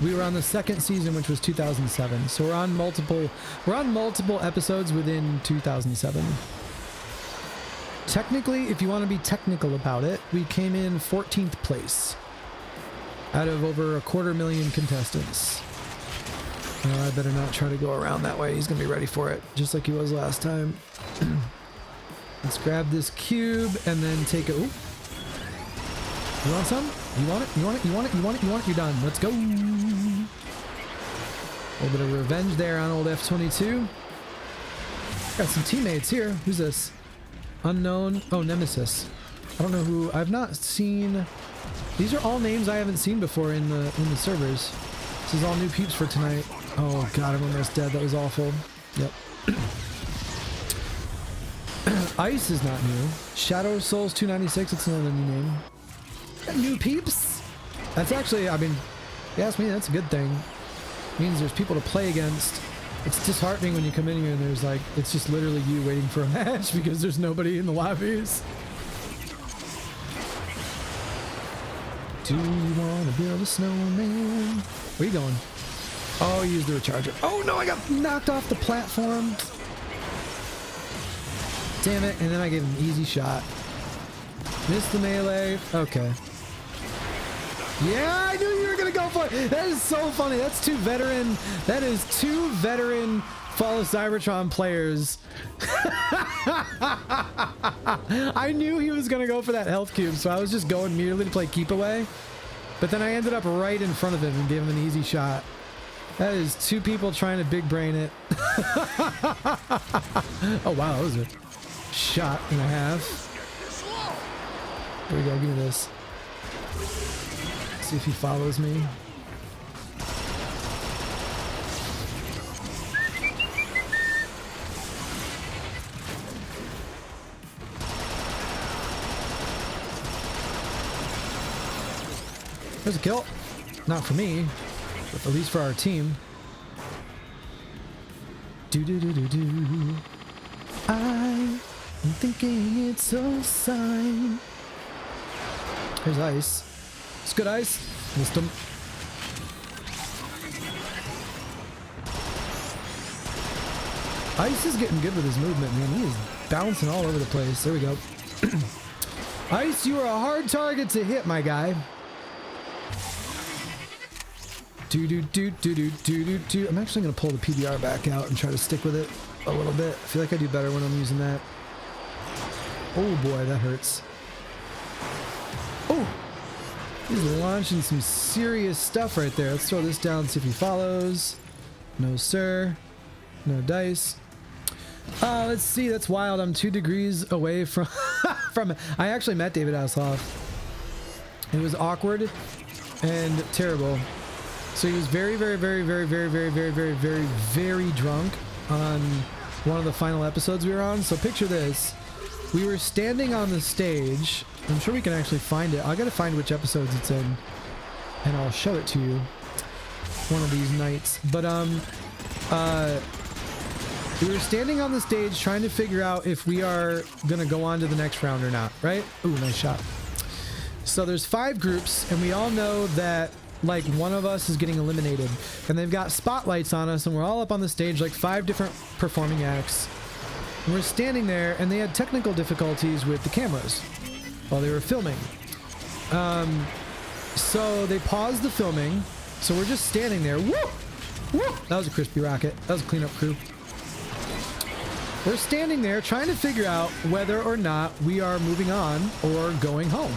we were on the second season, which was 2007. So we're on multiple episodes within 2007. Technically, if you want to be technical about it, we came in 14th place out of over 250,000 contestants. I better not try to go around that way. He's going to be ready for it, just like he was last time. Let's grab this cube and then take it. Ooh. You want some? You want it? You want it? You want it? You want it? You want it? You're done. Let's go. A little bit of revenge there on old F-22. Got some teammates here. Who's this? Unknown. Oh, Nemesis. I don't know who. I've not seen. These are all names I haven't seen before in the servers. This is all new peeps for tonight. Oh god, I'm almost dead. That was awful. Yep. Ice is not new. Shadow Souls 296. It's another new name. Got new peeps. That's actually, I mean, if you ask me, that's a good thing. It means there's people to play against. It's disheartening when you come in here and there's like, it's just literally you waiting for a match because there's nobody in the lobbies. Do you want to build a snowman? Where are you going? Oh, use the recharger. Oh no, I got knocked off the platform. Damn it, and then I gave him an easy shot. Missed the melee. Okay. Yeah, I knew you were gonna go for it. That is so funny. That's two veteran Fall of Cybertron players. I knew he was gonna go for that health cube, so I was just going merely to play keep away. But then I ended up right in front of him and gave him an easy shot. That is two people trying to big brain it. Oh wow, that was a shot and a half. Here we go, give me this. See if he follows me. There's a kill. Not for me, but at least for our team. Do do do do do. I am thinking it's a sign. Here's ice. It's good ice. Missed him. Ice is getting good with his movement, man. He is bouncing all over the place. There we go. Ice, you are a hard target to hit, my guy. Do do do do do do do do. I'm actually gonna pull the PBR back out and try to stick with it a little bit. I feel like I do better when I'm using that. Oh boy, that hurts. Oh, he's launching some serious stuff right there. Let's throw this down, see if he follows. No, sir. No dice. Let's see. That's wild. I'm 2 degrees away from from. I actually met David Hasselhoff. It was awkward and terrible. So he was very, very, very, very, very, very, very, very, very, very drunk on one of the final episodes we were on. So picture this. We were standing on the stage. I'm sure we can actually find it. I gotta find which episodes it's in, and I'll show it to you one of these nights. But we were standing on the stage trying to figure out if we are gonna go on to the next round or not, right? Ooh, nice shot. So there's 5 groups, and we all know that like one of us is getting eliminated, and they've got spotlights on us, and we're all up on the stage, like 5 different performing acts. And we're standing there, and they had technical difficulties with the cameras while they were filming. So they paused the filming. So we're just standing there. Woo! Woo! That was a crispy rocket. That was a cleanup crew. We're standing there trying to figure out whether or not we are moving on or going home.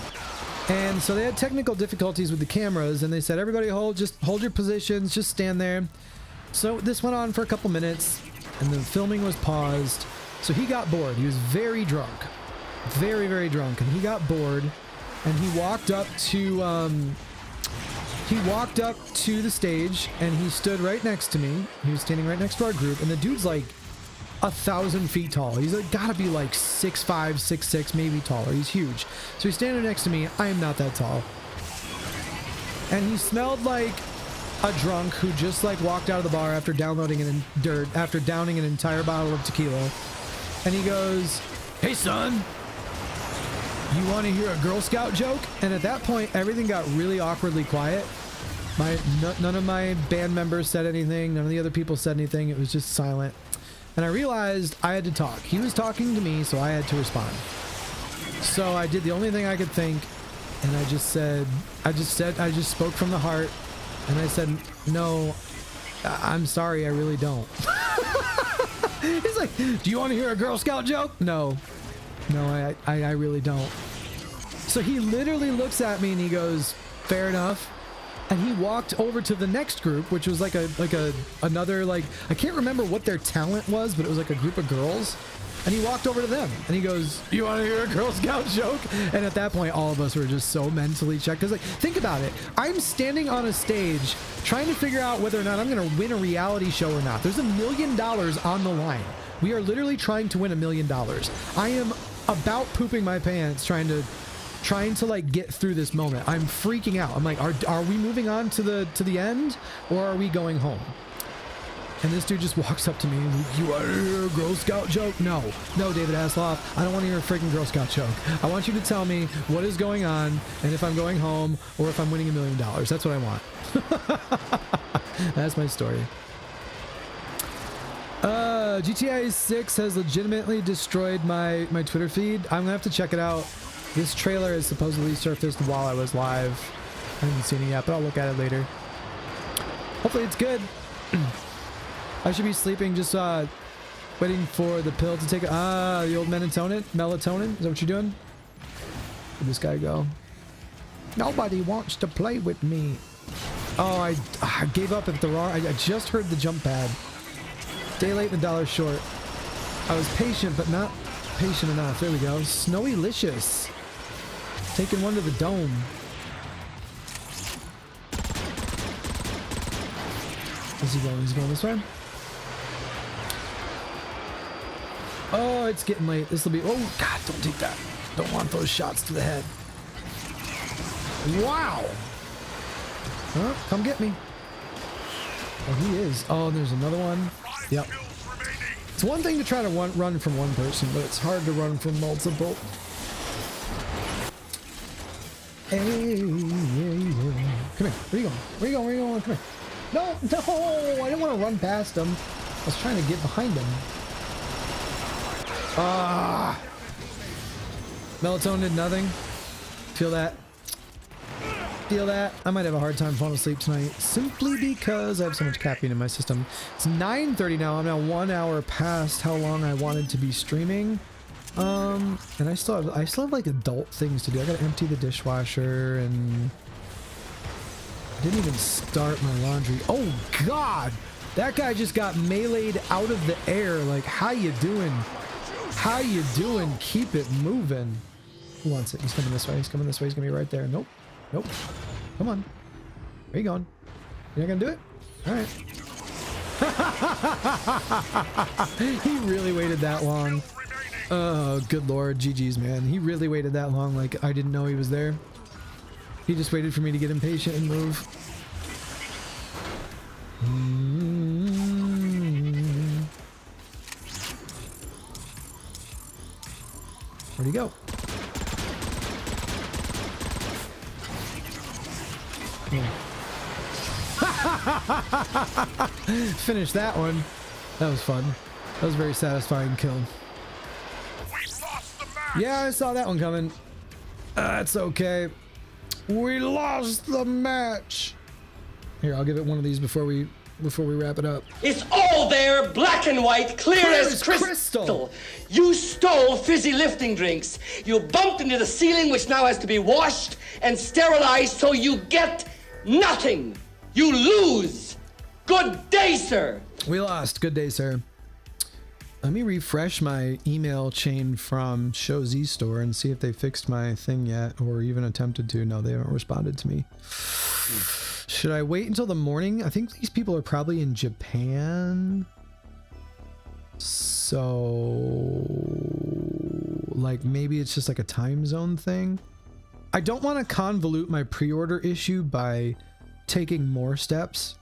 And so they had technical difficulties with the cameras, and they said, everybody hold your positions, just stand there. So this went on for a couple minutes, and the filming was paused. So he got bored. He was very drunk. Very, very drunk. And he got bored, and he walked up to the stage, and he stood right next to me. He was standing right next to our group, and the dude's like 1,000 feet tall. He's like gotta be like 6'5", 6'6", maybe taller. He's huge. So he's standing next to me. I am not that tall. And he smelled like a drunk who just like walked out of the bar after downing an entire bottle of tequila. And he goes, "Hey son, you want to hear a Girl Scout joke?" And at that point, everything got really awkwardly quiet. None of my band members said anything. None of the other people said anything. It was just silent. And I realized I had to talk. He was talking to me, so I had to respond. So I did the only thing I could think, and I just spoke from the heart, and I said, "No, I'm sorry, I really don't." He's like, "Do you want to hear a Girl Scout joke?" No, I really don't. So he literally looks at me and he goes, "Fair enough." And he walked over to the next group, which was another I can't remember what their talent was, but it was like a group of girls. And he walked over to them and he goes, "You want to hear a Girl Scout joke?" And at that point, all of us were just so mentally checked. Because think about it. I'm standing on a stage trying to figure out whether or not I'm going to win a reality show or not. There's $1 million on the line. We are literally trying to win $1 million. I am about pooping my pants trying to like get through this moment. I'm freaking out. I'm like, are we moving on to the end, or are we going home? And this dude just walks up to me and he's, "You want to hear a Girl Scout joke?" No, David Hasselhoff, I don't want to hear a freaking Girl Scout joke. I want you to tell me what is going on and if I'm going home or if I'm winning $1 million. That's what I want. That's my story. GTA 6 has legitimately destroyed my Twitter feed. I'm gonna have to check it out. This trailer is supposedly surfaced while I was live. I haven't seen it yet, but I'll look at it later. Hopefully it's good. I should be sleeping, just waiting for the pill to take. The old melatonin? Is that what you're doing? Where'd this guy go? "Nobody wants to play with me." Oh, I gave up at the wrong. I just heard the jump pad. Day late and $1 short. I was patient, but not patient enough. There we go. Snowylicious. Taking one to the dome. Where's he going? He's going this way. Oh, it's getting late. This will be. Oh, God, don't take that. Don't want those shots to the head. Wow. Oh, come get me. Oh, he is. Oh, there's another one. Yep. It's one thing to try to run from one person, but it's hard to run from multiple. Hey, yeah. Come here. Where you going? Where you going? Where you going? Come here. No, I didn't want to run past him. I was trying to get behind him. Ah. Melatonin did nothing. Feel that. Feel that. I might have a hard time falling asleep tonight simply because I have so much caffeine in my system. It's 9:30 now. I'm now 1 hour past how long I wanted to be streaming. And I still have like adult things to do. I gotta empty the dishwasher and I didn't even start my laundry. Oh God, that guy just got meleeed out of the air. Like, how you doing? How you doing? Keep it moving. Who wants it? He's coming this way. He's coming this way. He's gonna be right there. Nope. Nope. Come on. Where you going? You're not gonna do it? All right. He really waited that long. Oh, good Lord. GG's, man. He really waited that long. Like, I didn't know he was there. He just waited for me to get impatient and move. Where'd he go? Finish that one. That was fun. That was a very satisfying kill. Yeah, I saw that one coming. That's okay. We lost the match. Here, I'll give it one of these before we wrap it up. It's all there, black and white, clear as crystal. You stole fizzy lifting drinks. You bumped into the ceiling, which now has to be washed and sterilized, so you get nothing. You lose. Good day, sir. We lost. Good day, sir. Let me refresh my email chain from Show Z Store and see if they fixed my thing yet or even attempted to. No, they haven't responded to me. Should I wait until the morning? I think these people are probably in Japan. So, like, maybe it's just like a time zone thing. I don't want to convolute my pre-order issue by taking more steps.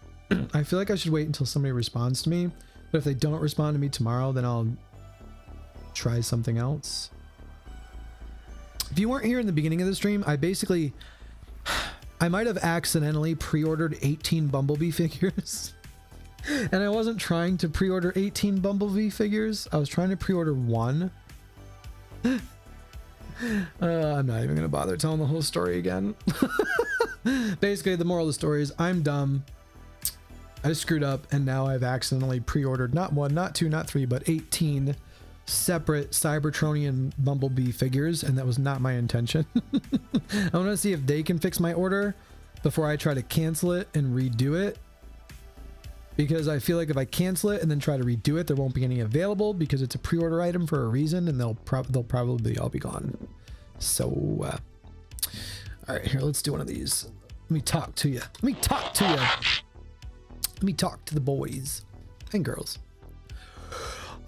I feel like I should wait until somebody responds to me. But if they don't respond to me tomorrow, then I'll try something else. If you weren't here in the beginning of the stream, I might have accidentally pre-ordered 18 Bumblebee figures. And I wasn't trying to pre-order 18 Bumblebee figures. I was trying to pre-order one. I'm not even going to bother telling the whole story again. Basically, the moral of the story is I'm dumb. I screwed up, and now I've accidentally pre-ordered not one, not two, not three, but 18 separate Cybertronian Bumblebee figures, and that was not my intention. I want to see if they can fix my order before I try to cancel it and redo it. Because I feel like if I cancel it and then try to redo it, there won't be any available because it's a pre-order item for a reason, and they'll probably all be gone. So, all right, here, let's do one of these. Let me talk to you. Let me talk to you. Let me talk to the boys and girls.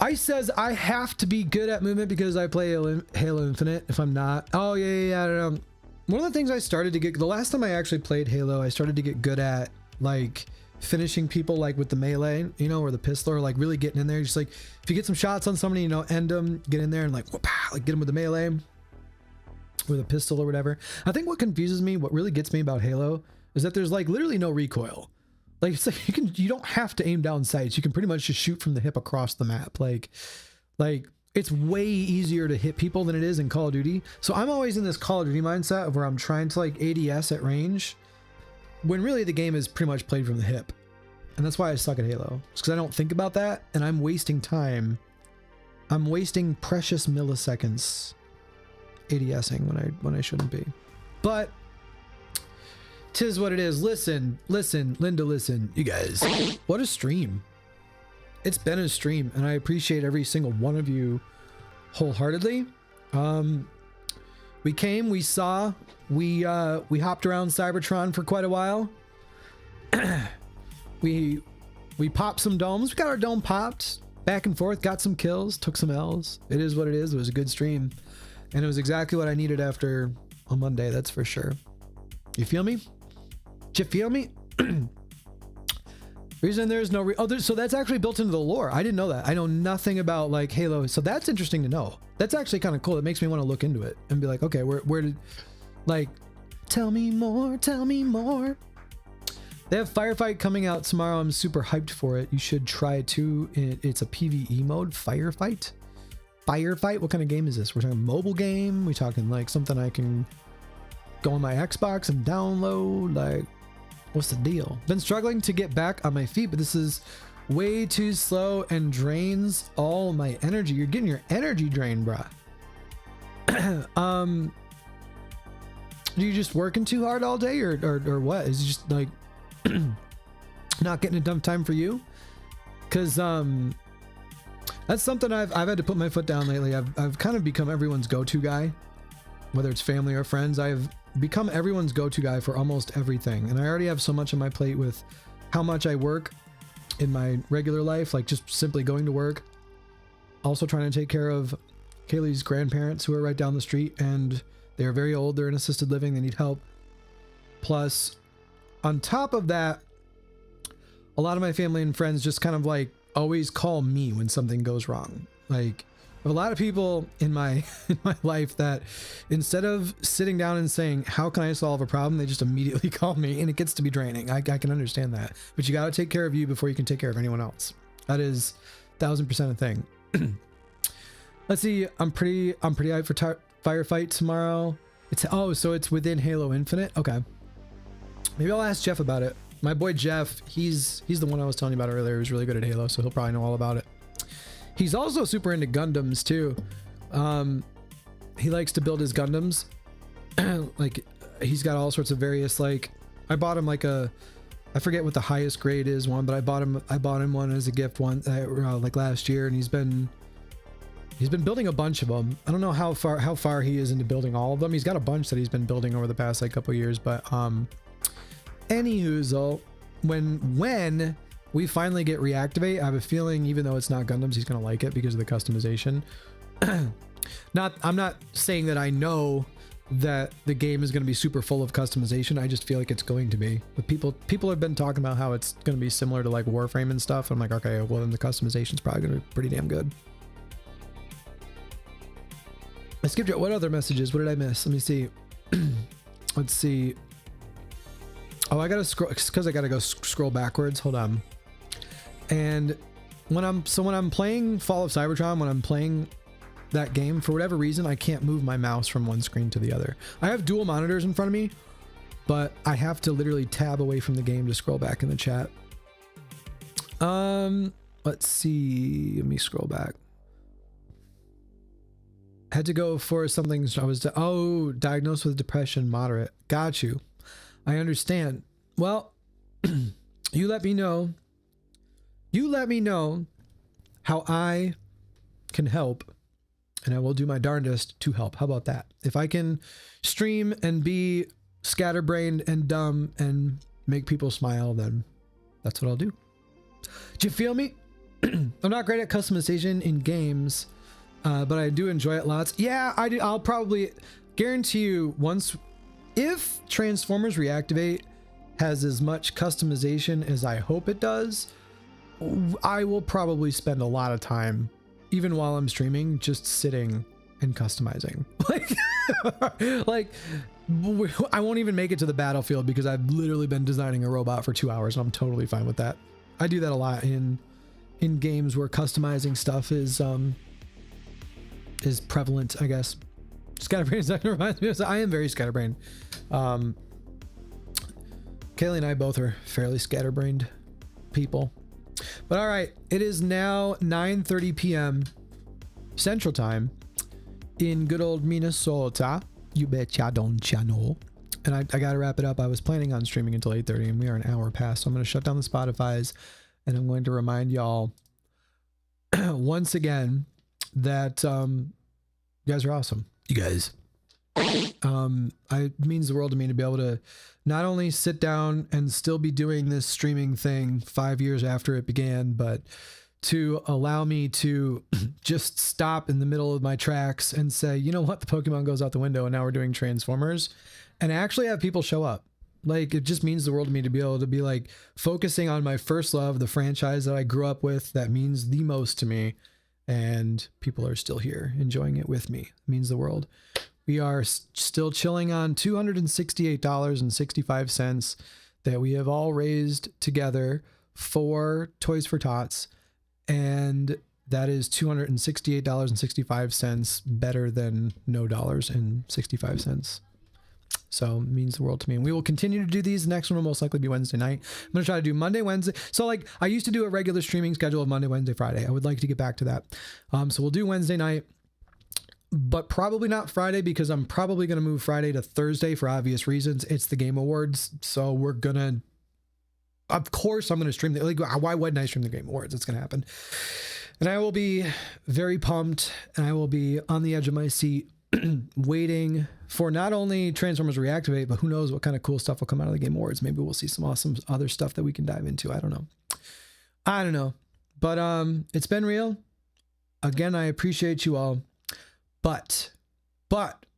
I says I have to be good at movement because I play Halo Infinite. If I'm not, oh yeah, I don't know. One of the things I started to get, the last time I actually played Halo, I started to get good at like finishing people like with the melee, you know, or the pistol, or like really getting in there. Just like if you get some shots on somebody, you know, end them, get in there and like whoop, like get them with the melee, with a pistol or whatever. I think what confuses me, what really gets me about Halo, is that there's like literally no recoil. Like it's like you don't have to aim down sights. You can pretty much just shoot from the hip across the map. Like it's way easier to hit people than it is in Call of Duty. So I'm always in this Call of Duty mindset of where I'm trying to like ADS at range, when really the game is pretty much played from the hip. And that's why I suck at Halo. It's because I don't think about that, and I'm wasting time. I'm wasting precious milliseconds ADSing when I shouldn't be. But 'tis what it is. Listen, Linda, listen, you guys. What a stream. It's been a stream, and I appreciate every single one of you wholeheartedly. We came, we saw, we hopped around Cybertron for quite a while. We popped some domes. We got our dome popped back and forth, got some kills, took some L's. It is what it is. It was a good stream, and it was exactly what I needed after a Monday, that's for sure. You feel me? Do you feel me? Reason there's no so that's actually built into the lore. I didn't know that. I know nothing about like Halo, so that's interesting to know. That's actually kind of cool. It makes me want to look into it and be like, okay, where did, like, tell me more, tell me more. They have Firefight coming out tomorrow. I'm super hyped for it. You should try it too. It's a PvE mode, Firefight. Firefight? What kind of game is this? We're talking mobile game? We talking like something I can go on my Xbox and download? Like, what's the deal? Been struggling to get back on my feet, but this is way too slow and drains all my energy. You're getting your energy drained, bruh. Are you just working too hard all day or what? Is it just like not getting enough time for you? Because that's something I've had to put my foot down lately. I've kind of become everyone's go-to guy, whether it's family or friends. I've become everyone's go-to guy for almost everything, and I already have so much on my plate with how much I work in my regular life, like just simply going to work, also trying to take care of Kaylee's grandparents who are right down the street, and they're very old, they're in assisted living, they need help. Plus, on top of that, a lot of my family and friends just kind of like always call me when something goes wrong. Like, I have a lot of people in my life that instead of sitting down and saying, how can I solve a problem, they just immediately call me, and it gets to be draining. I can understand that, but you got to take care of you before you can take care of anyone else. That is 1000% a thing. Let's see. I'm pretty hyped for Firefight tomorrow. So it's within Halo Infinite. Okay. Maybe I'll ask Jeff about it. My boy Jeff, he's the one I was telling you about earlier, who's really good at Halo, so he'll probably know all about it. He's also super into Gundams too. He likes to build his Gundams. Like, he's got all sorts of various, like, I bought him like I forget what the highest grade is one, but I bought him one as a gift one, like last year, and he's been building a bunch of them. I don't know how far he is into building all of them. He's got a bunch that he's been building over the past like couple years, but anywho, when we finally get Reactivate, I have a feeling, even though it's not Gundams, he's gonna like it because of the customization. I'm not saying that I know that the game is going to be super full of customization. I just feel like it's going to be. But people have been talking about how it's going to be similar to like Warframe and stuff. I'm like, okay, well then the customization's probably going to be pretty damn good. I skipped it. What other messages? What did I miss? Let me see. Let's see. Oh, I gotta scroll because I gotta go scroll backwards. Hold on. And when I'm playing Fall of Cybertron, when I'm playing that game, for whatever reason, I can't move my mouse from one screen to the other. I have dual monitors in front of me, but I have to literally tab away from the game to scroll back in the chat. Let's see. Let me scroll back. Had to go for something. I was diagnosed with depression, moderate. Got you. I understand. Well, you let me know. You let me know how I can help, and I will do my darndest to help. How about that? If I can stream and be scatterbrained and dumb and make people smile, then that's what I'll do. Do you feel me? I'm not great at customization in games, but I do enjoy it lots. Yeah, I do. I'll probably guarantee you if Transformers Reactivate has as much customization as I hope it does, I will probably spend a lot of time, even while I'm streaming, just sitting and customizing. Like I won't even make it to the battlefield because I've literally been designing a robot for 2 hours, and I'm totally fine with that. I do that a lot in games where customizing stuff is prevalent, I guess. Scatterbrained reminds me of, I am very scatterbrained. Kaylee and I both are fairly scatterbrained people. But all right, it is now 9:30 p.m. Central Time in good old Minnesota. You betcha, don't ya know. And I got to wrap it up. I was planning on streaming until 8:30, and we are an hour past. So I'm going to shut down the Spotify's, and I'm going to remind y'all once again that you guys are awesome. You guys. It means the world to me to be able to not only sit down and still be doing this streaming thing 5 years after it began, but to allow me to just stop in the middle of my tracks and say, you know what, the Pokemon goes out the window and now we're doing Transformers, and actually have people show up. Like, it just means the world to me to be able to be like focusing on my first love, the franchise that I grew up with, that means the most to me. And people are still here enjoying it with me. It means the world. We are still chilling on $268.65 that we have all raised together for Toys for Tots. And that is $268.65 better than no dollars and 65 cents. So it means the world to me. And we will continue to do these. The next one will most likely be Wednesday night. I'm going to try to do Monday, Wednesday. So like I used to do a regular streaming schedule of Monday, Wednesday, Friday. I would like to get back to that. So we'll do Wednesday night, but probably not Friday, because I'm probably going to move Friday to Thursday for obvious reasons. It's the Game Awards. So we're going to, of course I'm going to stream like, why wouldn't I stream the Game Awards? It's going to happen. And I will be very pumped, and I will be on the edge of my seat waiting for not only Transformers Reactivate, but who knows what kind of cool stuff will come out of the Game Awards. Maybe we'll see some awesome other stuff that we can dive into. I don't know. But it's been real. Again, I appreciate you all. But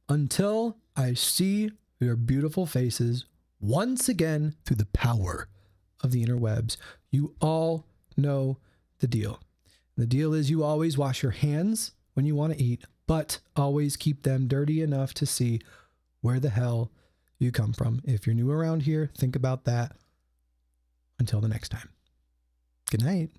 until I see your beautiful faces once again through the power of the interwebs, you all know the deal. The deal is you always wash your hands when you want to eat, but always keep them dirty enough to see where the hell you come from. If you're new around here, think about that. Until the next time. Good night.